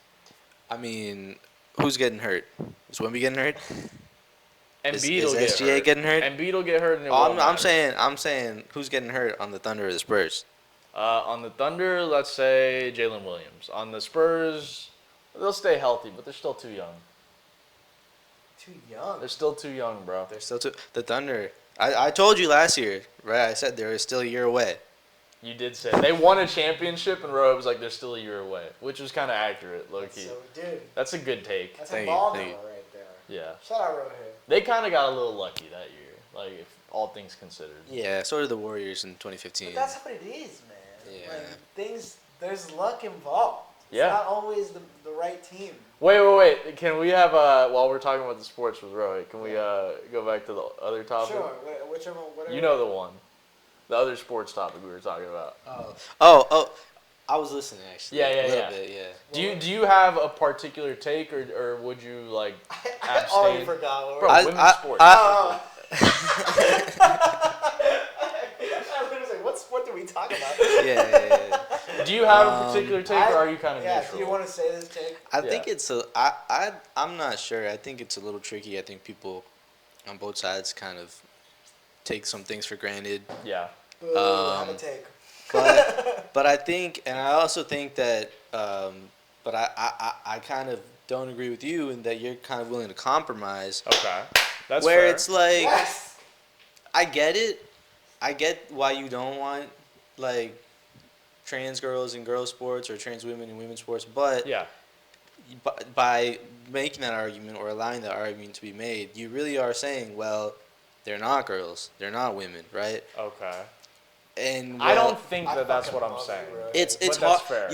I mean, who's getting hurt? Is Wemby getting hurt? Embiid Is will get SGA hurt. getting hurt? Embiid will get hurt and it Oh, won't I'm matter. saying who's getting hurt on the Thunder or the Spurs? On the Thunder, let's say Jalen Williams. On the Spurs, they'll stay healthy, but they're still too young. Too young. They're still too young, bro. They're still the Thunder. I told you last year, right? I said they were still a year away. You did say they won a championship, and Rohit was like, they're still a year away, which was kind of accurate, low key. So, dude, That's a good take. that's Thank a you, ball thank you. right there. Yeah. Shout out Rohit. They kind of got a little lucky that year, like if all things considered. Yeah, so did the Warriors in 2015. But that's what it is, man. Yeah. Like, there's luck involved. It's Yeah. not always the right team. Wait. Can we have while we're talking about the sports with Rohit, can we go back to the other topic? Sure, whichever, whatever. You know the one, the other sports topic we were talking about. Oh, I was listening actually. Yeah, a little yeah. bit, yeah. Do you have a particular take, or would you like I already abstain? forgot what Bro, we're women's sports. I was like, what sport do we talk about? Yeah. Do you have a particular take, or are you kind of Yeah, neutral? do you want to say this take? I think it's I'm not sure. I think it's a little tricky. I think people on both sides kind of take some things for granted. Yeah. Boo, have a take. But I think, and I also think that, but I kind of don't agree with you in that you're kind of willing to compromise. Okay. That's where fair. it's like, Yes. I get it. I get why you don't want like trans girls in girls sports or trans women in women's sports, but Yeah. by making that argument or allowing that argument to be made, you really are saying, well, they're not girls, they're not women, right? Okay. And I well, don't think that that's what I'm saying. it's But hard. that's fair.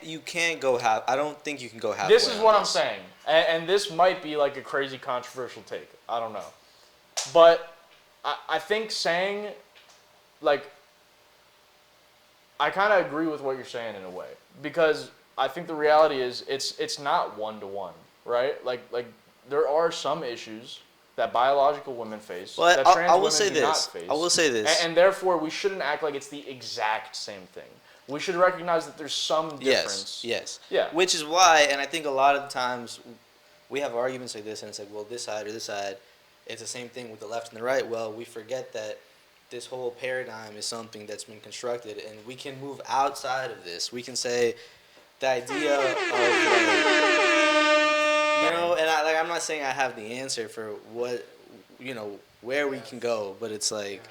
You can't go half. I don't think you can go half. This is what I'm saying, and this might be like a crazy controversial take. I don't know, but I think saying, like, I kind of agree with what you're saying in a way, because I think the reality is it's not 1-to-1, right? Like there are some issues that biological women face Well, that trans I will women say do this. not face. I will say this. And therefore we shouldn't act like it's the exact same thing. We should recognize that there's some difference. Yes. Yeah. Which is why, and I think a lot of the times we have arguments like this, and it's like, well, this side or this side, it's the same thing with the left and the right. Well, we forget that this whole paradigm is something that's been constructed, and we can move outside of this. We can say the idea of, like, and I'm not saying I have the answer for what, where we can go, but it's like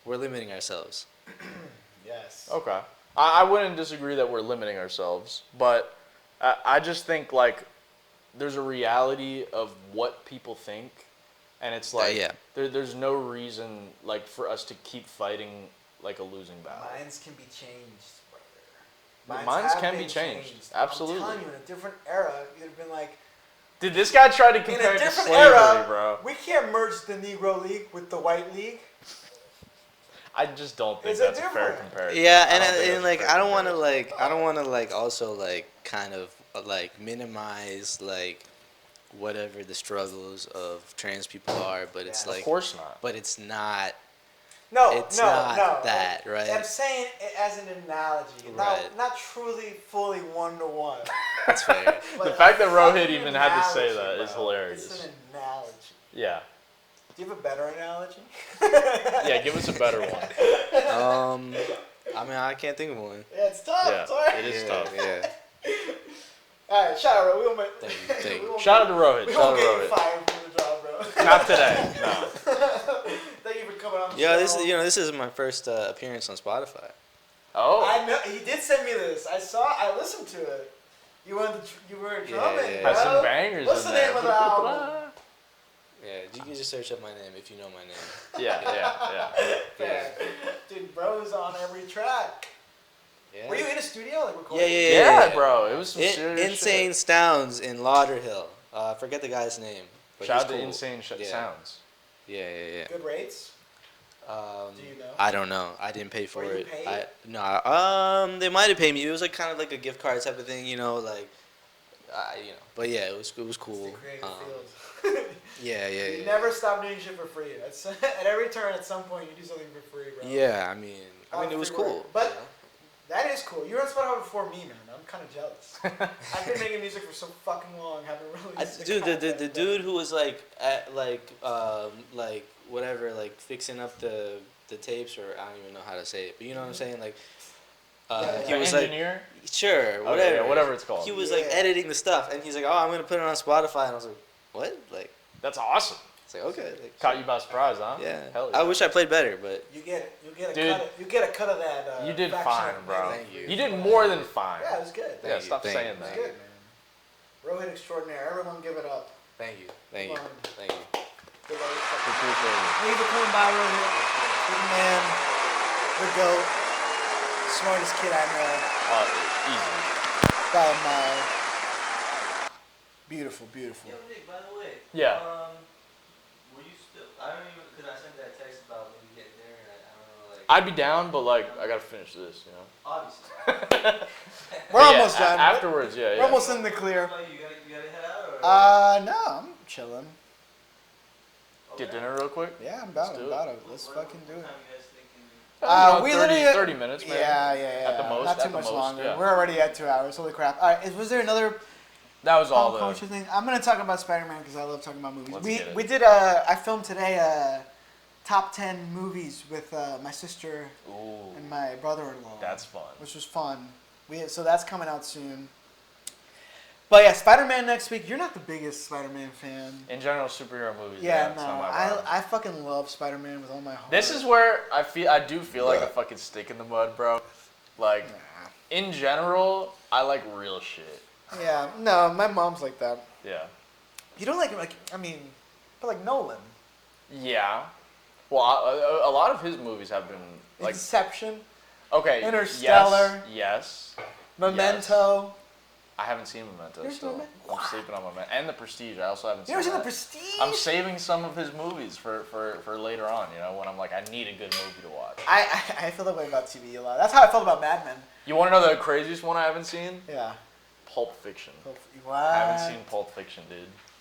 we're limiting ourselves. Yes. Okay. I wouldn't disagree that we're limiting ourselves, but I just think, like, there's a reality of what people think, and it's like there's no reason, like, for us to keep fighting like a losing battle. Minds can be changed, brother. Minds have can be been changed. Absolutely. I'm telling you, in a different era, you'd have been like, Dude, this guy tried to in compare a it to different slavery, era, bro. we can't merge the Negro League with the White League. I just don't think Is it that's a fair different? comparison. Yeah, I don't think and that's a like fair I don't want to comparison. also like kind of like minimize like whatever the struggles of trans people are, but it's Yeah. like Of course not. but it's not It's not that, right? I'm saying it as an analogy, Right. not truly fully 1-to-1. That's fair. But The fact that a Rohit fucking even had to say analogy, that is bro. hilarious. It's an analogy. Yeah. Do you have a better analogy? Yeah, give us a better one. I mean, I can't think of one. Yeah, it's tough. Yeah, It's alright. it is Yeah, tough. yeah. All right, shout out, bro. Thank you. Shout out to Rohit. We Shout won't out to get you Rohit. fired from the job, bro. Not today. No. Thank you for coming on the Yeah, show. this is my first appearance on Spotify. Oh. I know he did send me this. I listened to it. You were drumming, yeah. bro. Has some bangers What's in the there. name of the album? Yeah, you can just search up my name if you know my name. Yeah. Dude, bro's on every track. Yeah. Were you in a studio like recording? Yeah, bro. It was some serious Insane shit. Sounds in Lauderhill. Forget the guy's name. But Shout he's out to cool. Insane Sounds. Yeah. Good rates? Do you know? I don't know. I didn't pay for Were you it. paid? They might have paid me. It was like kind of like a gift card type of thing, like, But yeah, it was cool. It's the creative field. Yeah. You never stop doing shit for free. At every turn, at some point, you do something for free, bro. Yeah, I mean, it was free cool. work. But that is cool. You were on Spotify before me, man. I'm kind of jealous. I've been making music for so fucking long. Haven't released The dude who was like whatever, like fixing up the tapes, or I don't even know how to say it, but you know what I'm saying, like. He was engineer? like, sure, whatever, Okay, yeah, whatever it's called. He was like editing the stuff, and he's like, oh, I'm gonna put it on Spotify, and I was like, what? Like, That's awesome. it's like, okay. Like, Caught you by surprise, huh? Yeah. Hell yeah. I wish I played better, but You get a Dude. cut. You get a cut of that. You did fraction fine, of bro. maybe. Thank you. You did more than fine. Yeah, it was good. Yeah, Thank you, stop thank saying It was that. good, man. Rohit extraordinaire. Everyone give it up. thank you. Come on. Thank you. Good luck. Appreciate it. Thank you for coming by, Rohit. Good man. The GOAT. Smartest kid I know. Easily. By a mile. Beautiful, beautiful. Yo, Nick, by the way. Yeah. Were you still? I don't even, because I sent that text about when you get there, and I don't know, like. I'd be down, but like I gotta finish this, you know. Obviously. We're But almost yeah, done. afterwards, yeah. We're almost in the clear. What about you? You gotta head out, or? No, I'm chilling. Get dinner real quick. Yeah, I'm Let's about do it. it. About it. Let's fucking do it. What time you guys thinking? You know, We literally 30 minutes, man. Yeah. At the most. Not too at the much most, longer. Yeah. We're already at 2 hours. Holy crap! All right, was there another That was all pop the. culture thing? I'm gonna talk about Spider-Man because I love talking about movies. Let's we get it. we did I filmed today top 10 movies with my sister Ooh, and my brother-in-law. that's fun. Which was fun. So that's coming out soon. But yeah, Spider-Man next week. You're not the biggest Spider-Man fan. In general, superhero movies. Yeah, it's no, not my vibe. I fucking love Spider-Man with all my heart. This is where I do feel like a fucking stick in the mud, bro. Like, Nah. in general, I like real shit. Yeah, no, my mom's like that. Yeah. You don't like but like Nolan. Yeah. Well, a lot of his movies have been like Inception, okay. Interstellar. Yes. Memento. I haven't seen Memento You've still. seen Memento? I'm sleeping on Memento and The Prestige. I also haven't You ever seen seen The that. Prestige? I'm saving some of his movies for later on. You know, when I'm like I need a good movie to watch. I feel that way about TV a lot. That's how I felt about Mad Men. You want to know the craziest one I haven't seen? Yeah. Pulp Fiction. What? I haven't seen Pulp Fiction, dude.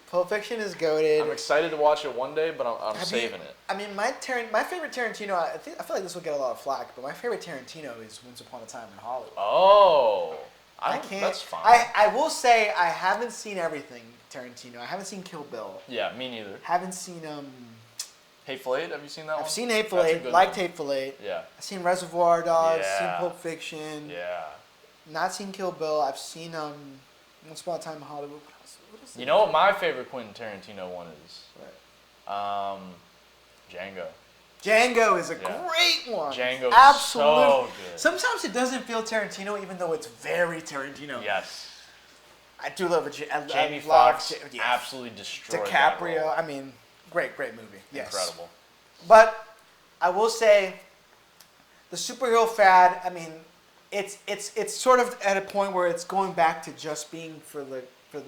Pulp Fiction is goated. I'm excited to watch it one day, but I'm saving it. I mean, my favorite Tarantino. I feel like this will get a lot of flack, but my favorite Tarantino is Once Upon a Time in Hollywood. Oh, I can't. That's fine. I will say I haven't seen everything Tarantino. I haven't seen Kill Bill. Yeah, me neither. Haven't seen Hateful Eight, have you seen that one? I've seen Hateful That's a Eight. good Liked one. Hateful Eight. Yeah. I've seen Reservoir Dogs. Yeah. Seen Pulp Fiction. Yeah. Not seen Kill Bill. I've seen Once Upon a Time in Hollywood. What else You know what my favorite Quentin Tarantino one is? What? Django. Django is a Yeah. great one. Django is Absolutely. so good. Sometimes it doesn't feel Tarantino, even though it's very Tarantino. Yes. I do love it. Jamie love Foxx Ja- absolutely destroyed that DiCaprio. role. I mean, great movie. Yes. Incredible. But I will say, the superhero fad. I mean, it's sort of at a point where it's going back to just being for the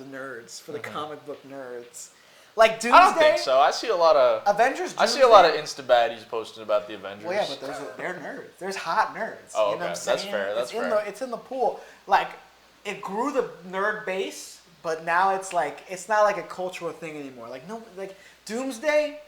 nerds, for the comic book nerds. Like Doomsday. I don't think so. I see a lot of Avengers. I see a lot of Insta baddies posting about the Avengers. Well, yeah, but they're nerds. There's hot nerds. Oh, You know okay. what I'm That's saying? fair. That's it's fair. It's in the pool. Like, it grew the nerd base, but now it's not like a cultural thing anymore. Like Doomsday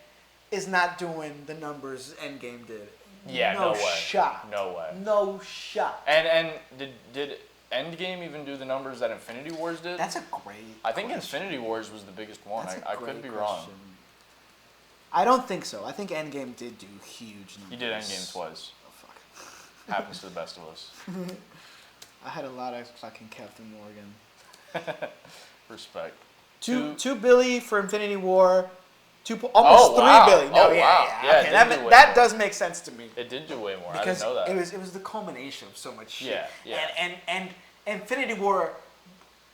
is not doing the numbers Endgame did. Yeah, no way. Shot. No way. No shot. And did Endgame even do the numbers that Infinity Wars did? That's a great. I think question. Infinity Wars was the biggest one. That's a I could great be wrong. question. I don't think so. I think Endgame did do huge numbers. He did Endgame twice. Oh, fuck. Happens to the best of us. I had a lot of fucking Captain Morgan. Respect. Two Billy for Infinity War. Almost wow. 3 billion. No, Oh, yeah, wow. yeah. Yeah, Okay, it did do way that more. does make sense to me. It did do way more. Because I didn't know that. it was the culmination of so much shit. Yeah, yeah. And Infinity War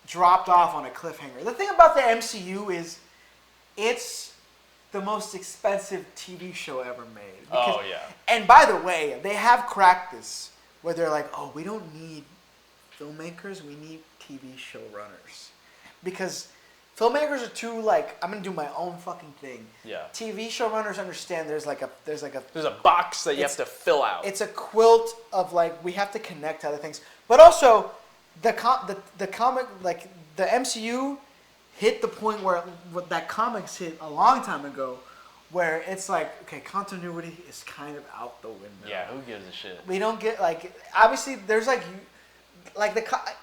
dropped off on a cliffhanger. The thing about the MCU is it's the most expensive TV show ever made. Oh, yeah. And by the way, they have cracked this where they're like, oh, we don't need filmmakers, we need TV showrunners. Because filmmakers are too like, I'm gonna do my own fucking thing. Yeah. TV showrunners understand there's a box that you have to fill out. It's a quilt of like, we have to connect to other things. But also, the comic, like the MCU hit the point where what that comics hit a long time ago, where it's like, okay, continuity is kind of out the window. Yeah, who gives a shit? We don't get like, obviously there's like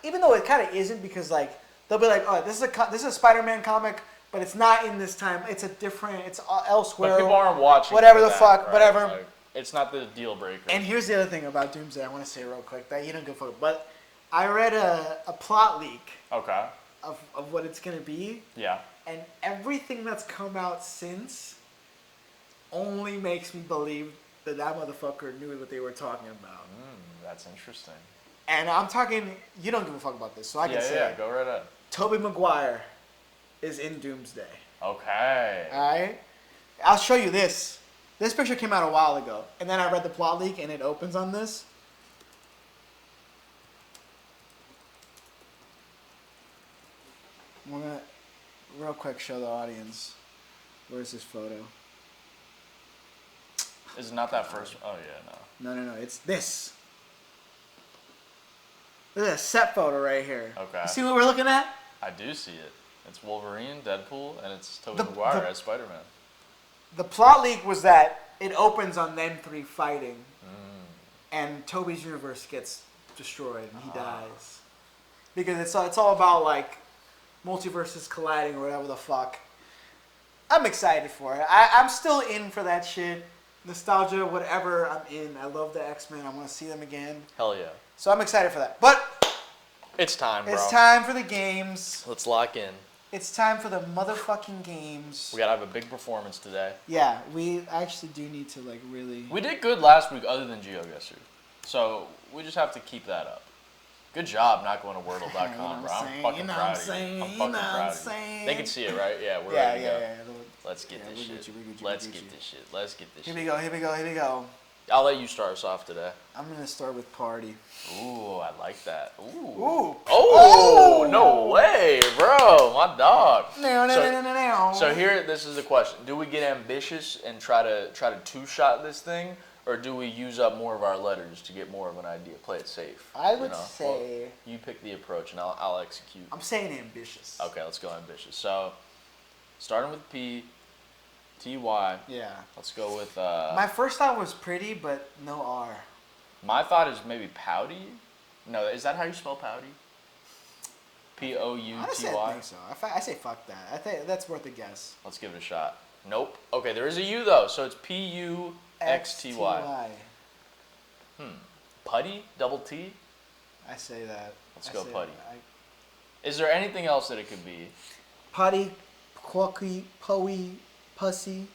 even though it kind of isn't, because like they'll be like, oh, this is a Spider-Man comic, but it's not in this time. It's elsewhere. But people aren't watching. Whatever the that, fuck, right? whatever. Like, it's not the deal breaker. And here's the other thing about Doomsday I want to say real quick that you don't give a fuck. But I read a plot leak. Okay. Of what it's gonna be. Yeah. And everything that's come out since only makes me believe that motherfucker knew what they were talking about. That's interesting. And I'm talking, you don't give a fuck about this, so I can say Yeah, go right ahead. Tobey Maguire is in Doomsday. Okay. Alright? I'll show you this. This picture came out a while ago. And then I read the plot leak and it opens on this. I'm gonna real quick show the audience. Where's this photo? Is it not that first? Oh yeah, no. No. It's this. Look at that set photo right here. Okay. You see what we're looking at? I do see it. It's Wolverine, Deadpool, and it's Tobey Maguire as Spider-Man. The plot leak was that it opens on them three fighting, and Tobey's universe gets destroyed and he dies, because it's all about like multiverses colliding or whatever the fuck. I'm excited for it. I'm still in for that shit. Nostalgia, whatever, I'm in. I love the X-Men. I want to see them again. Hell yeah. So I'm excited for that. But it's time, bro. it's time for the games. Let's lock in. It's time for the motherfucking games. We gotta have a big performance today. Yeah, we actually do need to like really... We did good last week other than GeoGuessr. So we just have to keep that up. Good job not going to Wordle.com, bro. I'm fucking proud of you. I'm fucking proud of you. They can see it, right? Yeah, we're ready to go. Yeah. Let's get this shit. Let's get this shit. Here we go. I'll let you start us off today. I'm going to start with Party. Ooh, I like that. Ooh. Ooh. Oh, no way, bro. My dog. No. So here, this is the question. Do we get ambitious and try to two-shot this thing? Or do we use up more of our letters to get more of an idea? Play it safe. I would say... Well, you pick the approach and I'll execute. I'm saying ambitious. Okay, let's go ambitious. So, starting with P, T-Y. Yeah. Let's go with... My first thought was pretty, but no R. My thought is maybe pouty. No, is that how you spell pouty? P-O-U-T-Y? Honestly, I think so. I say fuck that. I think that's worth a guess. Let's give it a shot. Nope. Okay, there is a U though, so it's P-U-X-T-Y. Putty? Double T? I say that. Let's go putty. Is there anything else that it could be? Putty, quacky, poey, pussy,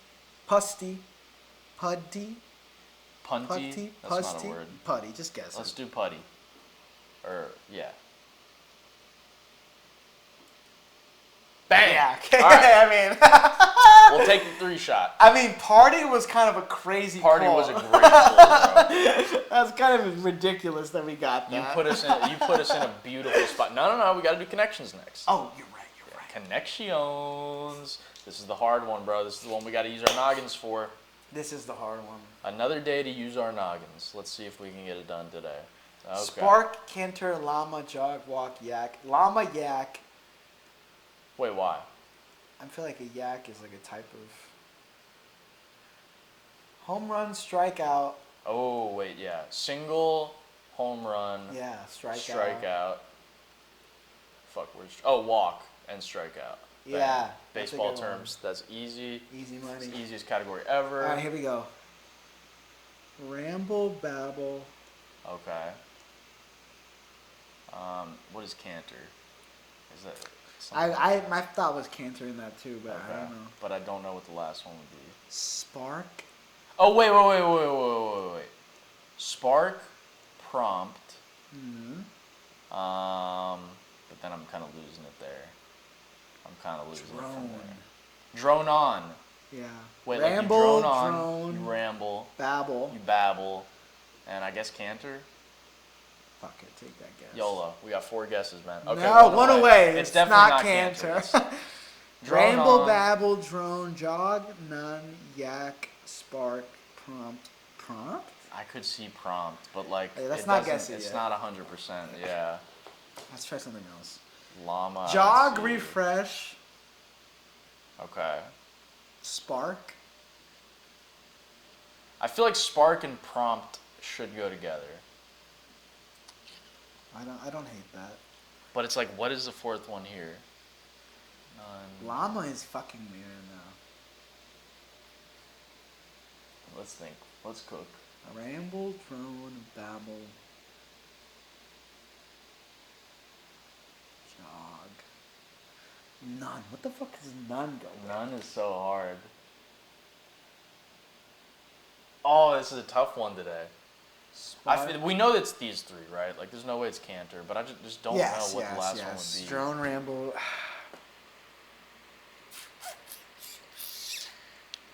pusty, putty. Punty? That's not a word. Putty, just guess. Let's do putty. Or, yeah. Bang! Yeah, okay. All right. I mean... We'll take the 3-shot. I mean, Party was kind of a crazy Party pull. was a great pull, bro. That's kind of ridiculous that we got that. You put us in a beautiful spot. No, we got to do connections next. Oh, you're right. Connections. This is the hard one, bro. This is the one we got to use our noggins for. This is the hard one. Another day to use our noggins. Let's see if we can get it done today. Okay. Spark, canter, llama, jog, walk, yak. Llama, yak. Wait, why? I feel like a yak is like a type of... Home run, strikeout. Oh, wait, yeah. Single, home run. Yeah, strikeout. Strikeout. Fuck, walk and strikeout. Bang. Yeah. Baseball terms. That's easy. Easy money. It's the easiest category ever. All right, here we go. Ramble, babble. Okay. What is canter? Is that... My thought was canter in that too, but okay. I don't know. But I don't know what the last one would be. Spark. Oh wait. Spark, prompt. Mm-hmm. But then I'm kind of losing it there. I'm kind of losing it from there. Drone. Drone on. Yeah. Wait, Ramble, like you drone on, drone, you ramble, babble. you babble, and I guess canter. Fuck it, take that guess. YOLO. We got 4 guesses, man. Okay, No, one away. It's It's definitely not canter. canter. Drone Ramble, on. babble, drone, jog, none, yak, spark, prompt. Prompt? I could see prompt, but like Hey, that's it not doesn't- guessing It's yet. not 100%. Yeah. Let's try something else. Llama. I Jog, would see. refresh, Okay. spark. I feel like spark and prompt should go together, I don't hate that. but it's like, what is the 4th one here? None. Llama is fucking weird now. Let's think. Let's cook. Ramble, drone, babble, jog. None. What the fuck does none go with? None is so hard. Oh, this is a tough one today. Spark. We know it's these 3, right? Like, there's no way it's canter, but I just don't know what the last one would be. Drone, ramble.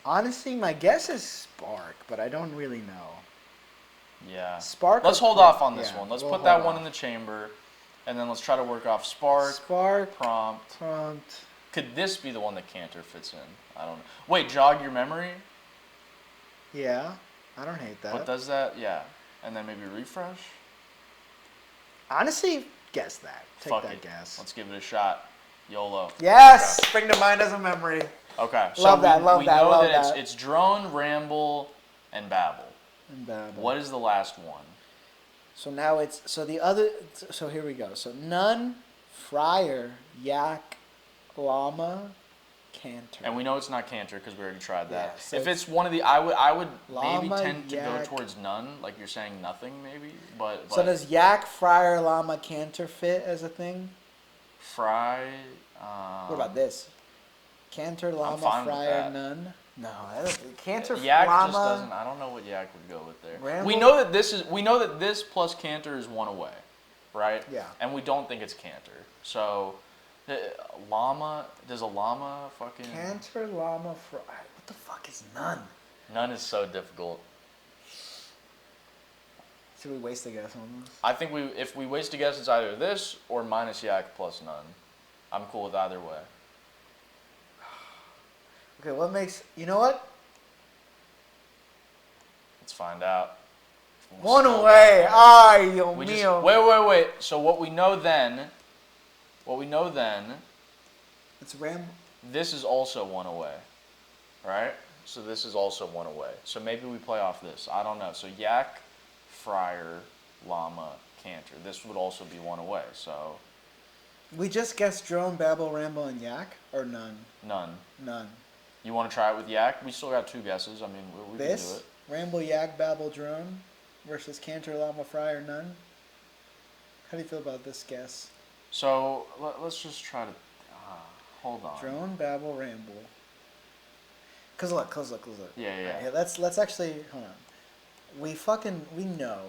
Honestly, my guess is spark, but I don't really know. Yeah. Spark. Let's or hold prompt? off on this Yeah, one. Let's we'll put that hold one off. in the chamber, and then let's try to work off spark, Spark, prompt. prompt. Could this be the one that canter fits in? I don't know. Wait, jog your memory? Yeah, I don't hate that. What does that? Yeah. And then maybe refresh? Honestly, guess that. Take Fuck that it. guess. Let's give it a shot. YOLO. Yes, bring to mind as a memory. Okay. So Love that, love we that, know love that that. it's drone, ramble, and babble. And babble. What is the last one? So now it's the other. So here we go. So none, friar, yak, llama, canter. And we know it's not canter because we already tried that. Yeah, so if it's one of the, I would maybe llama, tend to go yak. towards none, like you're saying nothing maybe, but So does yak, friar, llama, canter fit as a thing? fry. What about this? Canter, fine llama, with friar, that. none. No, canter, Yak llama. just doesn't. I don't know what yak would go with there. Ramble? We know that this plus canter is one away, right? Yeah. And we don't think it's canter. So, llama. Does a llama fucking? Canter, llama, friar. What the fuck is none? None is so difficult. Should we waste a guess on this? I think if we waste a guess, it's either this or minus yak plus none. I'm cool with either way. Okay, what makes you know what? Let's find out. One Slow away. down. Ay, Dios We mío. just, wait. So what we know then, It's ram. this is also one away, right? So this is also one away. So maybe we play off this. I don't know. So yak, friar, llama, canter. This would also be one away. So We just guessed drone, babble, ramble, and yak, or none. none. None. You want to try it with yak? We still got 2 guesses. I mean, we can do This it. ramble, yak, babble, drone versus canter, llama, friar, none. How do you feel about this guess? So let's just try to hold on. Drone, babble, ramble. Cause look. Yeah. Alright, let's actually hold on. We know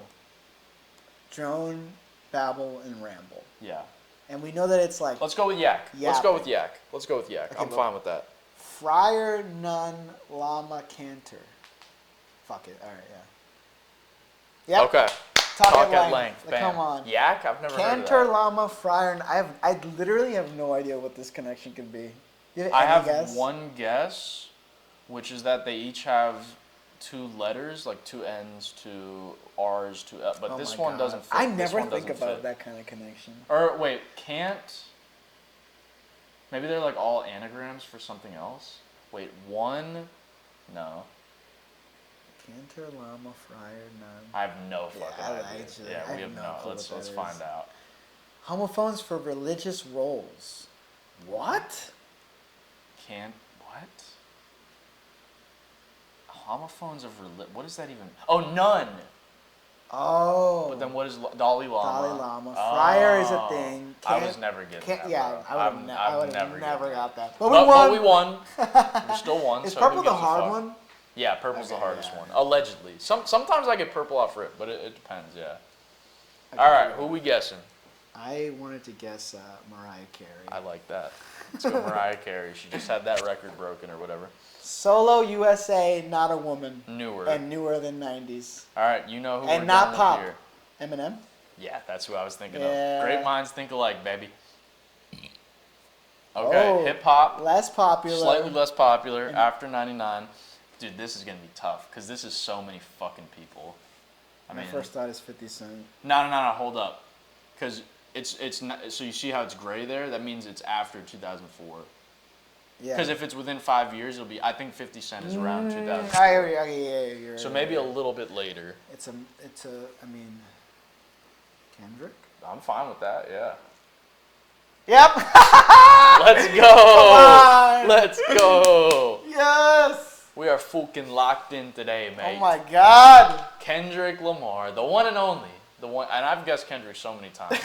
drone, babble, and ramble, Yeah. and we know that it's like Let's go with yak. Let's go with Yapping. yak. Let's go with yak. Okay, I'm but- fine with that. friar, none, llama, canter. Fuck it. All right, yeah. Yep. Okay. Talk at length. Bam. Come on. Yak? I've never Canter, heard of llama, friar. And I literally have no idea what this connection could be. You that. I any have guess? one guess, which is that they each have 2 letters, like 2 N's, 2 R's, 2 L, but Oh this my one God. doesn't fit. I This never one think doesn't about fit. that kind of connection. Or wait, can't. Maybe they're like all anagrams for something else. Wait, one. No, Canter, llama, friar, none. I have no fucking I idea. actually- Yeah, I we have have no no. clue Let's what that find is. out. Homophones for religious roles. What? Can't what? Homophones of what is that even? Oh, none. Oh. But then what is Dalai Lama? Dalai Lama. Friar is a Oh. thing. I was never getting that. Yeah, bro. I would have never never getting got that. But, But we won. we won. We still won. Is so purple who the gives a hard fuck? one? Yeah, purple's the Okay, hardest yeah. one. Allegedly. Sometimes I get purple off rip, but it depends. Yeah. Okay, All right, yeah. who we guessing? I wanted to guess Mariah Carey. I like that. Let's go Mariah Carey. She just had that record broken or whatever. Solo USA, not a woman. Newer. And newer than 90s. All right, you know who And we're not going pop. with here. Eminem? Yeah, that's who I was thinking Yeah. of. Great minds think alike, baby. Okay, hip hop. Less popular. Slightly less popular after 99. Dude, this is going to be tough because this is so many fucking people. My first thought is 50 Cent. No, hold up. Because it's not, so you see how it's gray there? That means it's after 2004. Yeah. Because if it's within 5 years, it'll be, I think 50 Cent is around 2004. Yeah, you're So right, maybe you're a right. little bit later. Kendrick? I'm fine with that, yeah. Yep. Let's go. Come on. Let's go. Yes. We are fucking locked in today, mate. Oh my God. Kendrick Lamar, the one and only. The one, and I've guessed Kendrick so many times.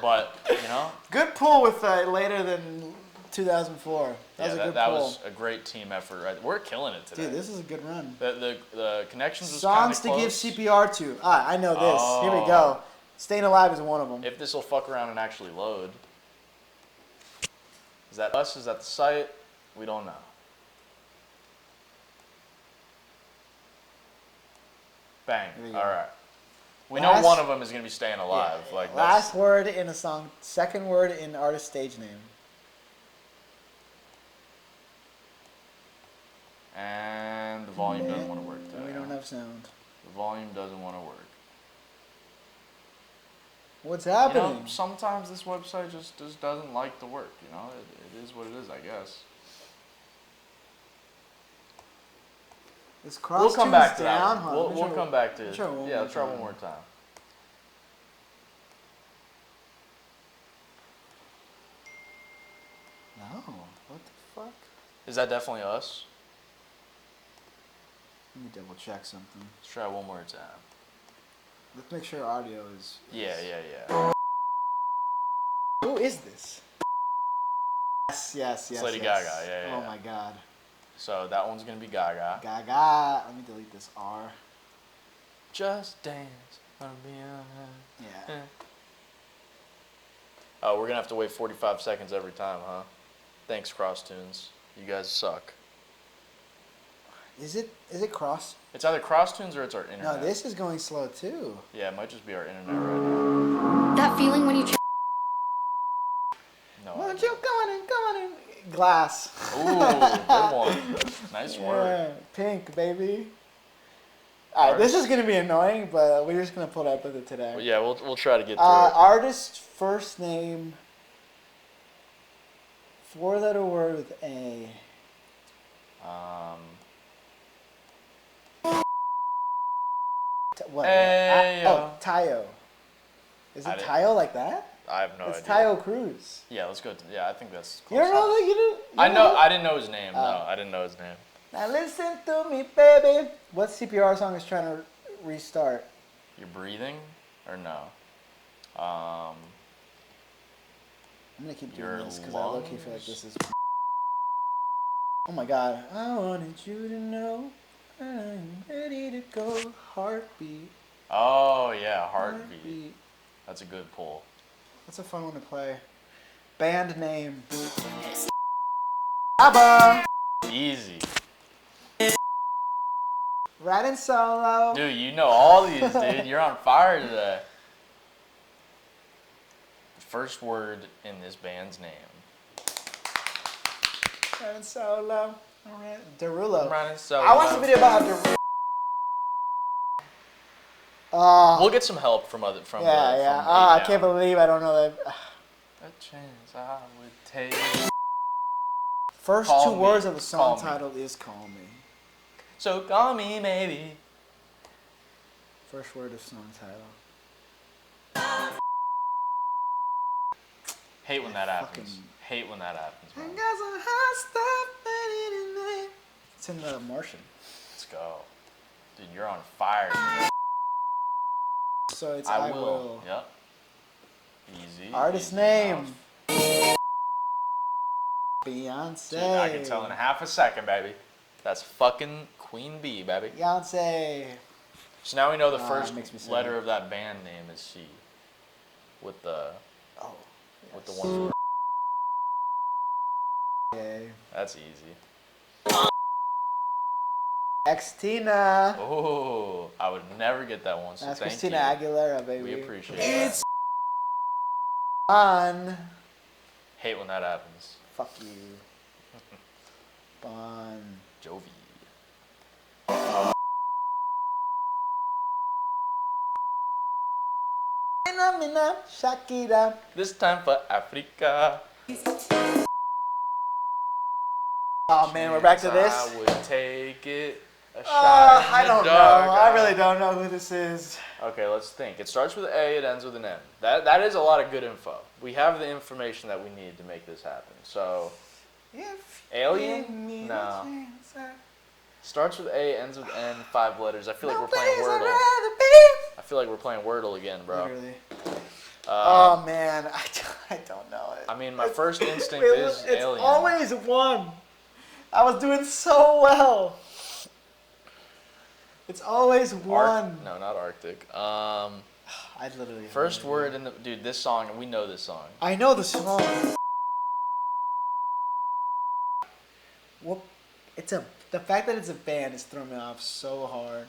But, you know. Good pull with later than 2004. That was a good that pull. was a great team effort. Right? We're killing it today. Dude, this is a good run. The connections was Songs to kinda give close. CPR to. I know this. Oh. Here we go. Staying Alive is one of them. If this will fuck around and actually load. Is that us? Is that the site? We don't know. Bang. Here we go. All right. We Last- know one of them is going to be Staying Alive. Yeah, Like last word in a song, second word in artist stage name. And the volume doesn't want to work today. We don't have sound. The volume doesn't want to work. What's You happening? know, sometimes this website just doesn't like the work. You know, it is what it is, I guess. This cross We'll come back to down. that. Hold on, We'll come back to it. try one Yeah, more let's try time. one more time. No. What the fuck? Is that definitely us? Let me double check something. Let's try one more time. Let's make sure audio is. Yeah. Who is this? Yes. It's Lady Gaga, yeah. Oh my God. So that one's gonna be Gaga. Gaga. Let me delete this R. Just dance. Wanna be alright. Yeah. Oh, we're gonna have to wait 45 seconds every time, huh? Thanks, CrossTunes. You guys suck. Is it cross? It's either CrossTunes or it's our internet. No, this is going slow too. Yeah, it might just be our internet right now. That feeling when you No. Won't you come on in? Glass. Ooh, good one. Nice word. Yeah, pink, baby. All right, this is gonna be annoying, but we're just gonna put up with it today. Well, yeah, we'll try to get through it. Artist first name. 4-letter word with A. What? Hey, Tayo. Is I it didn't- Tayo like that? I have no It's idea. Tayo Cruz. Yeah, let's go. Yeah, I think that's. You don't close. know that? You don't. I know. I didn't know his name. No, I didn't know his name. Now listen to me, baby. What CPR song is trying to restart? You're breathing, or no? I'm gonna keep doing Your this because I low-key feel like lungs? this is. Oh my God! I wanted you to know I'm ready to go. Heartbeat. Oh yeah, heartbeat. That's a good pull. That's a fun one to play. Band name. ABBA. Easy, Riding solo. dude. You know all these, dude. You're on fire today. The first word in this band's name. Riding solo. Alright. Derulo. Riding solo. I watched a video about how Derulo. We'll get some help from other from. Yeah. From I Eight can't Down. believe I don't know that. A chance I would take. First Call two me. words of the song Call me. title is "Call Me." So call me, maybe. First word of song title. Hate when that happens. Fucking- Hate when that happens, I man. got some hot stuff tonight. It's in The Martian. Let's go. Dude, you're on fire. So it's I will. Yep. Easy. Artist easy name. enough. Beyonce. Dude, I can tell in half a second, baby. That's fucking Queen Bee, baby. Beyonce. So now we know the Ah, first it makes me sad. letter of that band name is C. with the Oh. with the one. Yay. That's easy. Xtina. Oh, I would never get that one. So That's thank Christina you. Aguilera, baby. We appreciate It's that. on. Hate when that happens. Fuck you. Bon. Jovi. Mina, Shakira. This time for Africa. Oh man, we're back to this. I would take it. A shot in I the don't know. dark. I really don't know who this is. Okay, let's think. It starts with A, it ends with an M. That is a lot of good info. We have the information that we need to make this happen. So, Alien? No. Starts with A, ends with N, 5 letters. I feel like we're playing Wordle. I feel like we're playing Wordle again, bro. Literally. Oh man, I don't know it. I mean, my first instinct is it's Alien. always one. I was doing so well. It's always one. No, not Arctic. I literally. First word in the dude. This song, we know this song. I know the song. Well, the fact that it's a band is throwing me off so hard.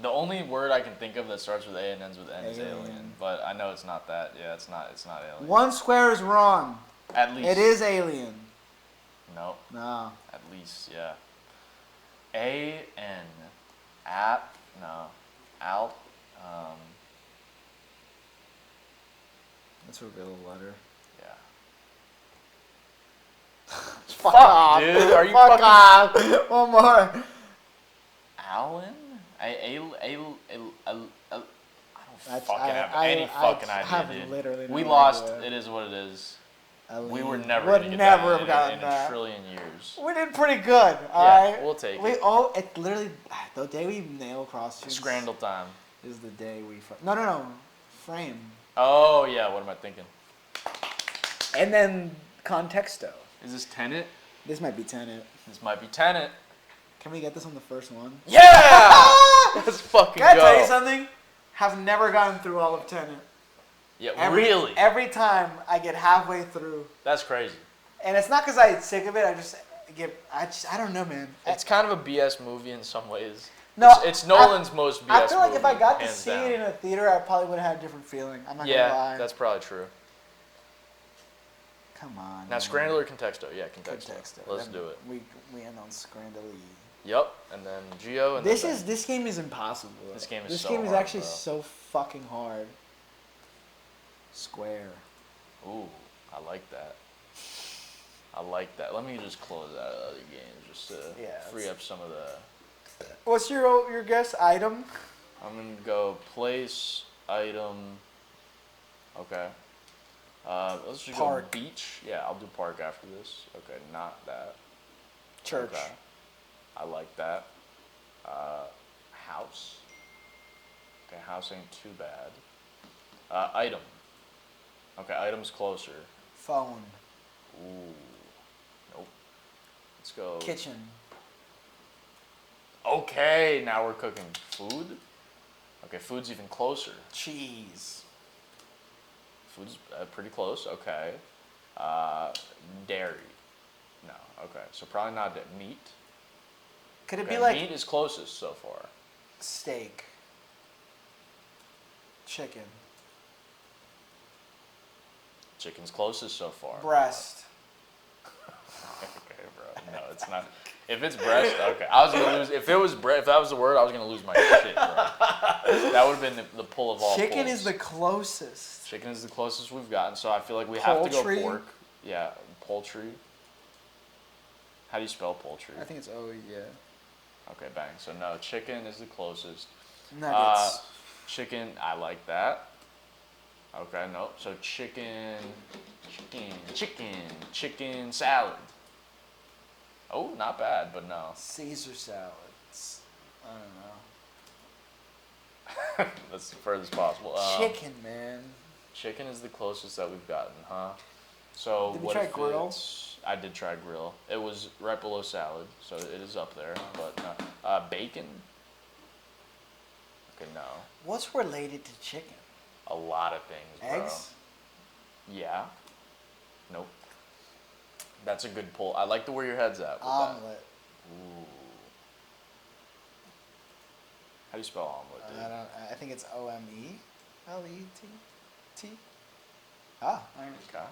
The only word I can think of that starts with A and ends with N is Alien. alien, but I know it's not that. Yeah, it's not alien. One square is wrong. At least It is Alien. No. No. At least, yeah. A N. App. No. Out. That's a real letter. Yeah. Fuck off, dude. Are you Fuck fucking off. One more. Alan? I don't That's- fucking have I- any I fucking have idea, dude. literally We no lost. idea. It is what it is. We Alien. were never Would gonna get never that have gotten in a that. trillion years. We did pretty good. Yeah, Alright. we'll take We it. all. It literally. The day we nail costumes. Scrandle time. Is the day we. No. Frame. Oh yeah, what am I thinking? And then Contexto. Is this Tenet? This might be Tenet. This might be Tenet. Can we get this on the first one? Yeah! Let's fucking Can I go. tell you something? Have never gotten through all of Tenet. Yeah, really? Every time I get halfway through, That's crazy. and it's not because I'm sick of it. I don't know, man. It's kind of a BS movie in some ways. No, it's Nolan's most BS movie. I feel like if I got to hands see down. it in a theater, I probably would have had a different feeling. I'm not gonna lie. Yeah, that's probably true. Come on. Now, man. Scrandle or Contexto? Yeah, Contexto. Contexto. Let's Then do it. We end on Scrandle. Yep, and then Geo and This then this game is impossible. This game is This so game is hard, actually bro. so fucking hard. Square. Ooh, I like that. I like that. Let me just close out of other games just to free up some of the... What's your guess item? I'm going to go place, item... Okay. Let's just Park. go beach. Yeah, I'll do park after this. Okay, not that. Church. Okay. I like that. House. Okay, house ain't too bad. Item. Okay, item's closer. Phone. Ooh. Nope. Let's go. Kitchen. Okay, now we're cooking. Food? Okay, food's even closer. Cheese. Food's pretty close. Okay. Dairy. No. Okay, so probably not meat. Could it Okay, be like meat is closest so far. steak? Chicken. Chicken's closest so far. Breast. Okay, bro. No, it's not. If it's breast, okay. I was gonna lose. If it was if that was the word, I was gonna lose my shit, bro. That would have been the pull of all. Chicken pulls. is the closest. Chicken is the closest we've gotten, so I feel like we have to Poultry? go pork. Yeah, poultry. How do you spell poultry? I think it's yeah. Okay, bang. So no, chicken is the closest. Nuggets. Chicken, I like that. Okay, nope. So chicken salad. Oh, not bad, but no. Caesar salads. I don't know. That's the furthest possible. Chicken, man. Chicken is the closest that we've gotten, huh? So Did we what try if grill? I did try grill. It was right below salad, so it is up there. But no. Bacon. Okay, no. What's related to chicken? A lot of things, bro. Eggs? Yeah. Nope. That's a good pull. I like the where your head's at with that. Omelet. Ooh. How do you spell omelet, dude? I think it's OMELET. Ah. Okay.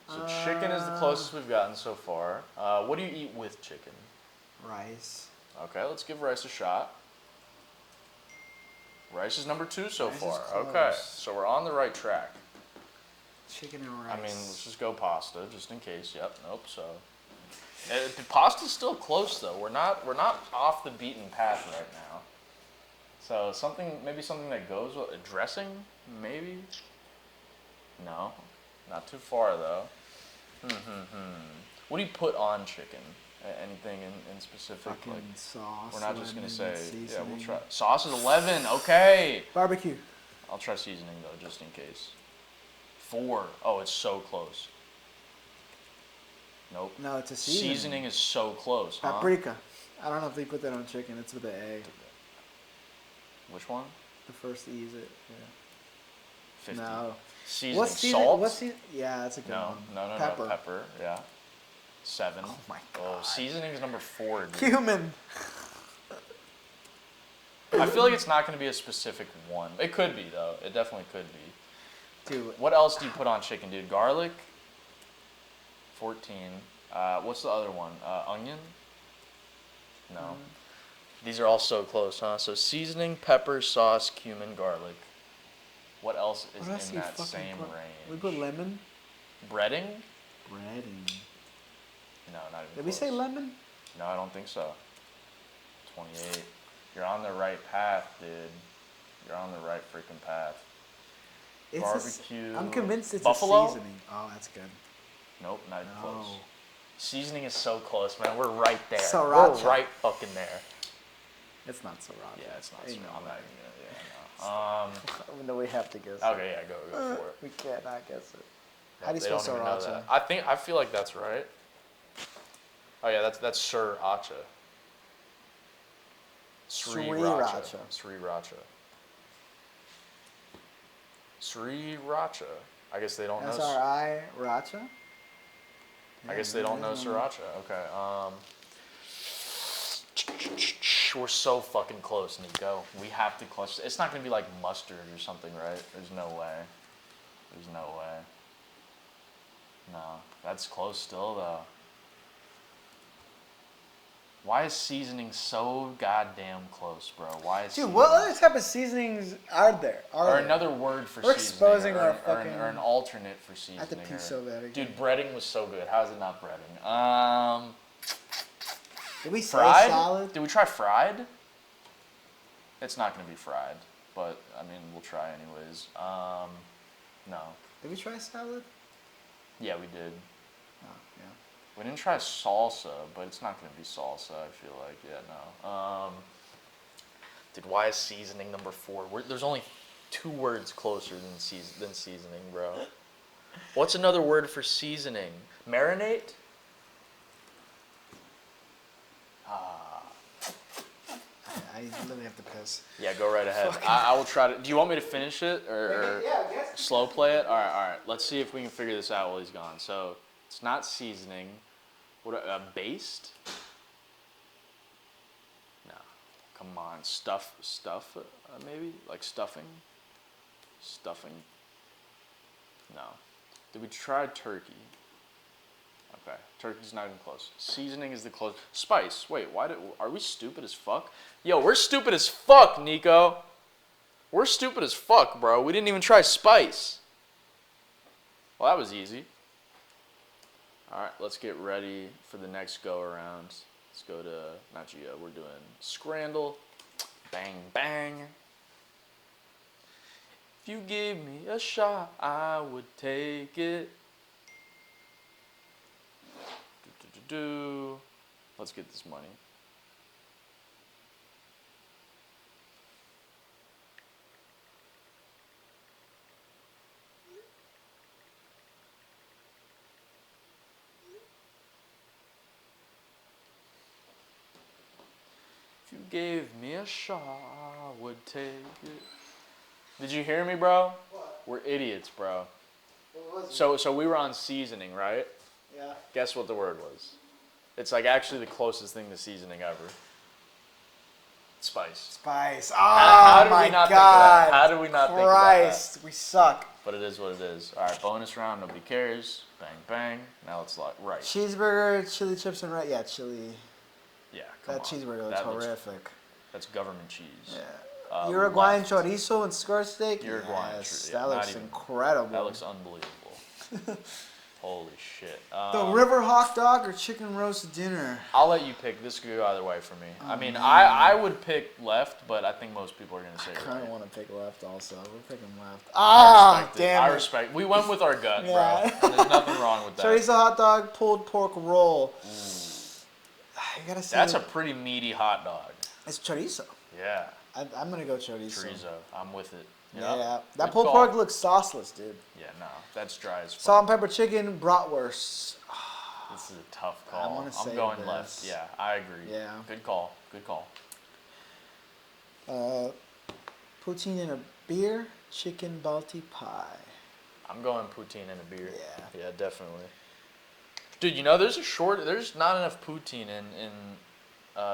So chicken is the closest we've gotten so far. What do you eat with chicken? Rice. Okay, let's give rice a shot. Rice is number 2 so Rice is far. close. Okay, so we're on the right track. Chicken and rice. I mean, let's just go pasta just in case. Yep. Nope. So the pasta's still close though. We're not off the beaten path right now. So maybe something that goes with a dressing, maybe. No, not too far though. What do you put on chicken? Anything in specific? Fucking Like, sauce. we're not just gonna say. seasoning. Yeah, we'll try. Sauce is 11. Okay. Barbecue. I'll try seasoning though, just in case. 4. Oh, it's so close. Nope. No, it's a seasoning. Seasoning is so close, huh? Paprika. I don't know if they put that on chicken. It's with the A. Which one? The first E is it? Yeah. 50. No. Seasoning. Salt? Yeah, that's a good No, one. no, Pepper. no. Pepper, yeah. 7. Oh my Oh, God. seasoning is number 4, dude. Cumin. I feel like it's not going to be a specific one. It could be, though. It definitely could be. Dude. What else do you put on chicken, dude? Garlic? 14. What's the other one? Onion? No. These are all so close, huh? So seasoning, pepper, sauce, cumin, garlic. What else is What else in do you that fucking same put? range? We put lemon. Breading? Breading. No, not even Did we close. say lemon? No, I don't think so. 28. You're on the right path, dude. You're on the right freaking path. It's Barbecue. I'm convinced it's Buffalo? a seasoning. Oh, that's good. Nope, not even No. close. Seasoning is so close, man. We're right there. Sriracha. We're right fucking there. It's not sriracha. Yeah, it's not. Ain't I'm no not way. even gonna. Yeah, No, we have to guess. no. Okay, yeah, go for it. We cannot guess it. How do you They spell don't even know sriracha? that. I feel like that's right. Oh yeah, that's sriracha. Sriracha. Sriracha. Sriracha. I guess they don't know. S-R-I, Racha? I guess they don't know sriracha. Okay. We're so fucking close, Nico. We have to clutch. It's not gonna be like mustard or something, right? There's no way. There's no way. No, that's close still though. Why is seasoning so goddamn close, bro? Why is Dude, seasoning? what other type of seasonings are there? Or another word for We're seasoning. exposing or, our or fucking- an alternate for I seasoning. have to pee or- so bad again. Dude, breading was so good. How is it not breading? Did we say Fried? salad? Did we try fried? It's not going to be fried, but I mean, we'll try anyways. No. Did we try salad? Yeah, we did. Oh, yeah. We didn't try salsa, but it's not going to be salsa, I feel like. Yeah, no. Dude, why is seasoning number 4? There's only 2 words closer than seasoning, bro. What's another word for seasoning? Marinate? I literally have to piss. Yeah, go right ahead. I will try to. Do you want me to finish it or Yeah, I guess. slow play it? All right. Let's see if we can figure this out while he's gone. So it's not seasoning. What? Based? No. Come on. Stuff. Maybe like stuffing. Stuffing. No. Did we try turkey? Okay, turkey's not even close. Seasoning is the close. Spice. Wait, are we stupid as fuck? Yo, we're stupid as fuck, Nico. We're stupid as fuck, bro. We didn't even try spice. Well, that was easy. All right, let's get ready for the next go around. Let's go to not Geo. We're doing Scrandle. Bang bang. If you give me a shot, I would take it. Let's get this money. If you gave me a shot, I would take it. Did you hear me, bro? What? We're idiots, bro. What was it? So we were on seasoning, right? Yeah. Guess what the word was? It's like actually the closest thing to seasoning ever. Spice. Spice. Oh How did my we not think of God. that? How did we not think about Christ, we suck. But it is what it is. All right, bonus round. Nobody cares. Bang, bang. Now it's like right. Cheeseburger, chili chips, and rice. Yeah, chili. Yeah, come That on. cheeseburger looks That horrific. That's government cheese. Yeah. Uruguayan left. chorizo and scar steak. Uruguayan Yes, yeah, that looks not even- incredible. That looks unbelievable. Holy shit. The river hot dog or chicken roast dinner? I'll let you pick. This could go either way for me. Oh, I mean, man. I would pick left, but I think most people are going to say I kind right. of want to pick left also. We're picking left. I Ah, respect it. damn I it. respect. We went with our gut, Yeah. bro. And there's nothing wrong with that. Chorizo hot dog, pulled pork roll. You gotta say That's a pretty meaty hot dog. It's chorizo. Yeah. I'm gonna go chorizo. Chorizo. I'm with it. Yeah. That Good pulled call. pork looks sauceless, dude. Yeah, no. That's dry as fuck. Salt and pepper chicken, bratwurst. This is a tough call. I wanna say I'm going this. left. Yeah, I agree. Yeah. Good call. Good call. Poutine in a beer, chicken balti pie. I'm going poutine and a beer. Yeah. Yeah, definitely. Dude, you know, there's not enough poutine in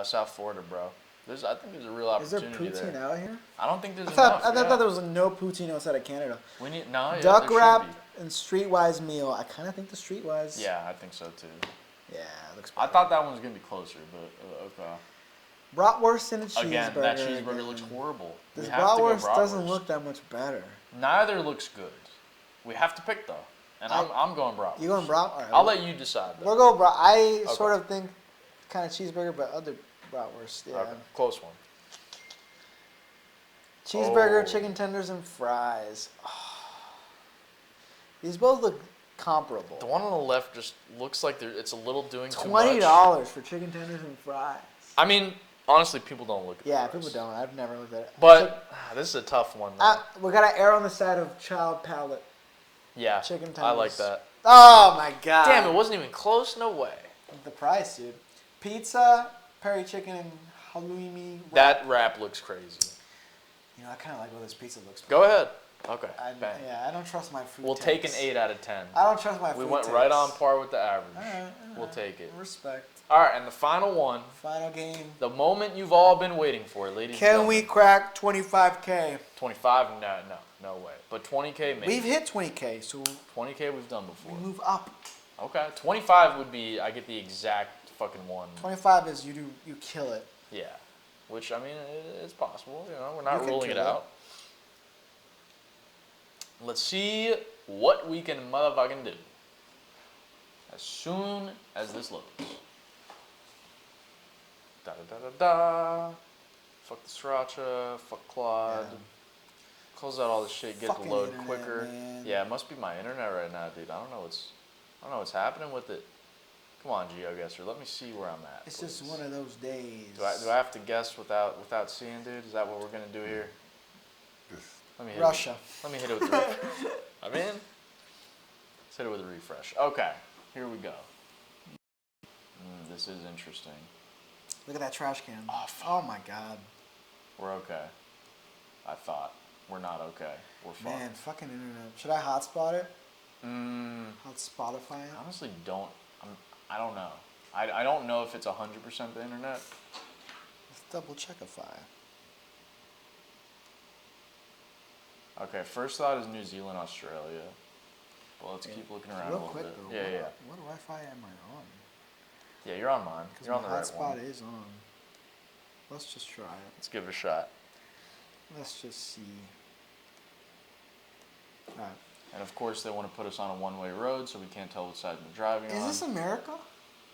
South Florida, bro. I think there's a real Is there opportunity poutine there. out here? I don't think there's I enough. thought there was no poutine outside of Canada. We need yeah, Duck there wrap should be. and streetwise meal. I kind of think the streetwise. Yeah, I think so too. Yeah, it looks. I thought that one was gonna be closer, but okay. Bratwurst and a cheeseburger. Again, that cheeseburger looks again. horrible. This We have to go bratwurst doesn't bratwurst. look that much better. Neither looks good. We have to pick though, and I'm going bratwurst. You going brat? All right, I'll let you decide. Though. We'll go brat. I sort of think kind of cheeseburger, but other bratwurst. Yeah. Okay, close one. Cheeseburger, Oh. chicken tenders, and fries. These both look comparable. The one on the left just looks like it's a little doing too $20 much. for chicken tenders and fries. I mean, honestly, people don't look at the Yeah, price. people don't. I've never looked at it. But this is a tough one. Though. We gotta err on the side of child palate. Yeah, Chicken I like tenders. that. Oh my god! Damn, it wasn't even close. No way. The price, dude. Pizza, peri chicken, and halloumi. That wrap looks crazy. You know, I kind of like what this pizza looks. Go ahead. Okay. Bang. Yeah, I don't trust my food. We'll take an takes. 8 out of 10. I don't trust my food. We went takes. right on par with the average. All right, We'll take it. Respect. All right, and the final one, Final game. the moment you've all been waiting for, ladies and Can gentlemen. we crack 25K? 25? No way. But 20K maybe. We've hit 20K, so 20K we've done we before. move up. Okay. 25 would be, I get the exact fucking one. 25 is you kill it. Yeah. Which, I mean, it's possible. You know, we're not You can ruling it kill it. out. Let's see what we can motherfucking do. As soon as this loads. Da da da da da. Fuck the sriracha. Fuck Claude. Yeah. Close out all this shit. Get it to Fucking load internet, quicker. man. Yeah, it must be my internet right now, dude. I don't know what's happening with it. Come on, GeoGuessr. Let me see where I'm at. It's please. just one of those days. Do I have to guess without seeing, dude? Is that what we're gonna do here? Let me hit Russia. Let me hit it with the refresh. I'm in. Let's hit it with a refresh. Okay, here we go. This is interesting. Look at that trash can. Oh, fuck. Oh my god. We're okay. I thought. We're not okay. We're fucked. Man, fucking internet. Should I hotspot it? Mm, Spotify it? I honestly don't. I don't know. I don't know if it's 100% the internet. Let's double checkify. Okay, first thought is New Zealand, Australia. But let's keep looking around Real a little quick bit. though. Yeah. What Wi-Fi am I on? Yeah, you're on mine. Because You're on my the right hotspot one. is on. Let's just try it. Let's give it a shot. Let's just see. Alright. And of course, they want to put us on a one-way road, so we can't tell what side we're driving on. Is this America?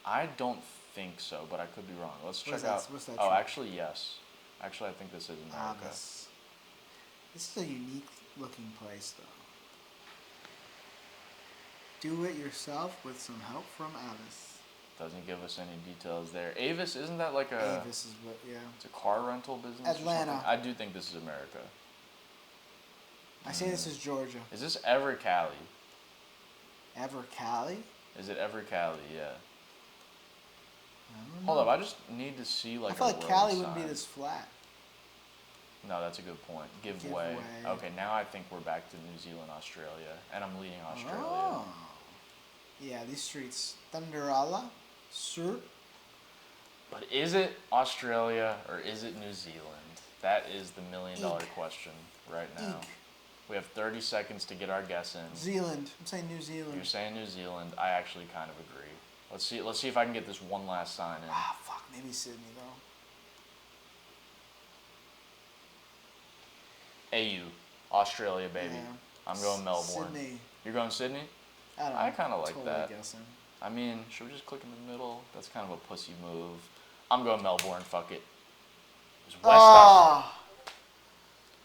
I don't think so, but I could be wrong. Let's check What's out. that- what's that Oh, track? actually, yes. Actually, I think this is America. This is a unique looking place though. Do it yourself with some help from Avis. Doesn't give us any details there. Avis, isn't that like a? Avis is what, yeah. It's a car rental business. Atlanta. Or something? I do think this is America. I say this is Georgia. Is this ever Cali? Ever Cali? Is it ever Cali? Yeah. I don't Hold know. up, I just need to see like. I feel a like road Cali wouldn't be sign. this flat. No, that's a good point. Give way. Okay, now I think we're back to New Zealand, Australia, and I'm leading Australia. Oh. Yeah, these streets. Thunderala, Sur. But is it Australia or is it New Zealand? That is the $1 million question right now. Eek. We have 30 seconds to get our guess in. Zealand. I'm saying New Zealand. You're saying New Zealand. I actually kind of agree. Let's see if I can get this one last sign in. Ah, fuck. Maybe Sydney though. AU, Australia, baby. Yeah. I'm going Melbourne. Sydney. You're going Sydney? I don't know. I kind of like totally that. Guessing. I mean, should we just click in the middle? That's kind of a pussy move. I'm going Melbourne. Fuck it. It was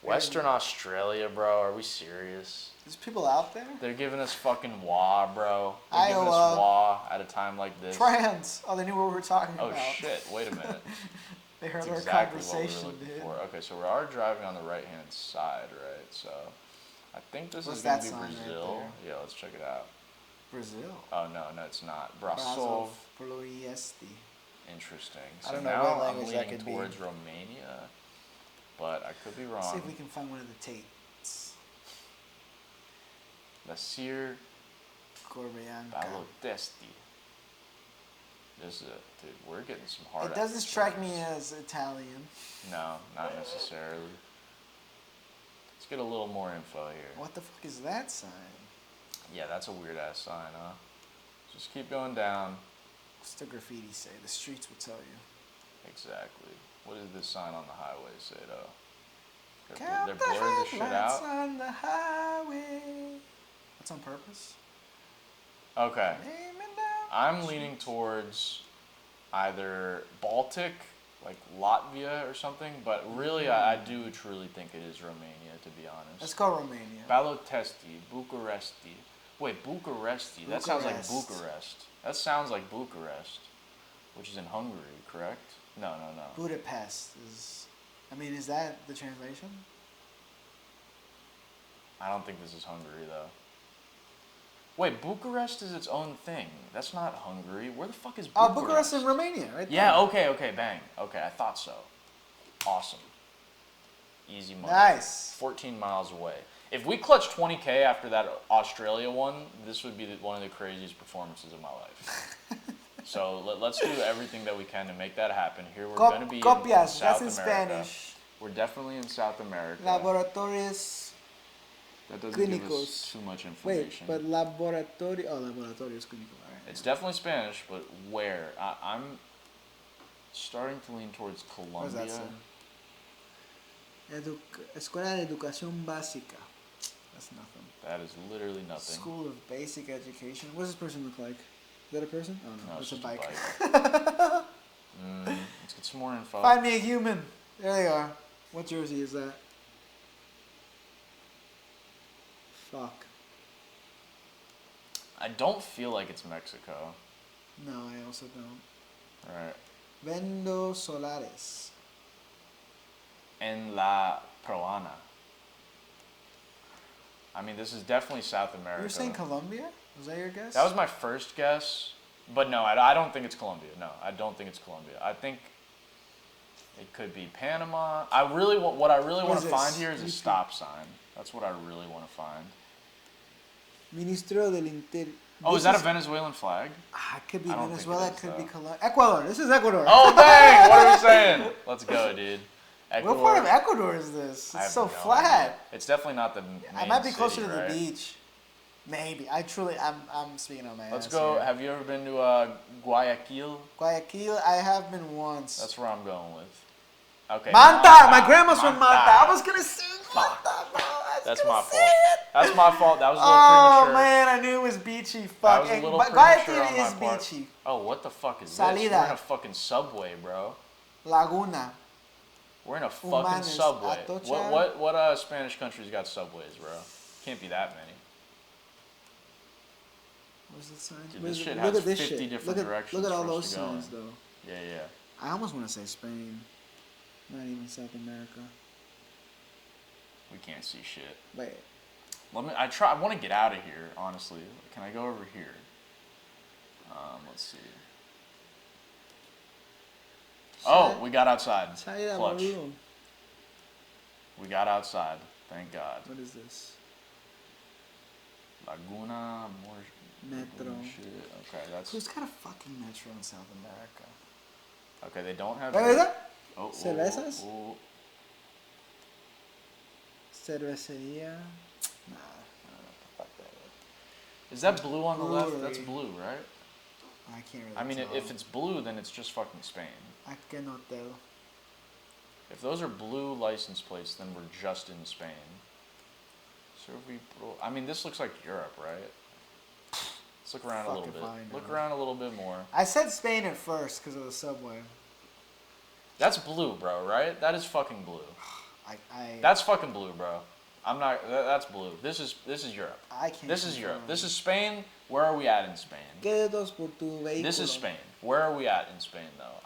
Western Australia, bro. Are we serious? There's people out there. They're giving us fucking WA, bro. They're Iowa. giving us WA at a time like this. Trans. Oh, they knew what we were talking about. Oh shit! Wait a minute. They heard That's our exactly conversation, what we were looking dude. for. Okay, so we are driving on the right-hand side, right? So, I think this What's is gonna that be sign right Brazil. there? Yeah, let's check it out. Brazil. Oh no, it's not. Brasov. Ploiesti. Interesting. I So don't know now what I'm language that leaning could be. towards Romania, but I could be wrong. Let's see if we can find one of the Tates. Nasir Corbeanca. Balotesti. This is dude, we're getting some hard. It doesn't strike me as Italian. No, not necessarily. Let's get a little more info here. What the fuck is that sign? Yeah, that's a weird ass sign, huh? Just keep going down. What's the graffiti say? The streets will tell you. Exactly. What does this sign on the highway say, though? Count They're the blurring this shit headlights out. on the highway. That's on purpose. Okay. Aiming down I'm the leaning streets. towards either Baltic, like Latvia or something, but really I do truly think it is Romania, to be honest. Let's go Romania. Balotesti, Bucuresti. Wait, Bucuresti. That sounds like Bucharest. Bucharest. That sounds like Bucharest, which is in Hungary, correct? No. Budapest is. I mean, is that the translation? I don't think this is Hungary, though. Wait, Bucharest is its own thing. That's not Hungary. Where the fuck is Bucharest? Oh, Bucharest in Romania, right there. Yeah, okay, bang. Okay, I thought so. Awesome. Easy money. Nice. 14 miles away. If we clutch 20K after that Australia one, this would be one of the craziest performances of my life. So let's do everything that we can to make that happen. Here we're going to be in Copias, South that's in America. Spanish. We're definitely in South America. Laboratorios That doesn't give us clínicos. too much Wait, information. but laboratorios clínicos. All right. It's definitely Spanish, but where? I'm starting to lean towards Colombia. What does that say? Escuela de Educación Básica. That's nothing. That is literally nothing. School of Basic Education. What does this person look like? Is that a person? Oh no, No, it's it's a just a bike. Let's get some more info. Find me a human. There they are. What jersey is that? Fuck. I don't feel like it's Mexico. No, I also don't. Right. Vendo Solares. En La Peruana. I mean, this is definitely South America. You were saying Colombia? Was that your guess? That was my first guess, but no, I don't think it's Colombia. No, I don't think it's Colombia. I think it could be Panama. What I really want to find here is a stop sign. That's what I really want to find. Ministro del Interior. Oh, is that a Venezuelan flag? It could be I don't think Venezuela. it It is, could be though. Colombia. Ecuador. This is Ecuador. Oh, dang! What are we saying? Let's go, dude. Ecuador. What part of Ecuador is this? I It's have so no flat. idea. It's definitely not the main I might be city, closer to right? the beach. Maybe. I'm speaking on my Let's ass go. here. Have you ever been to Guayaquil? Guayaquil, I have been once. That's where I'm going with. Okay. Manta! My grandma's from Manta. I was gonna sing Manta, bro. That's my fault. That's my fault. That was a little Oh premature. man, I knew it was beachy. That Fuck. was a Hey, little Guayaquil premature on my is part. beachy. Oh, what the fuck is this? Salida. We're in a fucking subway, bro. Laguna. We're in a fucking Humanes, subway. Atocha. What Spanish countries got subways, bro? Can't be that many. Where's the sign? Dude, this shit Look has at this 50 shit. different directions Look at all for those us to go in. signs, though. Yeah. I almost want to say Spain. Not even South America. We can't see shit. Wait. I want to get out of here, honestly. Can I go over here? Let's see. Oh, we got outside. Salida, Clutch. boludo. We got outside. Thank God. What is this? Laguna, more Metro. shit. Okay, that's... Who's got a fucking metro in South America? Okay, they don't have... ¿Cerveza? Oh, ¿Cervezas? oh. Cervecería. Nah, I don't know what the fuck that Is that blue on the left? Brewery. That's blue, right? is. I can't really I mean, tell. if it's blue, then it's just fucking Spain. I cannot tell. If those are blue license plates, then we're just in Spain. I mean, this looks like Europe, right? Let's look around a little bit. Look around a little bit more. I said Spain at first because of the subway. That's blue, bro, right? That is fucking blue. I That's fucking blue, bro. I'm not. That's blue. This is Europe. I can't. This is Europe. This is Spain. Where are we at in Spain? Quedos por tu vehículo. This is Spain. Where are we at in Spain, though?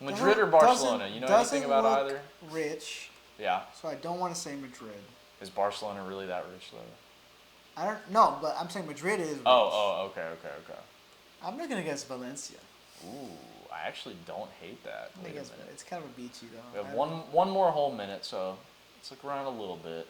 Madrid or Barcelona? You know anything about look either? Rich. Yeah. So I don't want to say Madrid. Is Barcelona really that rich, though? I don't know, but I'm saying Madrid is rich. Okay. I'm not gonna guess Valencia. Ooh, I actually don't hate that. I think it's kind of a beachy though. We have one more whole minute, so let's look around a little bit.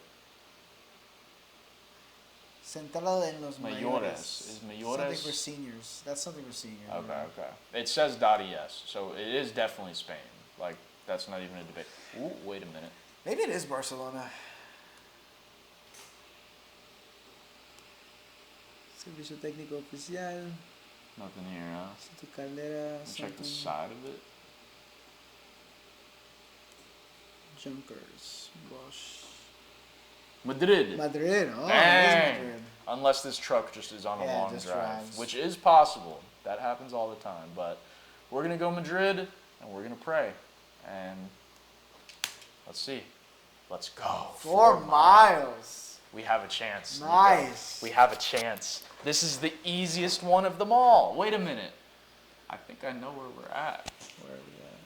Centrada en los Mayores. Is Mayores? Something for seniors. That's something for seniors. Okay. It says .es, so it is definitely Spain. Like, that's not even a debate. Ooh, wait a minute. Maybe it is Barcelona. Servicio técnico oficial. Nothing here, huh? Santa Caldera. Check the side of it. Junkers. Bosch. Madrid. Madrid. Oh, Dang. it is Madrid. Unless this truck just is on a long just drive, drives. which is possible. That happens all the time. But we're going to go Madrid, and we're going to pray. And let's see. Let's go. 4 miles. We have a chance. Nice. We have a chance. This is the easiest one of them all. Wait a minute. I think I know where we're at. Where are we at?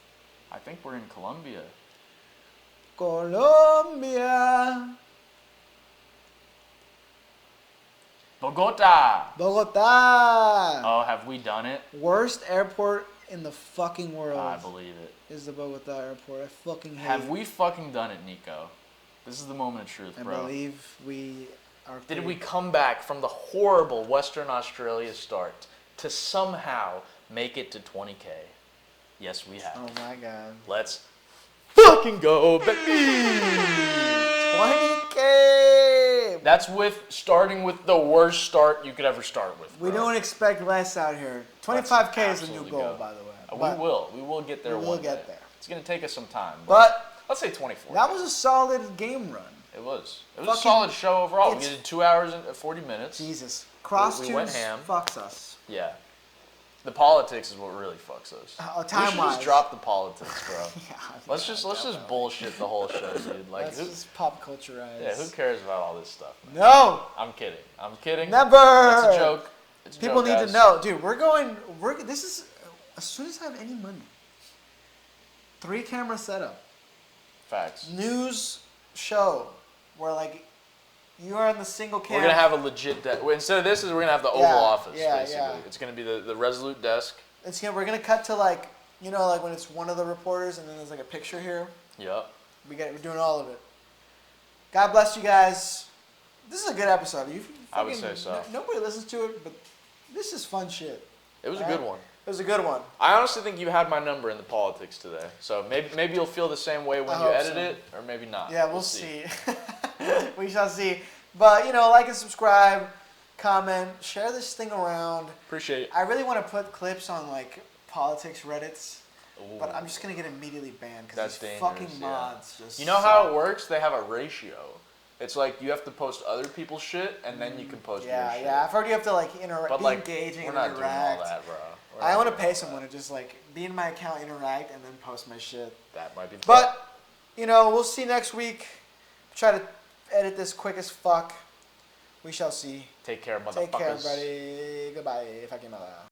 I think we're in Colombia. Colombia. Bogota. Bogota. Oh, have we done it? Worst airport in the fucking world. I believe it. Is the Bogota airport. I fucking hate Have we fucking done it, Nico? This is the moment of truth, bro. I believe we are. Did we come back from the horrible Western Australia start to somehow make it to 20K? Yes, we have. Oh my god. Let's fucking go, baby! 20K! That's starting with the worst start you could ever start with, bro. We don't expect less out here. 25K is the new goal, by the way. We will get there one day. We will get there. It's going to take us some time. But let's say 24. That was a solid game run. It was. It was a solid show overall. We did 2 hours and 40 minutes. Jesus. Cross we went ham. Fucks us. Yeah. The politics is what really fucks us. Time-wise. We should just drop the politics, bro. Yeah, let's just bullshit the whole show, dude. Like, let's just pop cultureize. Yeah, who cares about all this stuff, man? No! I'm kidding. Never! It's a joke. People need to know. Dude, this is, as soon as I have any money, 3-camera setup. Facts. News show where, like, you are in the single camera. We're going to have a legit desk. Instead of this, we're going to have the Oval Office, basically. Yeah. It's going to be the Resolute desk. We're going to cut to, like, you know, like when it's one of the reporters and then there's, like, a picture here. Yep. We're doing all of it. God bless you guys. This is a good episode. I would say so. Nobody listens to it, but this is fun shit. It was a good one. It was a good one. I honestly think you had my number in the politics today. So maybe you'll feel the same way when you edit it, or maybe not. Yeah, we'll see. We shall see. But, you know, like and subscribe, comment, share this thing around. Appreciate it. I really want to put clips on, like, politics Reddits. Ooh. But I'm just going to get immediately banned because these dangerous, fucking mods just You know how it works? They have a ratio. It's like you have to post other people's shit, and then you can post your shit. Yeah, I've heard you have to, like, be engaging and interact. We're not doing all that, bro. I want to pay someone to just, like, be in my account, interact, and then post my shit. That might be fun. But, you know, we'll see next week. Try to edit this quick as fuck. We shall see. Take care, motherfuckers. Take care, everybody. Goodbye. Fucking mother.